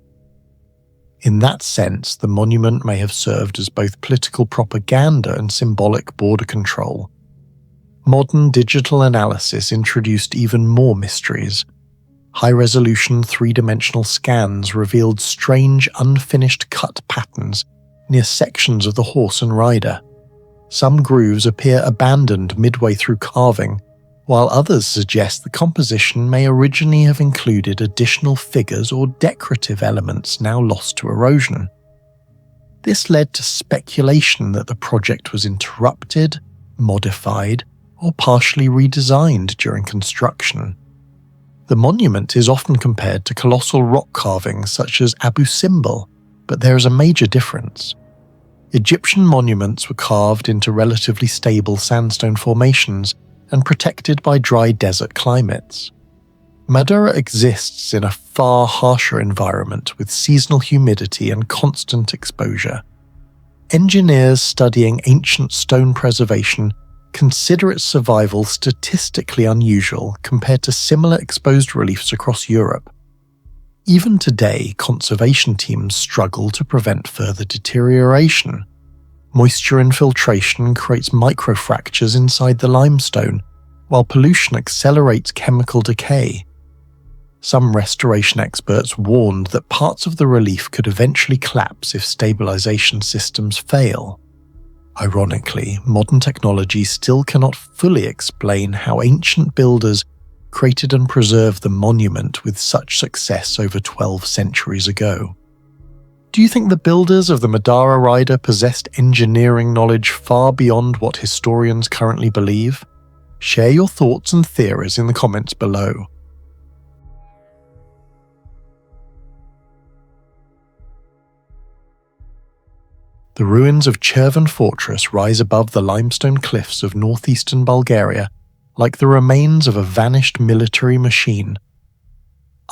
In that sense, the monument may have served as both political propaganda and symbolic border control. Modern digital analysis introduced even more mysteries. High-resolution three-dimensional scans revealed strange, unfinished cut patterns near sections of the horse and rider. Some grooves appear abandoned midway through carving, while others suggest the composition may originally have included additional figures or decorative elements now lost to erosion. This led to speculation that the project was interrupted, modified, or partially redesigned during construction. The monument is often compared to colossal rock carvings such as Abu Simbel, but there is a major difference. Egyptian monuments were carved into relatively stable sandstone formations and protected by dry desert climates. Madara exists in a far harsher environment with seasonal humidity and constant exposure. Engineers studying ancient stone preservation consider its survival statistically unusual compared to similar exposed reliefs across Europe. Even today, conservation teams struggle to prevent further deterioration. Moisture infiltration creates microfractures inside the limestone, while pollution accelerates chemical decay. Some restoration experts warned that parts of the relief could eventually collapse if stabilization systems fail. Ironically, modern technology still cannot fully explain how ancient builders created and preserved the monument with such success over 12 centuries ago. Do you think the builders of the Madara Rider possessed engineering knowledge far beyond what historians currently believe? Share your thoughts and theories in the comments below. The ruins of Chervin fortress rise above the limestone cliffs of northeastern Bulgaria like the remains of a vanished military machine.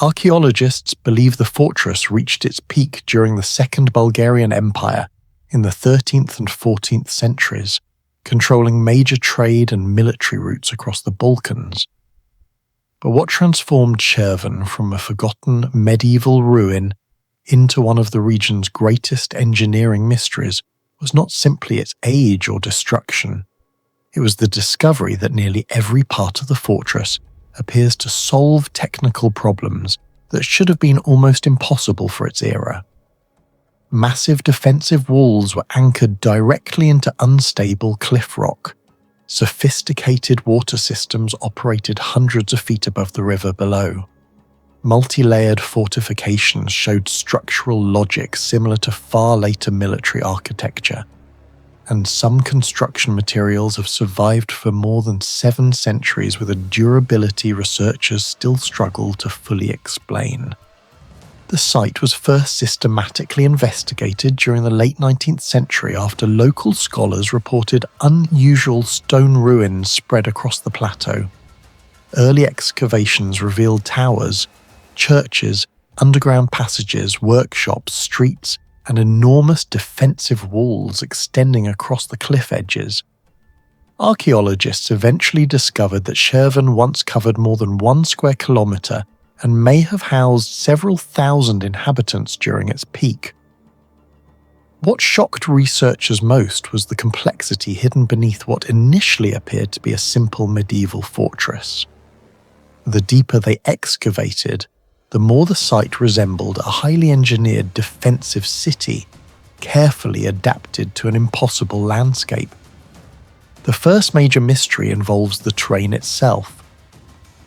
Archaeologists believe the fortress reached its peak during the Second Bulgarian Empire in the 13th and 14th centuries, controlling major trade and military routes across the Balkans. But what transformed Chervin from a forgotten medieval ruin into one of the region's greatest engineering mysteries was not simply its age or destruction. It was the discovery that nearly every part of the fortress appears to solve technical problems that should have been almost impossible for its era. Massive defensive walls were anchored directly into unstable cliff rock. Sophisticated water systems operated hundreds of feet above the river below. Multi-layered fortifications showed structural logic similar to far later military architecture. And some construction materials have survived for more than 7 centuries with a durability researchers still struggle to fully explain. The site was first systematically investigated during the late 19th century after local scholars reported unusual stone ruins spread across the plateau. Early excavations revealed towers, churches, underground passages, workshops, streets, and enormous defensive walls extending across the cliff edges. Archaeologists eventually discovered that Chervin once covered more than 1 square kilometre and may have housed several thousand inhabitants during its peak. What shocked researchers most was the complexity hidden beneath what initially appeared to be a simple medieval fortress. The deeper they excavated, the more the site resembled a highly engineered defensive city, carefully adapted to an impossible landscape. The first major mystery involves the terrain itself.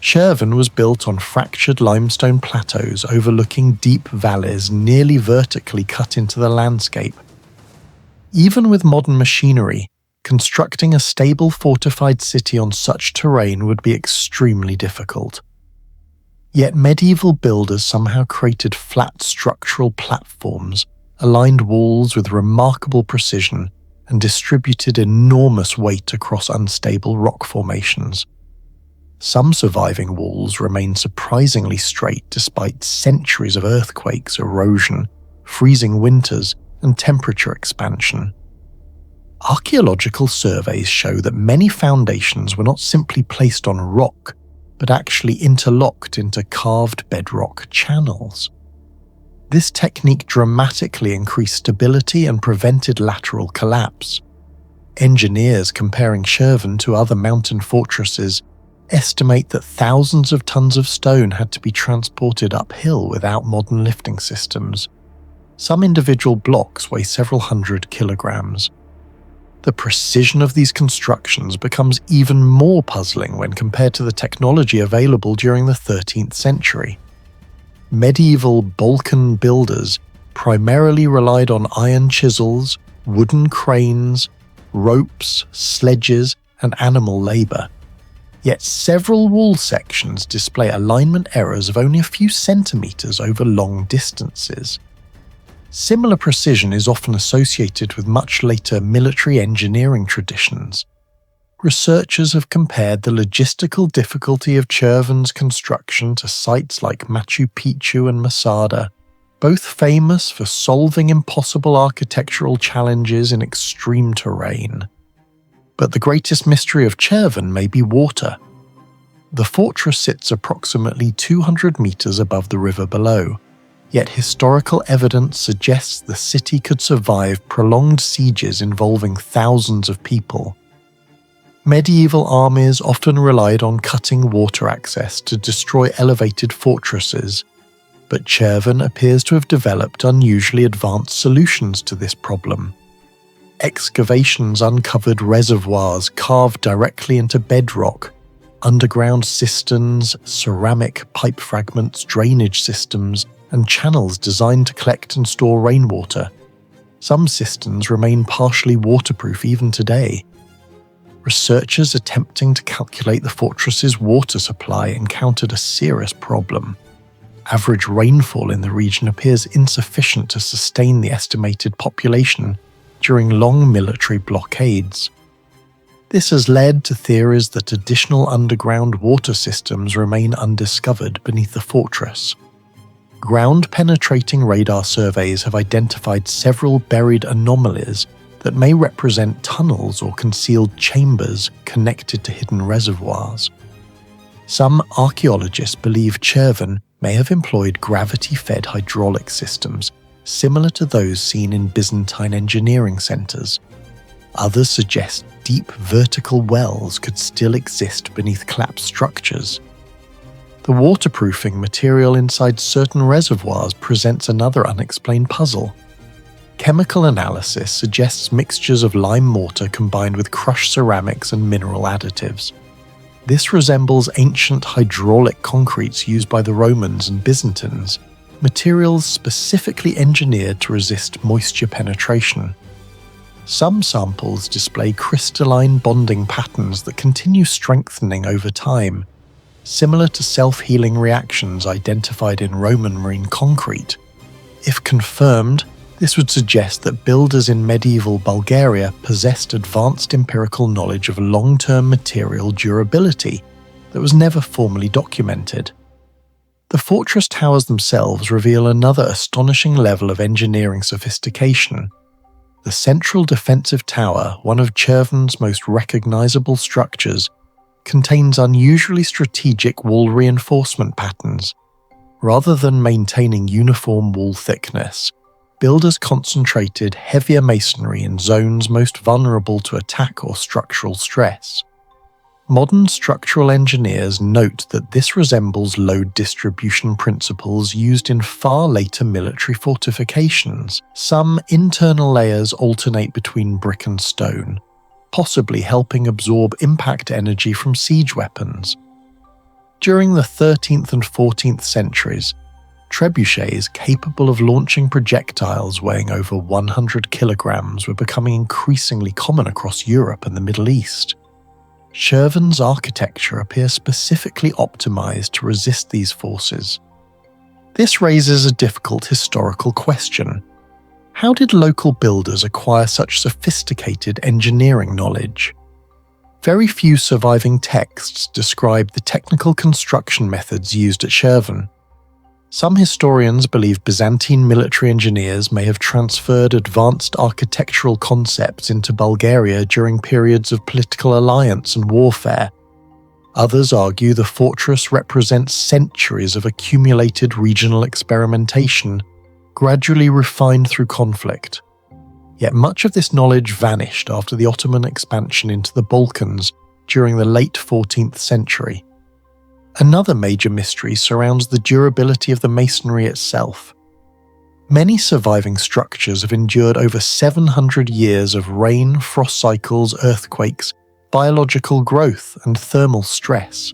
Chervin was built on fractured limestone plateaus overlooking deep valleys nearly vertically cut into the landscape. Even with modern machinery, constructing a stable fortified city on such terrain would be extremely difficult. Yet medieval builders somehow created flat structural platforms, aligned walls with remarkable precision, and distributed enormous weight across unstable rock formations. Some surviving walls remain surprisingly straight despite centuries of earthquakes, erosion, freezing winters, and temperature expansion. Archaeological surveys show that many foundations were not simply placed on rock, but actually interlocked into carved bedrock channels. This technique dramatically increased stability and prevented lateral collapse. Engineers comparing Chervin to other mountain fortresses estimate that thousands of tons of stone had to be transported uphill without modern lifting systems. Some individual blocks weigh several hundred kilograms. The precision of these constructions becomes even more puzzling when compared to the technology available during the 13th century. Medieval Balkan builders primarily relied on iron chisels, wooden cranes, ropes, sledges, and animal labor. Yet several wall sections display alignment errors of only a few centimeters over long distances. Similar precision is often associated with much later military engineering traditions. Researchers have compared the logistical difficulty of Chervin's construction to sites like Machu Picchu and Masada, both famous for solving impossible architectural challenges in extreme terrain. But the greatest mystery of Chervin may be water. The fortress sits approximately 200 meters above the river below, yet historical evidence suggests the city could survive prolonged sieges involving thousands of people. Medieval armies often relied on cutting water access to destroy elevated fortresses, but Chervin appears to have developed unusually advanced solutions to this problem. Excavations uncovered reservoirs carved directly into bedrock, underground cisterns, ceramic pipe fragments, drainage systems, and channels designed to collect and store rainwater. Some cisterns remain partially waterproof even today. Researchers attempting to calculate the fortress's water supply encountered a serious problem. Average rainfall in the region appears insufficient to sustain the estimated population during long military blockades. This has led to theories that additional underground water systems remain undiscovered beneath the fortress. Ground-penetrating radar surveys have identified several buried anomalies that may represent tunnels or concealed chambers connected to hidden reservoirs. Some archaeologists believe Chervin may have employed gravity-fed hydraulic systems similar to those seen in Byzantine engineering centers. Others suggest deep vertical wells could still exist beneath collapsed structures. The waterproofing material inside certain reservoirs presents another unexplained puzzle. Chemical analysis suggests mixtures of lime mortar combined with crushed ceramics and mineral additives. This resembles ancient hydraulic concretes used by the Romans and Byzantines, materials specifically engineered to resist moisture penetration. Some samples display crystalline bonding patterns that continue strengthening over time, similar to self-healing reactions identified in Roman marine concrete. If confirmed, this would suggest that builders in medieval Bulgaria possessed advanced empirical knowledge of long-term material durability that was never formally documented. The fortress towers themselves reveal another astonishing level of engineering sophistication. The central defensive tower, one of Chervin's most recognizable structures, contains unusually strategic wall reinforcement patterns. Rather than maintaining uniform wall thickness, builders concentrated heavier masonry in zones most vulnerable to attack or structural stress. Modern structural engineers note that this resembles load distribution principles used in far later military fortifications. Some internal layers alternate between brick and stone, possibly helping absorb impact energy from siege weapons. During the 13th and 14th centuries, trebuchets capable of launching projectiles weighing over 100 kilograms were becoming increasingly common across Europe and the Middle East. Chervin's architecture appears specifically optimized to resist these forces. This raises a difficult historical question. How did local builders acquire such sophisticated engineering knowledge? Very few surviving texts describe the technical construction methods used at Chervin. Some historians believe Byzantine military engineers may have transferred advanced architectural concepts into Bulgaria during periods of political alliance and warfare. Others argue the fortress represents centuries of accumulated regional experimentation, gradually refined through conflict. Yet much of this knowledge vanished after the Ottoman expansion into the Balkans during the late 14th century. Another major mystery surrounds the durability of the masonry itself. Many surviving structures have endured over 700 years of rain, frost cycles, earthquakes, biological growth, and thermal stress.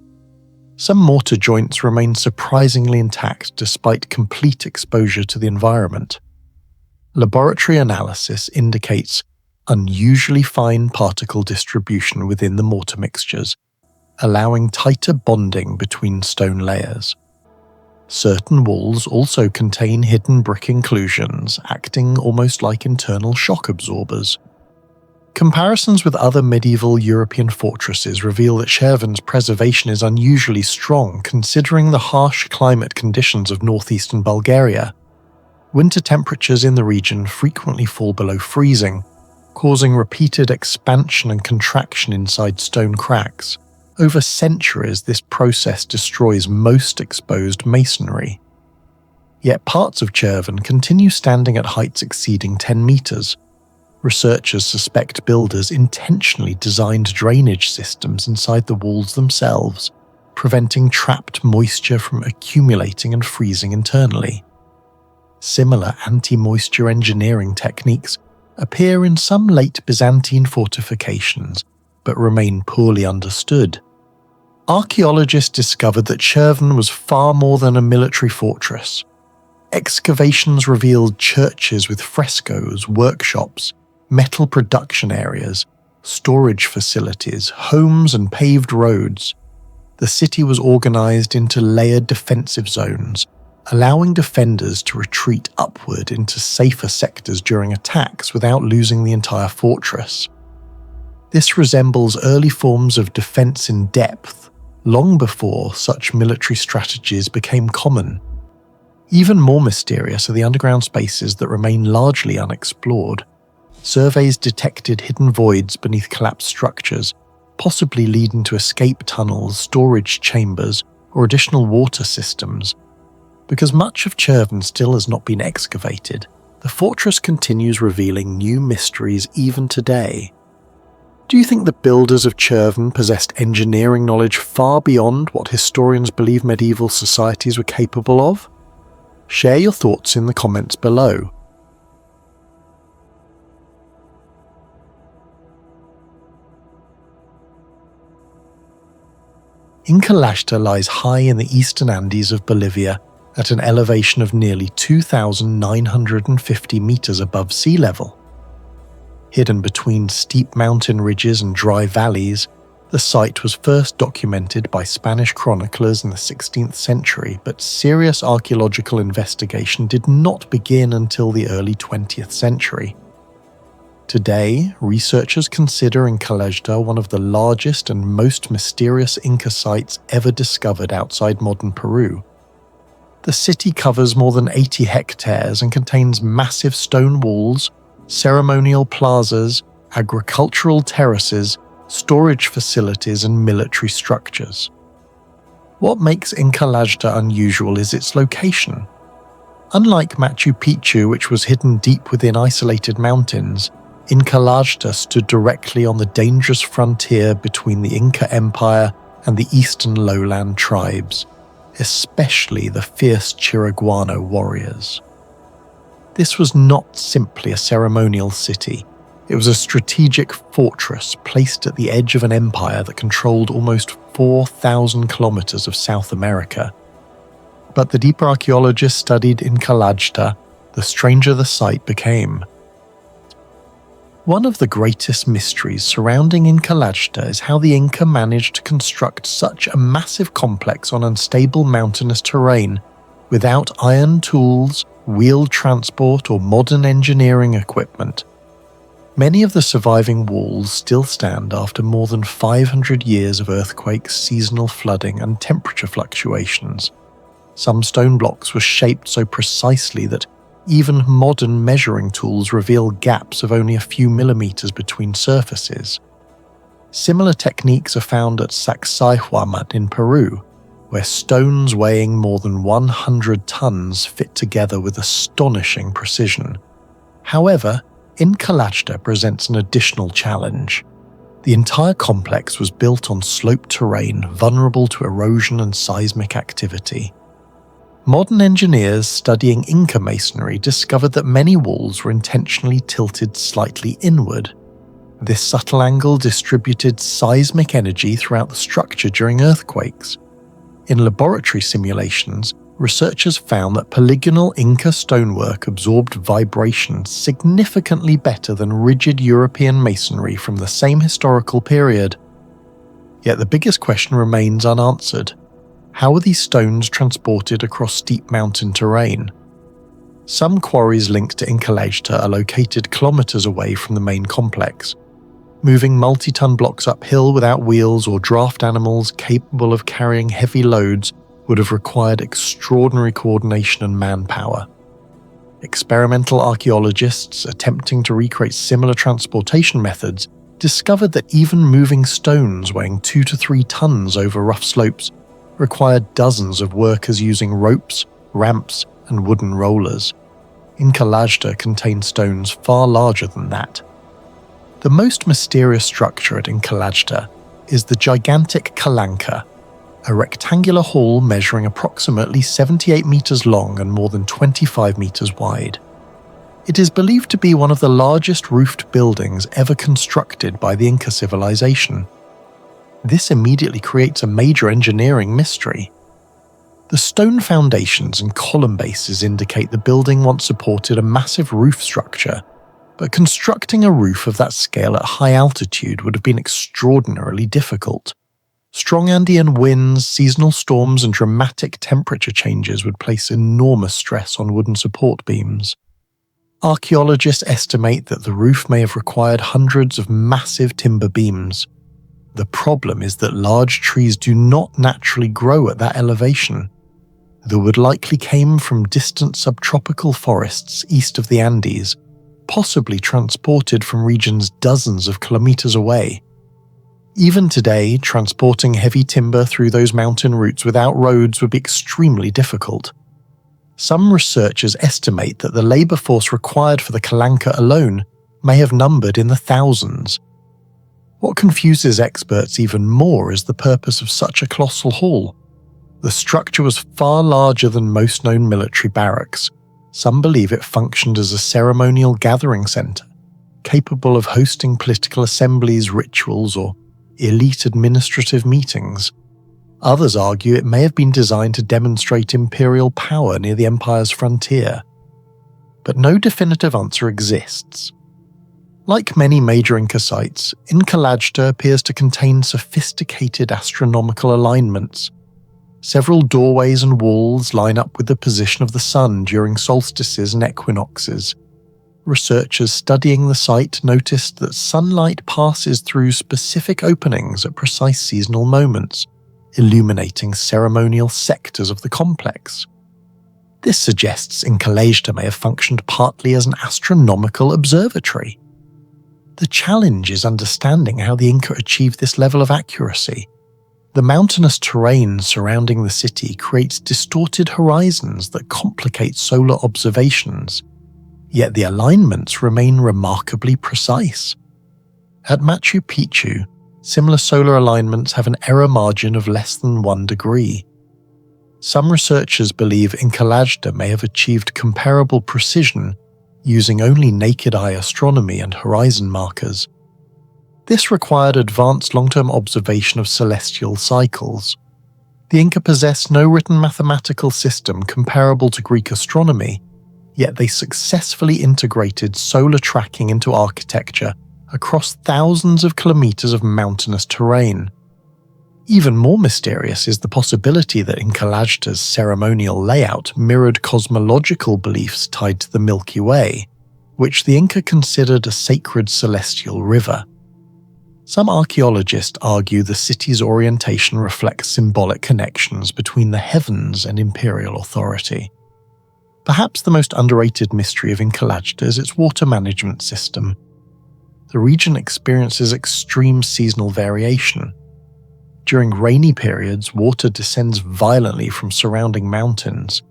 Some mortar joints remain surprisingly intact despite complete exposure to the environment. Laboratory analysis indicates unusually fine particle distribution within the mortar mixtures, allowing tighter bonding between stone layers. Certain walls also contain hidden brick inclusions, acting almost like internal shock absorbers. Comparisons with other medieval European fortresses reveal that Chervin's preservation is unusually strong considering the harsh climate conditions of northeastern Bulgaria. Winter temperatures in the region frequently fall below freezing, causing repeated expansion and contraction inside stone cracks. Over centuries, this process destroys most exposed masonry. Yet parts of Chervin continue standing at heights exceeding 10 meters. Researchers suspect builders intentionally designed drainage systems inside the walls themselves, preventing trapped moisture from accumulating and freezing internally. Similar anti-moisture engineering techniques appear in some late Byzantine fortifications, but remain poorly understood. Archaeologists discovered that Chervin was far more than a military fortress. Excavations revealed churches with frescoes, workshops, metal production areas, storage facilities, homes and paved roads. The city was organized into layered defensive zones, allowing defenders to retreat upward into safer sectors during attacks without losing the entire fortress. This resembles early forms of defense in depth, long before such military strategies became common. Even more mysterious are the underground spaces that remain largely unexplored. Surveys detected hidden voids beneath collapsed structures, possibly leading to escape tunnels, storage chambers, or additional water systems. Because much of Chervin still has not been excavated, the fortress continues revealing new mysteries even today. Do you think the builders of Chervin possessed engineering knowledge far beyond what historians believe medieval societies were capable of? Share your thoughts in the comments below. Incallajta lies high in the eastern Andes of Bolivia at an elevation of nearly 2,950 meters above sea level. Hidden between steep mountain ridges and dry valleys, the site was first documented by Spanish chroniclers in the 16th century, but serious archaeological investigation did not begin until the early 20th century. Today, researchers consider Incallajta one of the largest and most mysterious Inca sites ever discovered outside modern Peru. The city covers more than 80 hectares and contains massive stone walls, ceremonial plazas, agricultural terraces, storage facilities, and military structures. What makes Incallajta unusual is its location. Unlike Machu Picchu, which was hidden deep within isolated mountains, Incallajta stood directly on the dangerous frontier between the Inca Empire and the eastern lowland tribes, especially the fierce Chiriguano warriors. This was not simply a ceremonial city. It was a strategic fortress placed at the edge of an empire that controlled almost 4,000 kilometers of South America. But the deeper archaeologists studied Incallajta, the stranger the site became. One of the greatest mysteries surrounding Incallajta is how the Inca managed to construct such a massive complex on unstable mountainous terrain without iron tools, wheeled transport, or modern engineering equipment. Many of the surviving walls still stand after more than 500 years of earthquakes, seasonal flooding, and temperature fluctuations. Some stone blocks were shaped so precisely that even modern measuring tools reveal gaps of only a few millimeters between surfaces. Similar techniques are found at Sacsayhuaman in Peru, where stones weighing more than 100 tons fit together with astonishing precision. However, Incallajta presents an additional challenge. The entire complex was built on sloped terrain vulnerable to erosion and seismic activity. Modern engineers studying Inca masonry discovered that many walls were intentionally tilted slightly inward. This subtle angle distributed seismic energy throughout the structure during earthquakes. In laboratory simulations, researchers found that polygonal Inca stonework absorbed vibration significantly better than rigid European masonry from the same historical period. Yet the biggest question remains unanswered. How were these stones transported across steep mountain terrain? Some quarries linked to Incallajta are located kilometers away from the main complex. Moving multi-ton blocks uphill without wheels or draft animals capable of carrying heavy loads would have required extraordinary coordination and manpower. Experimental archaeologists attempting to recreate similar transportation methods discovered that even moving stones weighing 2 to 3 tons over rough slopes required dozens of workers using ropes, ramps, and wooden rollers. Incallajta contained stones far larger than that. The most mysterious structure at Incallajta is the gigantic Calanca, a rectangular hall measuring approximately 78 meters long and more than 25 meters wide. It is believed to be one of the largest roofed buildings ever constructed by the Inca civilization. This immediately creates a major engineering mystery. The stone foundations and column bases indicate the building once supported a massive roof structure, but constructing a roof of that scale at high altitude would have been extraordinarily difficult. Strong Andean winds, seasonal storms, and dramatic temperature changes would place enormous stress on wooden support beams. Archaeologists estimate that the roof may have required hundreds of massive timber beams. The problem is that large trees do not naturally grow at that elevation. The wood likely came from distant subtropical forests east of the Andes, possibly transported from regions dozens of kilometers away. Even today, transporting heavy timber through those mountain routes without roads would be extremely difficult. Some researchers estimate that the labor force required for the Calanca alone may have numbered in the thousands. What confuses experts even more is the purpose of such a colossal hall. The structure was far larger than most known military barracks. Some believe it functioned as a ceremonial gathering center, capable of hosting political assemblies, rituals, or elite administrative meetings. Others argue it may have been designed to demonstrate imperial power near the empire's frontier. But no definitive answer exists. Like many major Inca sites, Incallajta appears to contain sophisticated astronomical alignments. Several doorways and walls line up with the position of the sun during solstices and equinoxes. Researchers studying the site noticed that sunlight passes through specific openings at precise seasonal moments, illuminating ceremonial sectors of the complex. This suggests Incallajta may have functioned partly as an astronomical observatory. The challenge is understanding how the Inca achieved this level of accuracy. The mountainous terrain surrounding the city creates distorted horizons that complicate solar observations, yet the alignments remain remarkably precise. At Machu Picchu, similar solar alignments have an error margin of less than 1 degree. Some researchers believe Incallajta may have achieved comparable precision using only naked eye astronomy and horizon markers. This required advanced long-term observation of celestial cycles. The Inca possessed no written mathematical system comparable to Greek astronomy, yet they successfully integrated solar tracking into architecture across thousands of kilometers of mountainous terrain. Even more mysterious is the possibility that Incallajta's ceremonial layout mirrored cosmological beliefs tied to the Milky Way, which the Inca considered a sacred celestial river. Some archaeologists argue the city's orientation reflects symbolic connections between the heavens and imperial authority. Perhaps the most underrated mystery of Incallajta is its water management system. The region experiences extreme seasonal variation. During rainy periods, water descends violently from surrounding mountains.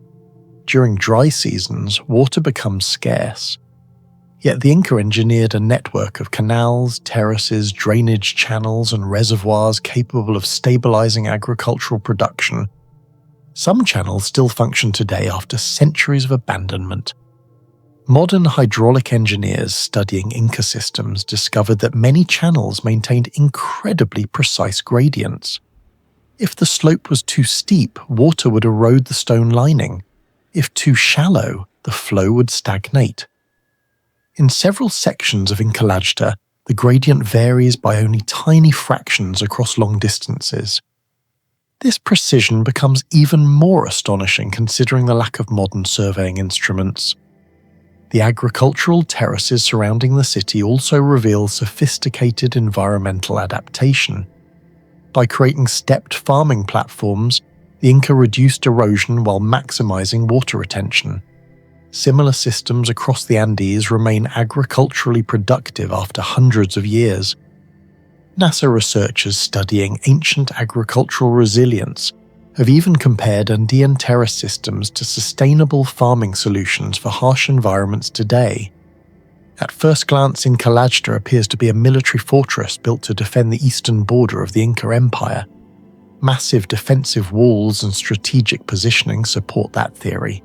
During dry seasons, water becomes scarce. Yet the Inca engineered a network of canals, terraces, drainage channels, and reservoirs capable of stabilizing agricultural production. Some channels still function today after centuries of abandonment. Modern hydraulic engineers studying Inca systems discovered that many channels maintained incredibly precise gradients. If the slope was too steep, water would erode the stone lining. If too shallow, the flow would stagnate. In several sections of Incallajta, the gradient varies by only tiny fractions across long distances. This precision becomes even more astonishing considering the lack of modern surveying instruments. The agricultural terraces surrounding the city also reveal sophisticated environmental adaptation. By creating stepped farming platforms, the Inca reduced erosion while maximizing water retention. Similar systems across the Andes remain agriculturally productive after hundreds of years. NASA researchers studying ancient agricultural resilience have even compared Andean terrace systems to sustainable farming solutions for harsh environments today. At first glance, Incallajta appears to be a military fortress built to defend the eastern border of the Inca Empire. Massive defensive walls and strategic positioning support that theory.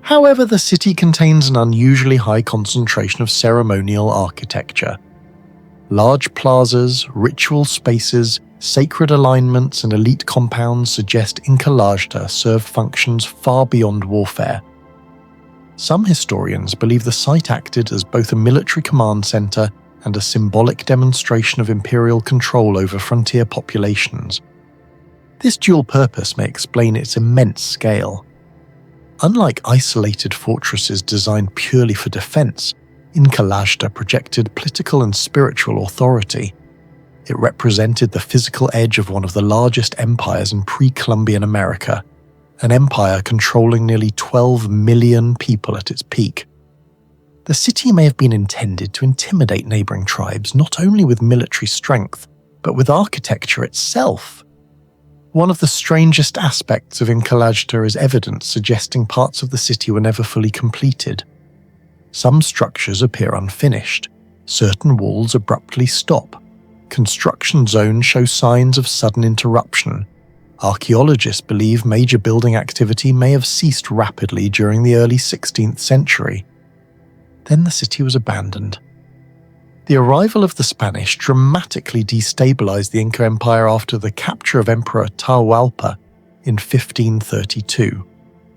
However, the city contains an unusually high concentration of ceremonial architecture. Large plazas, ritual spaces, sacred alignments, and elite compounds suggest Incallajta served functions far beyond warfare. Some historians believe the site acted as both a military command center and a symbolic demonstration of imperial control over frontier populations. This dual purpose may explain its immense scale. Unlike isolated fortresses designed purely for defense, Incallajta projected political and spiritual authority. It represented the physical edge of one of the largest empires in pre-Columbian America, an empire controlling nearly 12 million people at its peak. The city may have been intended to intimidate neighboring tribes not only with military strength, but with architecture itself. One of the strangest aspects of Incallajta is evidence suggesting parts of the city were never fully completed. Some structures appear unfinished. Certain walls abruptly stop. Construction zones show signs of sudden interruption. Archaeologists believe major building activity may have ceased rapidly during the early 16th century. Then the city was abandoned. The arrival of the Spanish dramatically destabilized the Inca Empire after the capture of Emperor Atahualpa in 1532.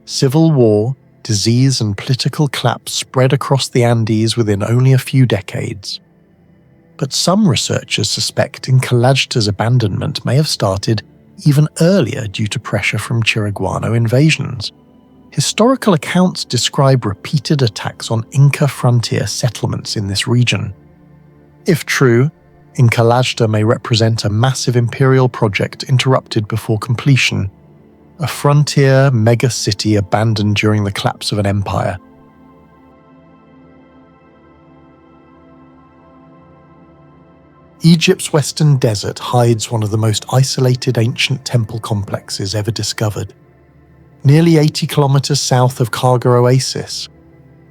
Civil war, disease, and political collapse spread across the Andes within only a few decades. But some researchers suspect Incallajta's abandonment may have started even earlier due to pressure from Chiriguano invasions. Historical accounts describe repeated attacks on Inca frontier settlements in this region. If true, Incallajta may represent a massive imperial project interrupted before completion, a frontier mega-city abandoned during the collapse of an empire. Egypt's western desert hides one of the most isolated ancient temple complexes ever discovered. Nearly 80 kilometers south of Dakhleh Oasis,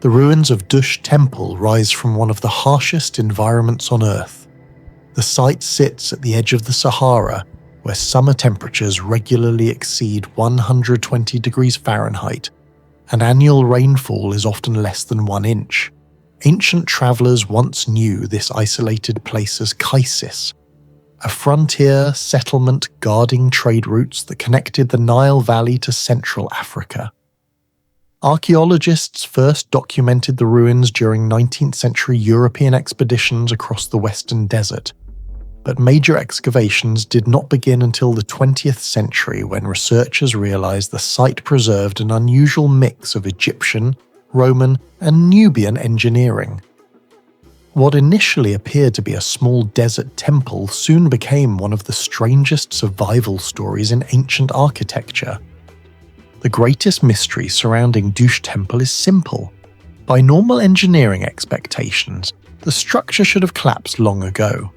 the ruins of Dush Temple rise from one of the harshest environments on Earth. The site sits at the edge of the Sahara, where summer temperatures regularly exceed 120 degrees Fahrenheit, and annual rainfall is often less than 1 inch. Ancient travellers once knew this isolated place as Kaisis, a frontier settlement guarding trade routes that connected the Nile Valley to Central Africa. Archaeologists first documented the ruins during 19th century European expeditions across the western desert, but major excavations did not begin until the 20th century when researchers realized the site preserved an unusual mix of Egyptian, Roman, and Nubian engineering. What initially appeared to be a small desert temple soon became one of the strangest survival stories in ancient architecture. The greatest mystery surrounding Dush Temple is simple. By normal engineering expectations, the structure should have collapsed long ago.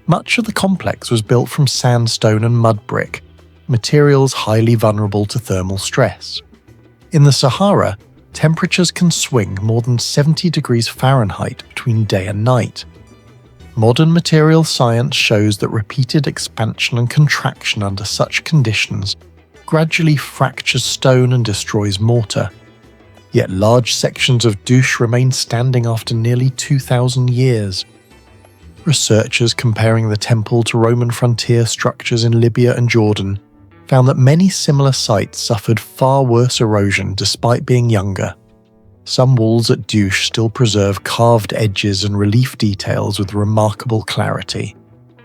Much of the complex was built from sandstone and mud brick, materials highly vulnerable to thermal stress. In the Sahara, temperatures can swing more than 70 degrees Fahrenheit between day and night. Modern material science shows that repeated expansion and contraction under such conditions gradually fractures stone and destroys mortar. Yet large sections of Dush remain standing after nearly 2,000 years. Researchers comparing the temple to Roman frontier structures in Libya and Jordan found that many similar sites suffered far worse erosion despite being younger. Some walls at Dush still preserve carved edges and relief details with remarkable clarity.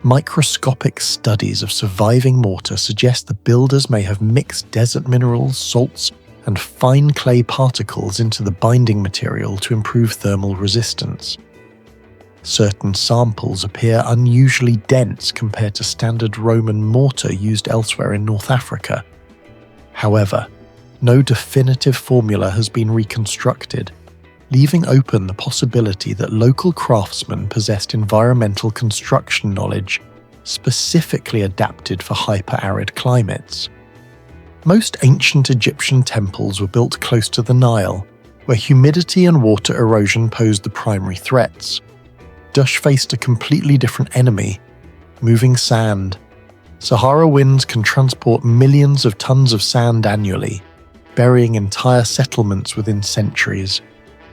Microscopic studies of surviving mortar suggest the builders may have mixed desert minerals, salts, and fine clay particles into the binding material to improve thermal resistance. Certain samples appear unusually dense compared to standard Roman mortar used elsewhere in North Africa. However, no definitive formula has been reconstructed, leaving open the possibility that local craftsmen possessed environmental construction knowledge specifically adapted for hyper-arid climates. Most ancient Egyptian temples were built close to the Nile, where humidity and water erosion posed the primary threats. Dush faced a completely different enemy: moving sand. Sahara winds can transport millions of tons of sand annually, burying entire settlements within centuries.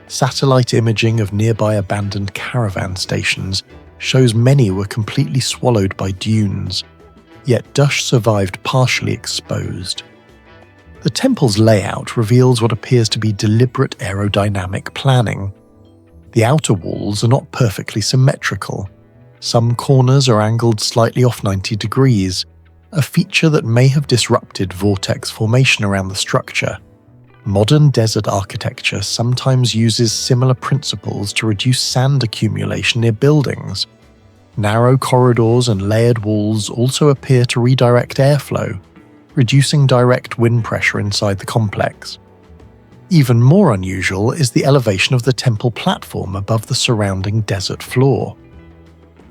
Satellite imaging of nearby abandoned caravan stations shows many were completely swallowed by dunes, yet Dush survived partially exposed. The temple's layout reveals what appears to be deliberate aerodynamic planning. The outer walls are not perfectly symmetrical. Some corners are angled slightly off 90 degrees, a feature that may have disrupted vortex formation around the structure. Modern desert architecture sometimes uses similar principles to reduce sand accumulation near buildings. Narrow corridors and layered walls also appear to redirect airflow, reducing direct wind pressure inside the complex. Even more unusual is the elevation of the temple platform above the surrounding desert floor.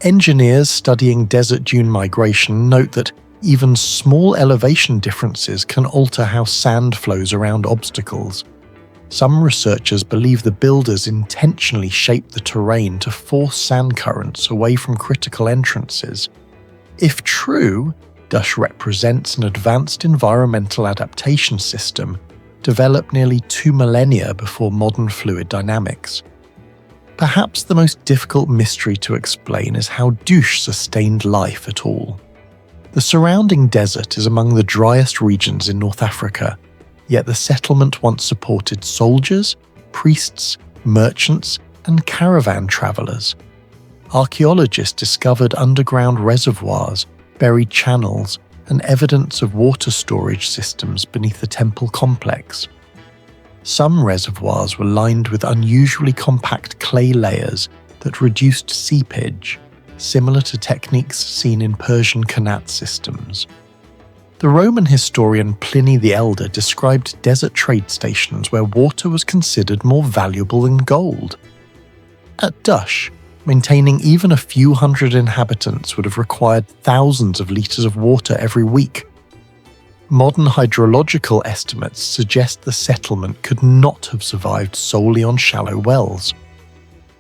Engineers studying desert dune migration note that even small elevation differences can alter how sand flows around obstacles. Some researchers believe the builders intentionally shaped the terrain to force sand currents away from critical entrances. If true, Dush represents an advanced environmental adaptation system developed nearly 2 millennia before modern fluid dynamics. Perhaps the most difficult mystery to explain is how Dush sustained life at all. The surrounding desert is among the driest regions in North Africa, yet the settlement once supported soldiers, priests, merchants, and caravan travelers. Archaeologists discovered underground reservoirs, buried channels, and evidence of water storage systems beneath the temple complex. Some reservoirs were lined with unusually compact clay layers that reduced seepage, similar to techniques seen in Persian qanat systems. The Roman historian Pliny the Elder described desert trade stations where water was considered more valuable than gold. At Dush, Maintaining even a few hundred inhabitants would have required thousands of litres of water every week. Modern hydrological estimates suggest the settlement could not have survived solely on shallow wells.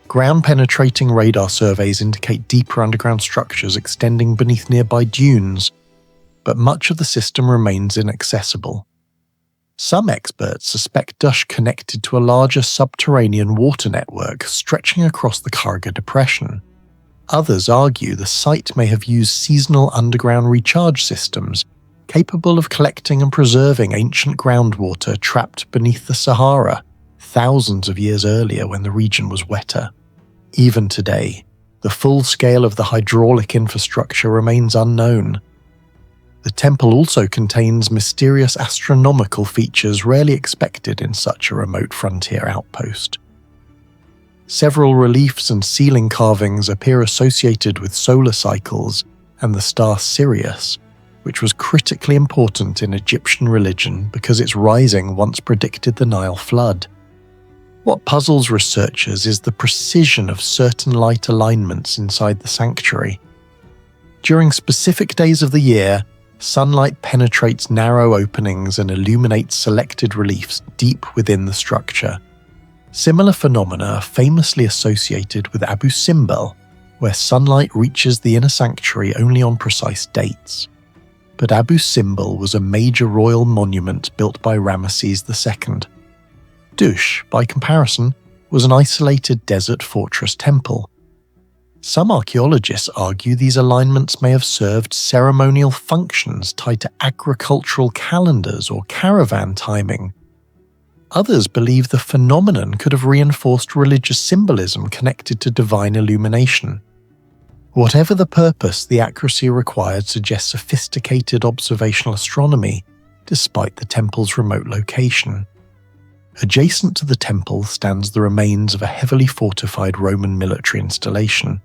Ground-penetrating radar surveys indicate deeper underground structures extending beneath nearby dunes, but much of the system remains inaccessible. Some experts suspect Dush connected to a larger subterranean water network stretching across the Kharga Depression. Others argue the site may have used seasonal underground recharge systems capable of collecting and preserving ancient groundwater trapped beneath the Sahara thousands of years earlier when the region was wetter. Even today, the full scale of the hydraulic infrastructure remains unknown. The temple also contains mysterious astronomical features rarely expected in such a remote frontier outpost. Several reliefs and ceiling carvings appear associated with solar cycles and the star Sirius, which was critically important in Egyptian religion because its rising once predicted the Nile flood. What puzzles researchers is the precision of certain light alignments inside the sanctuary. During specific days of the year, sunlight penetrates narrow openings and illuminates selected reliefs deep within the structure. Similar phenomena are famously associated with Abu Simbel, where sunlight reaches the inner sanctuary only on precise dates. But Abu Simbel was a major royal monument built by Ramesses II. Dush, by comparison, was an isolated desert fortress temple. Some archaeologists argue these alignments may have served ceremonial functions tied to agricultural calendars or caravan timing. Others believe the phenomenon could have reinforced religious symbolism connected to divine illumination. Whatever the purpose, the accuracy required suggests sophisticated observational astronomy, despite the temple's remote location. Adjacent to the temple stands the remains of a heavily fortified Roman military installation.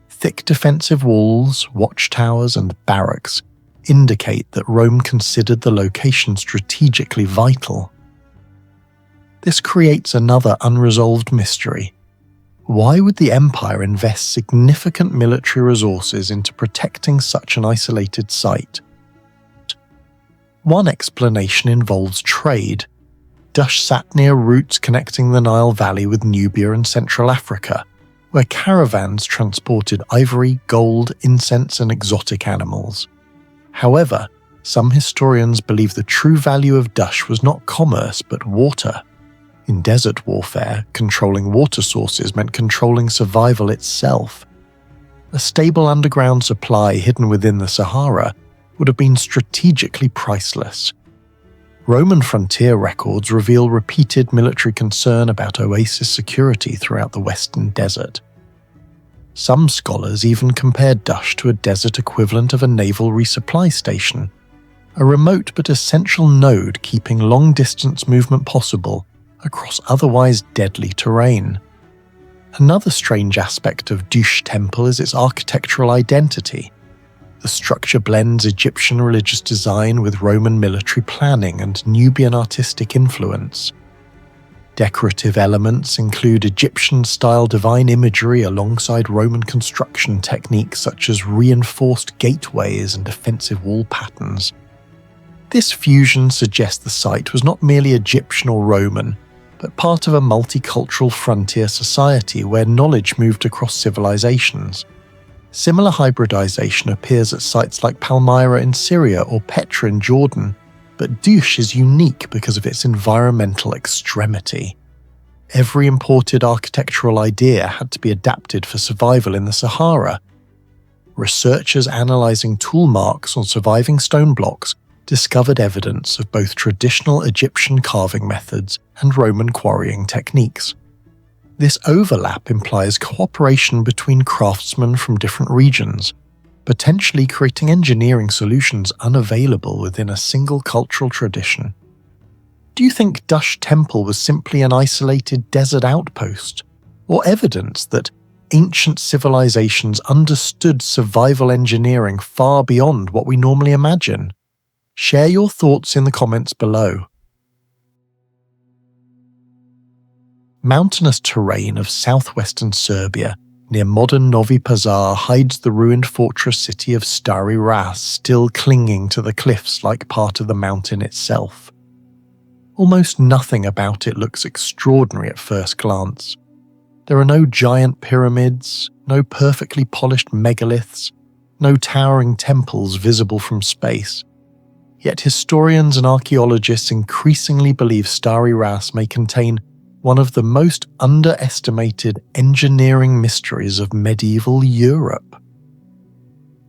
Thick defensive walls, watchtowers, and barracks indicate that Rome considered the location strategically vital. This creates another unresolved mystery. Why would the Empire invest significant military resources into protecting such an isolated site? One explanation involves trade. Dush sat near routes connecting the Nile Valley with Nubia and Central Africa, where caravans transported ivory, gold, incense, and exotic animals. However, some historians believe the true value of Dush was not commerce but water. In desert warfare, controlling water sources meant controlling survival itself. A stable underground supply hidden within the Sahara would have been strategically priceless. Roman frontier records reveal repeated military concern about oasis security throughout the western desert. Some scholars even compared Dush to a desert equivalent of a naval resupply station, a remote but essential node keeping long-distance movement possible across otherwise deadly terrain. Another strange aspect of Dush Temple is its architectural identity. The structure blends Egyptian religious design with Roman military planning and Nubian artistic influence. Decorative elements include Egyptian-style divine imagery alongside Roman construction techniques such as reinforced gateways and defensive wall patterns. This fusion suggests the site was not merely Egyptian or Roman, but part of a multicultural frontier society where knowledge moved across civilizations. Similar hybridization appears at sites like Palmyra in Syria or Petra in Jordan, but Dush is unique because of its environmental extremity. Every imported architectural idea had to be adapted for survival in the Sahara. Researchers analyzing tool marks on surviving stone blocks discovered evidence of both traditional Egyptian carving methods and Roman quarrying techniques. This overlap implies cooperation between craftsmen from different regions, potentially creating engineering solutions unavailable within a single cultural tradition. Do you think Dush Temple was simply an isolated desert outpost, or evidence that ancient civilizations understood survival engineering far beyond what we normally imagine? Share your thoughts in the comments below. Mountainous terrain of southwestern Serbia near modern Novi Pazar, hides the ruined fortress city of Stari Ras, still clinging to the cliffs like part of the mountain itself. Almost nothing about it looks extraordinary at first glance. There are no giant pyramids, no perfectly polished megaliths, no towering temples visible from space. Yet historians and archaeologists increasingly believe Stari Ras may contain one of the most underestimated engineering mysteries of medieval Europe.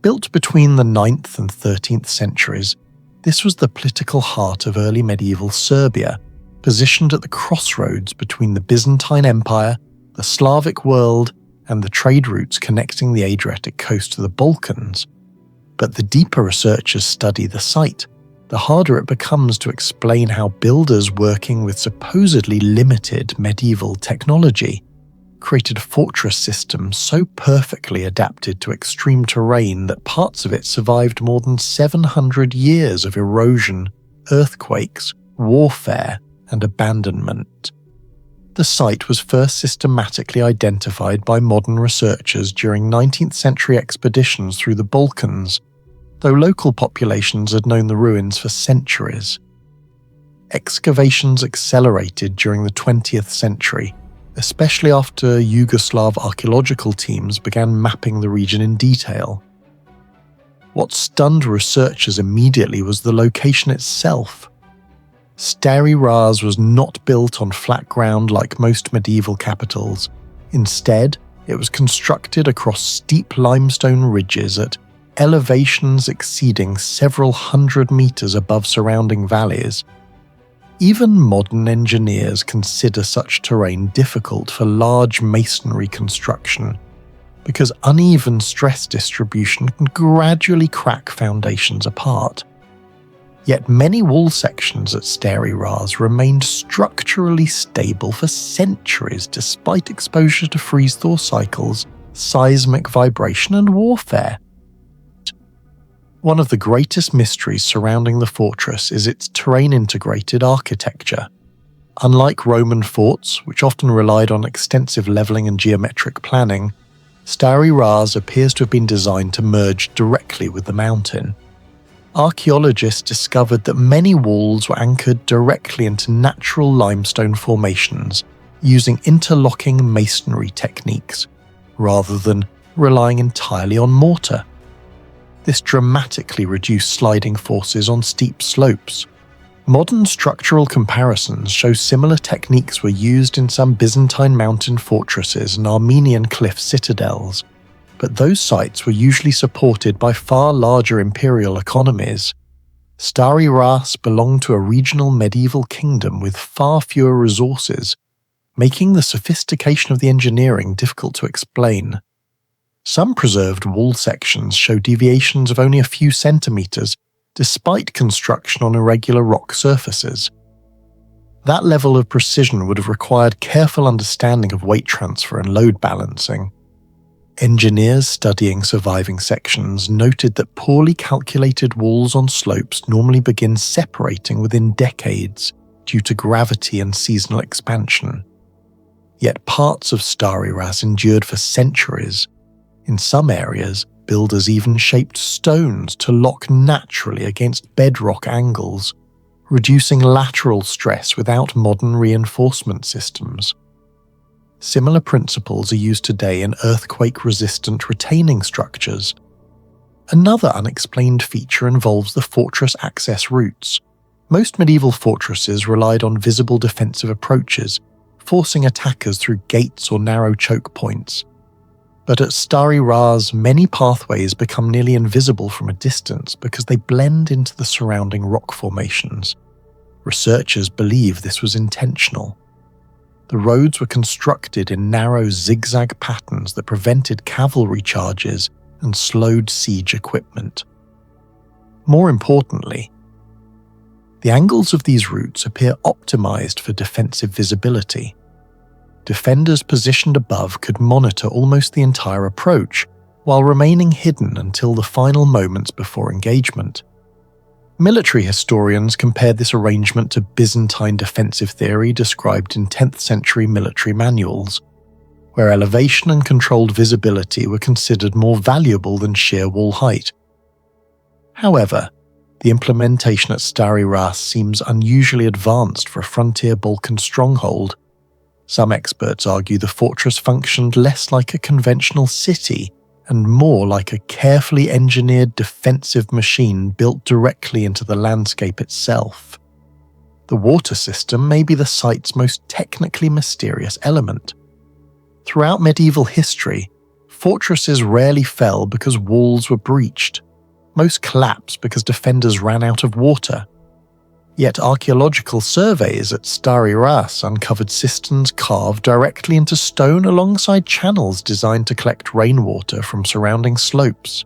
Built between the 9th and 13th centuries, this was the political heart of early medieval Serbia, positioned at the crossroads between the Byzantine Empire, the Slavic world, and the trade routes connecting the Adriatic coast to the Balkans. But the deeper researchers study the site, the harder it becomes to explain how builders working with supposedly limited medieval technology created fortress systems so perfectly adapted to extreme terrain that parts of it survived more than 700 years of erosion, earthquakes, warfare, and abandonment. The site was first systematically identified by modern researchers during 19th century expeditions through the Balkans, though local populations had known the ruins for centuries. Excavations accelerated during the 20th century, especially after Yugoslav archaeological teams began mapping the region in detail. What stunned researchers immediately was the location itself. Stari Ras was not built on flat ground like most medieval capitals. Instead, it was constructed across steep limestone ridges at elevations exceeding several hundred meters above surrounding valleys. Even modern engineers consider such terrain difficult for large masonry construction, because uneven stress distribution can gradually crack foundations apart. Yet many wall sections at Stari Ras remained structurally stable for centuries despite exposure to freeze-thaw cycles, seismic vibration, and warfare. One of the greatest mysteries surrounding the fortress is its terrain-integrated architecture. Unlike Roman forts, which often relied on extensive levelling and geometric planning, Stari Ras appears to have been designed to merge directly with the mountain. Archaeologists discovered that many walls were anchored directly into natural limestone formations using interlocking masonry techniques, rather than relying entirely on mortar. This dramatically reduced sliding forces on steep slopes. Modern structural comparisons show similar techniques were used in some Byzantine mountain fortresses and Armenian cliff citadels, but those sites were usually supported by far larger imperial economies. Stari Ras belonged to a regional medieval kingdom with far fewer resources, making the sophistication of the engineering difficult to explain. Some preserved wall sections show deviations of only a few centimeters, despite construction on irregular rock surfaces. That level of precision would have required careful understanding of weight transfer and load balancing. Engineers studying surviving sections noted that poorly calculated walls on slopes normally begin separating within decades due to gravity and seasonal expansion. Yet parts of Stari Ras endured for centuries. In some areas, builders even shaped stones to lock naturally against bedrock angles, reducing lateral stress without modern reinforcement systems. Similar principles are used today in earthquake-resistant retaining structures. Another unexplained feature involves the fortress access routes. Most medieval fortresses relied on visible defensive approaches, forcing attackers through gates or narrow choke points. But at Stari Ras, many pathways become nearly invisible from a distance because they blend into the surrounding rock formations. Researchers believe this was intentional. The roads were constructed in narrow zigzag patterns that prevented cavalry charges and slowed siege equipment. More importantly, the angles of these routes appear optimized for defensive visibility. Defenders positioned above could monitor almost the entire approach, while remaining hidden until the final moments before engagement. Military historians compared this arrangement to Byzantine defensive theory described in 10th century military manuals, where elevation and controlled visibility were considered more valuable than sheer wall height. However, the implementation at Stari Ras seems unusually advanced for a frontier Balkan stronghold. Some experts argue the fortress functioned less like a conventional city and more like a carefully engineered defensive machine built directly into the landscape itself. The water system may be the site's most technically mysterious element. Throughout medieval history, fortresses rarely fell because walls were breached. Most collapsed because defenders ran out of water. Yet archaeological surveys at Stari Ras uncovered cisterns carved directly into stone alongside channels designed to collect rainwater from surrounding slopes.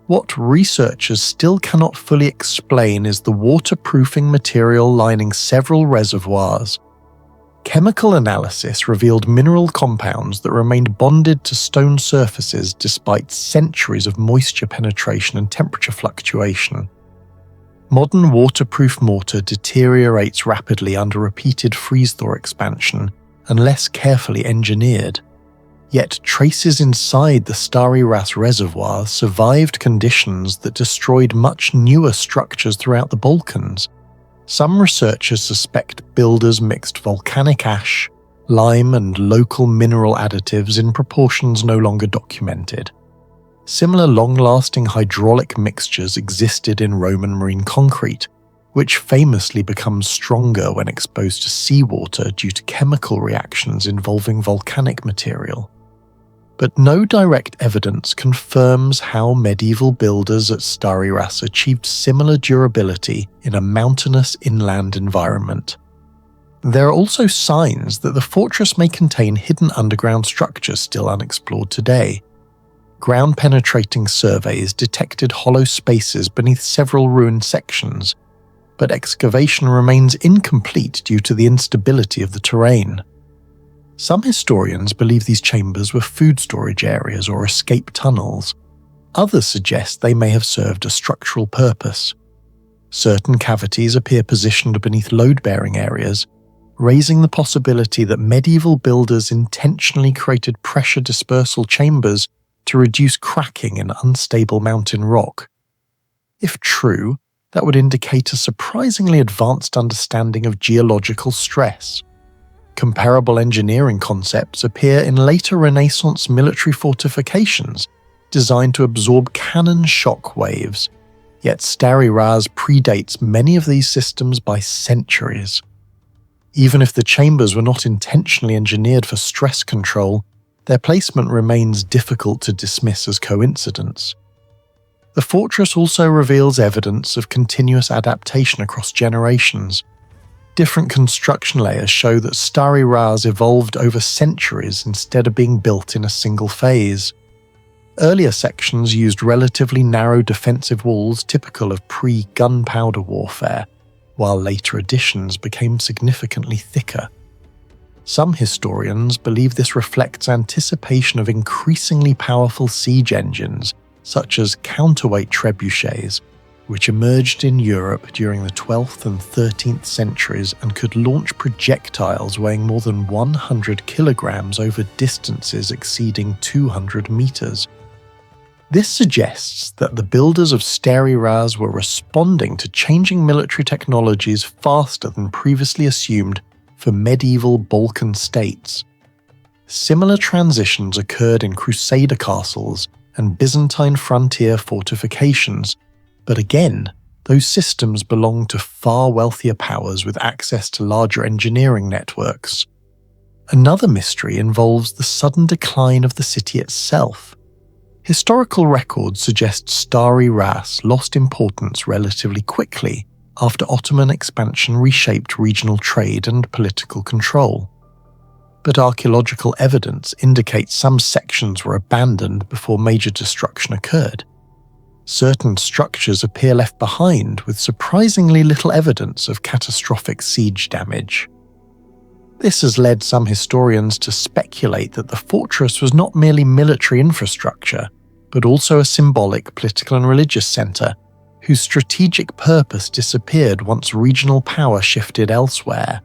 What researchers still cannot fully explain is the waterproofing material lining several reservoirs. Chemical analysis revealed mineral compounds that remained bonded to stone surfaces despite centuries of moisture penetration and temperature fluctuation. Modern waterproof mortar deteriorates rapidly under repeated freeze-thaw expansion unless carefully engineered. Yet traces inside the Stari Ras reservoir survived conditions that destroyed much newer structures throughout the Balkans. Some researchers suspect builders mixed volcanic ash, lime and local mineral additives in proportions no longer documented. Similar long-lasting hydraulic mixtures existed in Roman marine concrete, which famously becomes stronger when exposed to seawater due to chemical reactions involving volcanic material. But no direct evidence confirms how medieval builders at Stari Ras achieved similar durability in a mountainous inland environment. There are also signs that the fortress may contain hidden underground structures still unexplored today. Ground-penetrating surveys detected hollow spaces beneath several ruined sections, but excavation remains incomplete due to the instability of the terrain. Some historians believe these chambers were food storage areas or escape tunnels. Others suggest they may have served a structural purpose. Certain cavities appear positioned beneath load-bearing areas, raising the possibility that medieval builders intentionally created pressure dispersal chambers to reduce cracking in unstable mountain rock. If true, that would indicate a surprisingly advanced understanding of geological stress. Comparable engineering concepts appear in later Renaissance military fortifications designed to absorb cannon shock waves, yet Stari Ras predates many of these systems by centuries. Even if the chambers were not intentionally engineered for stress control, their placement remains difficult to dismiss as coincidence. The fortress also reveals evidence of continuous adaptation across generations. Different construction layers show that Stari Ras evolved over centuries instead of being built in a single phase. Earlier sections used relatively narrow defensive walls typical of pre-gunpowder warfare, while later additions became significantly thicker. Some historians believe this reflects anticipation of increasingly powerful siege engines, such as counterweight trebuchets, which emerged in Europe during the 12th and 13th centuries and could launch projectiles weighing more than 100 kilograms over distances exceeding 200 meters. This suggests that the builders of Stari Ras were responding to changing military technologies faster than previously assumed for medieval Balkan states. Similar transitions occurred in Crusader castles and Byzantine frontier fortifications, but again, those systems belonged to far wealthier powers with access to larger engineering networks. Another mystery involves the sudden decline of the city itself. Historical records suggest Stari Ras lost importance relatively quickly after Ottoman expansion reshaped regional trade and political control. But archaeological evidence indicates some sections were abandoned before major destruction occurred. Certain structures appear left behind with surprisingly little evidence of catastrophic siege damage. This has led some historians to speculate that the fortress was not merely military infrastructure, but also a symbolic political and religious centre, whose strategic purpose disappeared once regional power shifted elsewhere.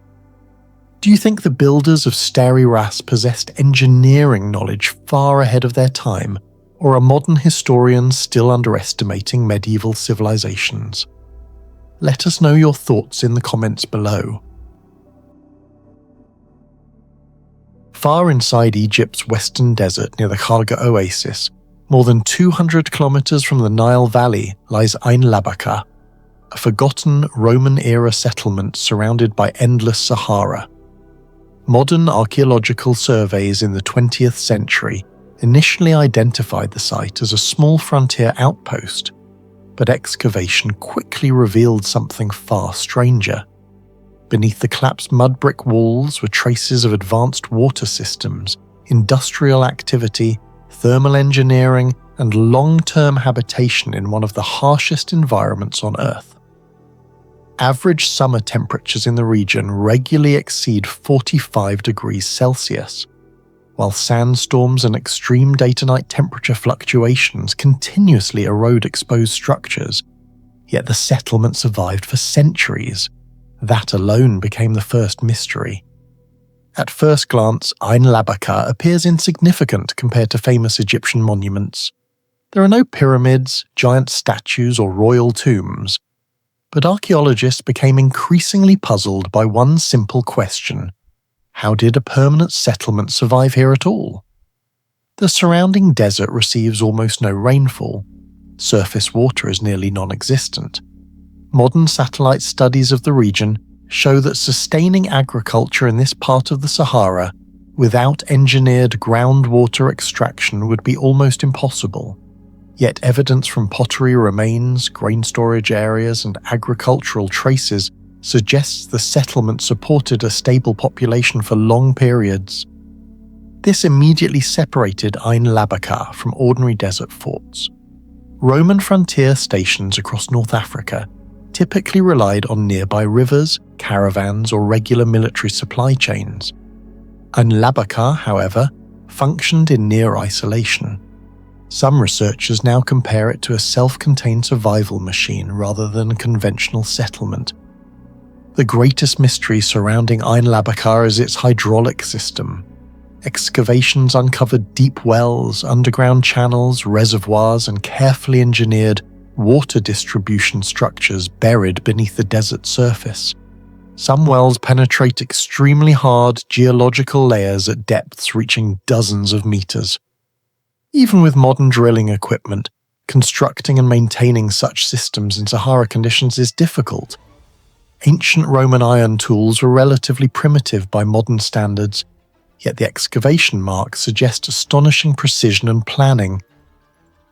Do you think the builders of Steri Ras possessed engineering knowledge far ahead of their time, or are modern historians still underestimating medieval civilizations? Let us know your thoughts in the comments below. Far inside Egypt's western desert near the Dakhleh Oasis, more than 200 kilometers from the Nile Valley, lies Ain Labaka, a forgotten Roman-era settlement surrounded by endless Sahara. Modern archaeological surveys in the 20th century initially identified the site as a small frontier outpost, but excavation quickly revealed something far stranger. Beneath the collapsed mud brick walls were traces of advanced water systems, industrial activity, thermal engineering, and long-term habitation in one of the harshest environments on Earth. Average summer temperatures in the region regularly exceed 45 degrees Celsius, while sandstorms and extreme day-to-night temperature fluctuations continuously erode exposed structures, yet the settlement survived for centuries. That alone became the first mystery. At first glance, Ain Labaka appears insignificant compared to famous Egyptian monuments. There are no pyramids, giant statues, or royal tombs, but archaeologists became increasingly puzzled by one simple question: how did a permanent settlement survive here at all? The surrounding desert receives almost no rainfall. Surface water is nearly non-existent. Modern satellite studies of the region show that sustaining agriculture in this part of the Sahara without engineered groundwater extraction would be almost impossible. Yet evidence from pottery remains, grain storage areas, and agricultural traces suggests the settlement supported a stable population for long periods. This immediately separated Ain Labaka from ordinary desert forts. Roman frontier stations across North Africa typically relied on nearby rivers, caravans, or regular military supply chains. Ain Labaka, however, functioned in near isolation. Some researchers now compare it to a self-contained survival machine rather than a conventional settlement. The greatest mystery surrounding Ain Labaka is its hydraulic system. Excavations uncovered deep wells, underground channels, reservoirs, and carefully engineered water distribution structures buried beneath the desert surface. Some wells penetrate extremely hard geological layers at depths reaching dozens of meters. Even with modern drilling equipment, constructing and maintaining such systems in Sahara conditions is difficult. Ancient Roman iron tools were relatively primitive by modern standards, yet the excavation marks suggest astonishing precision and planning.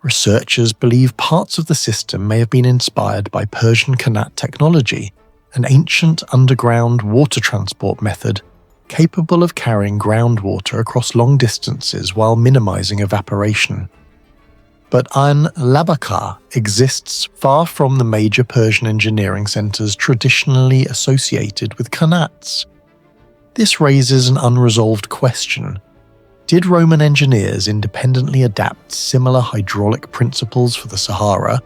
Researchers believe parts of the system may have been inspired by Persian Qanat technology, an ancient underground water transport method capable of carrying groundwater across long distances while minimizing evaporation. But Ain Labaka exists far from the major Persian engineering centers traditionally associated with Qanats. This raises an unresolved question. Did Roman engineers independently adapt similar hydraulic principles for the Sahara,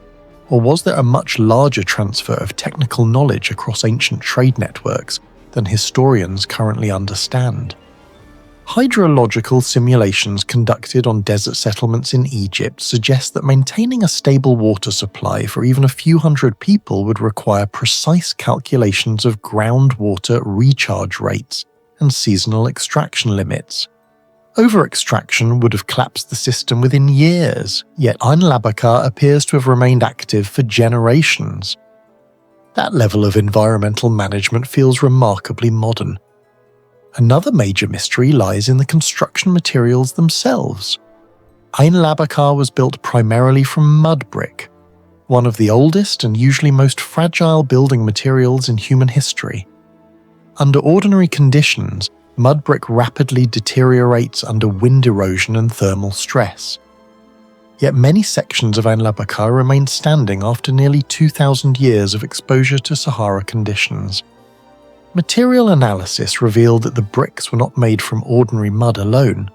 or was there a much larger transfer of technical knowledge across ancient trade networks than historians currently understand? Hydrological simulations conducted on desert settlements in Egypt suggest that maintaining a stable water supply for even a few hundred people would require precise calculations of groundwater recharge rates and seasonal extraction limits. Over-extraction would have collapsed the system within years, yet Ain Labaka appears to have remained active for generations. That level of environmental management feels remarkably modern. Another major mystery lies in the construction materials themselves. Ain Labaka was built primarily from mud brick, one of the oldest and usually most fragile building materials in human history. Under ordinary conditions, mud brick rapidly deteriorates under wind erosion and thermal stress. Yet many sections of Ain Labaka remain standing after nearly 2,000 years of exposure to Sahara conditions. Material analysis revealed that the bricks were not made from ordinary mud alone.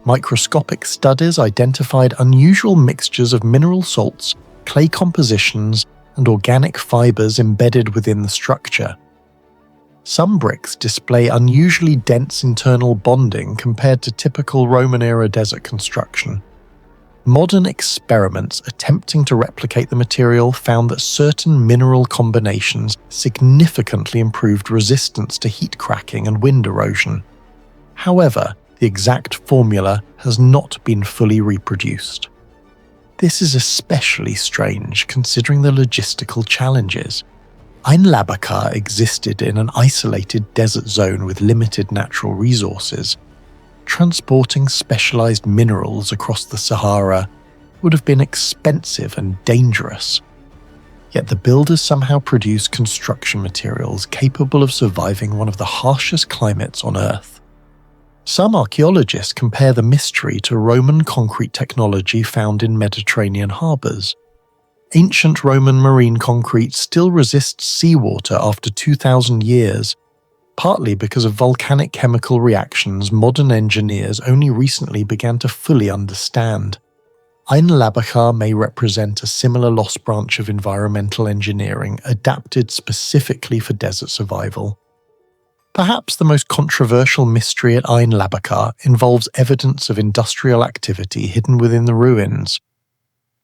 Microscopic studies identified unusual mixtures of mineral salts, clay compositions, and organic fibers embedded within the structure. Some bricks display unusually dense internal bonding compared to typical Roman-era desert construction. Modern experiments attempting to replicate the material found that certain mineral combinations significantly improved resistance to heat cracking and wind erosion. However, the exact formula has not been fully reproduced. This is especially strange considering the logistical challenges. Incallajta existed in an isolated desert zone with limited natural resources. Transporting specialized minerals across the Sahara would have been expensive and dangerous. Yet the builders somehow produced construction materials capable of surviving one of the harshest climates on Earth. Some archaeologists compare the mystery to Roman concrete technology found in Mediterranean harbors. Ancient Roman marine concrete still resists seawater after 2,000 years, partly because of volcanic chemical reactions modern engineers only recently began to fully understand. Incallajta may represent a similar lost branch of environmental engineering adapted specifically for desert survival. Perhaps the most controversial mystery at Incallajta involves evidence of industrial activity hidden within the ruins.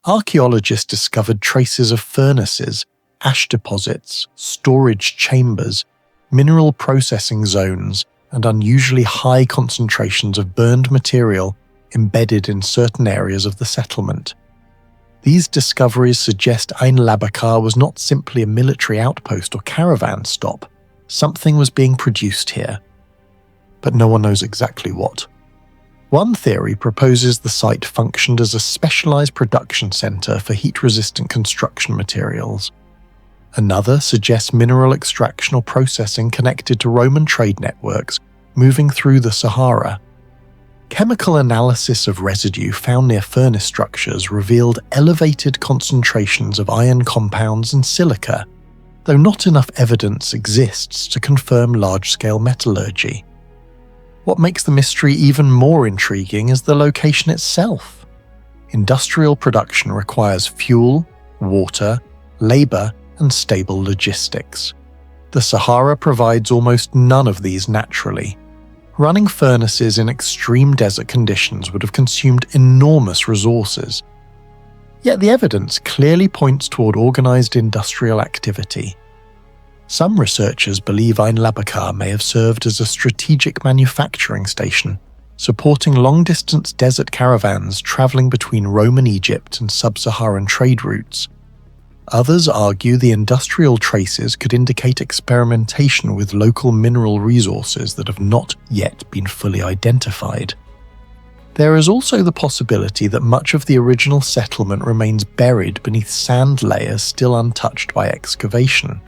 Archaeologists discovered traces of furnaces, ash deposits, storage chambers, mineral processing zones, and unusually high concentrations of burned material embedded in certain areas of the settlement. These discoveries suggest Incallajta was not simply a military outpost or caravan stop. Something was being produced here. But no one knows exactly what. One theory proposes the site functioned as a specialized production center for heat-resistant construction materials. Another suggests mineral extraction or processing connected to Roman trade networks moving through the Sahara. Chemical analysis of residue found near furnace structures revealed elevated concentrations of iron compounds and silica, though not enough evidence exists to confirm large-scale metallurgy. What makes the mystery even more intriguing is the location itself. Industrial production requires fuel, water, labor, and stable logistics. The Sahara provides almost none of these naturally. Running furnaces in extreme desert conditions would have consumed enormous resources. Yet the evidence clearly points toward organized industrial activity. Some researchers believe Incallajta may have served as a strategic manufacturing station, supporting long-distance desert caravans traveling between Roman Egypt and sub-Saharan trade routes. Others argue the industrial traces could indicate experimentation with local mineral resources that have not yet been fully identified. There is also the possibility that much of the original settlement remains buried beneath sand layers still untouched by excavation.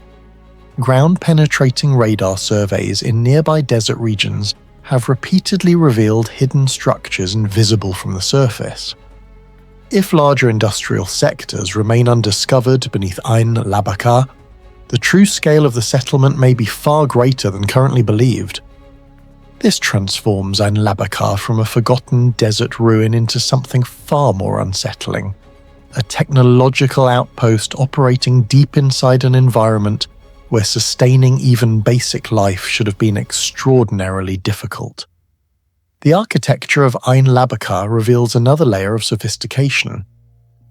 Ground-penetrating radar surveys in nearby desert regions have repeatedly revealed hidden structures invisible from the surface. If larger industrial sectors remain undiscovered beneath Incallajta, the true scale of the settlement may be far greater than currently believed. This transforms Incallajta from a forgotten desert ruin into something far more unsettling, a technological outpost operating deep inside an environment where sustaining even basic life should have been extraordinarily difficult. The architecture of Incallajta reveals another layer of sophistication.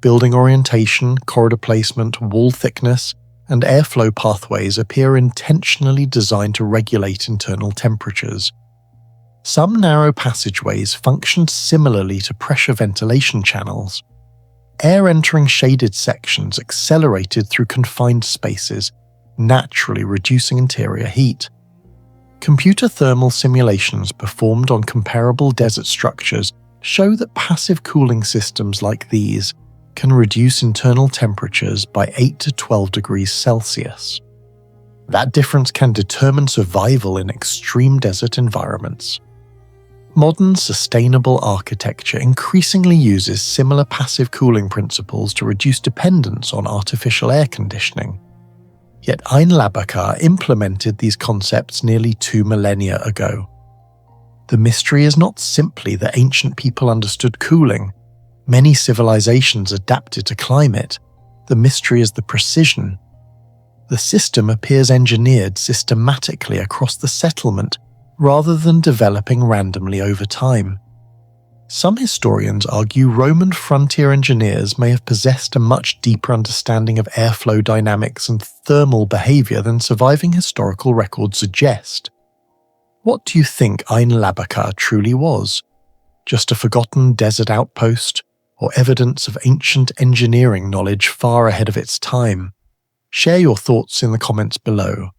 Building orientation, corridor placement, wall thickness, and airflow pathways appear intentionally designed to regulate internal temperatures. Some narrow passageways functioned similarly to pressure ventilation channels. Air entering shaded sections accelerated through confined spaces, naturally reducing interior heat. Computer thermal simulations performed on comparable desert structures show that passive cooling systems like these can reduce internal temperatures by 8 to 12 degrees Celsius. That difference can determine survival in extreme desert environments. Modern sustainable architecture increasingly uses similar passive cooling principles to reduce dependence on artificial air conditioning. Yet Incallajta implemented these concepts nearly 2 millennia ago. The mystery is not simply that ancient people understood cooling. Many civilizations adapted to climate. The mystery is the precision. The system appears engineered systematically across the settlement rather than developing randomly over time. Some historians argue Roman frontier engineers may have possessed a much deeper understanding of airflow dynamics and thermal behaviour than surviving historical records suggest. What do you think Ain Labaka truly was? Just a forgotten desert outpost, or evidence of ancient engineering knowledge far ahead of its time? Share your thoughts in the comments below.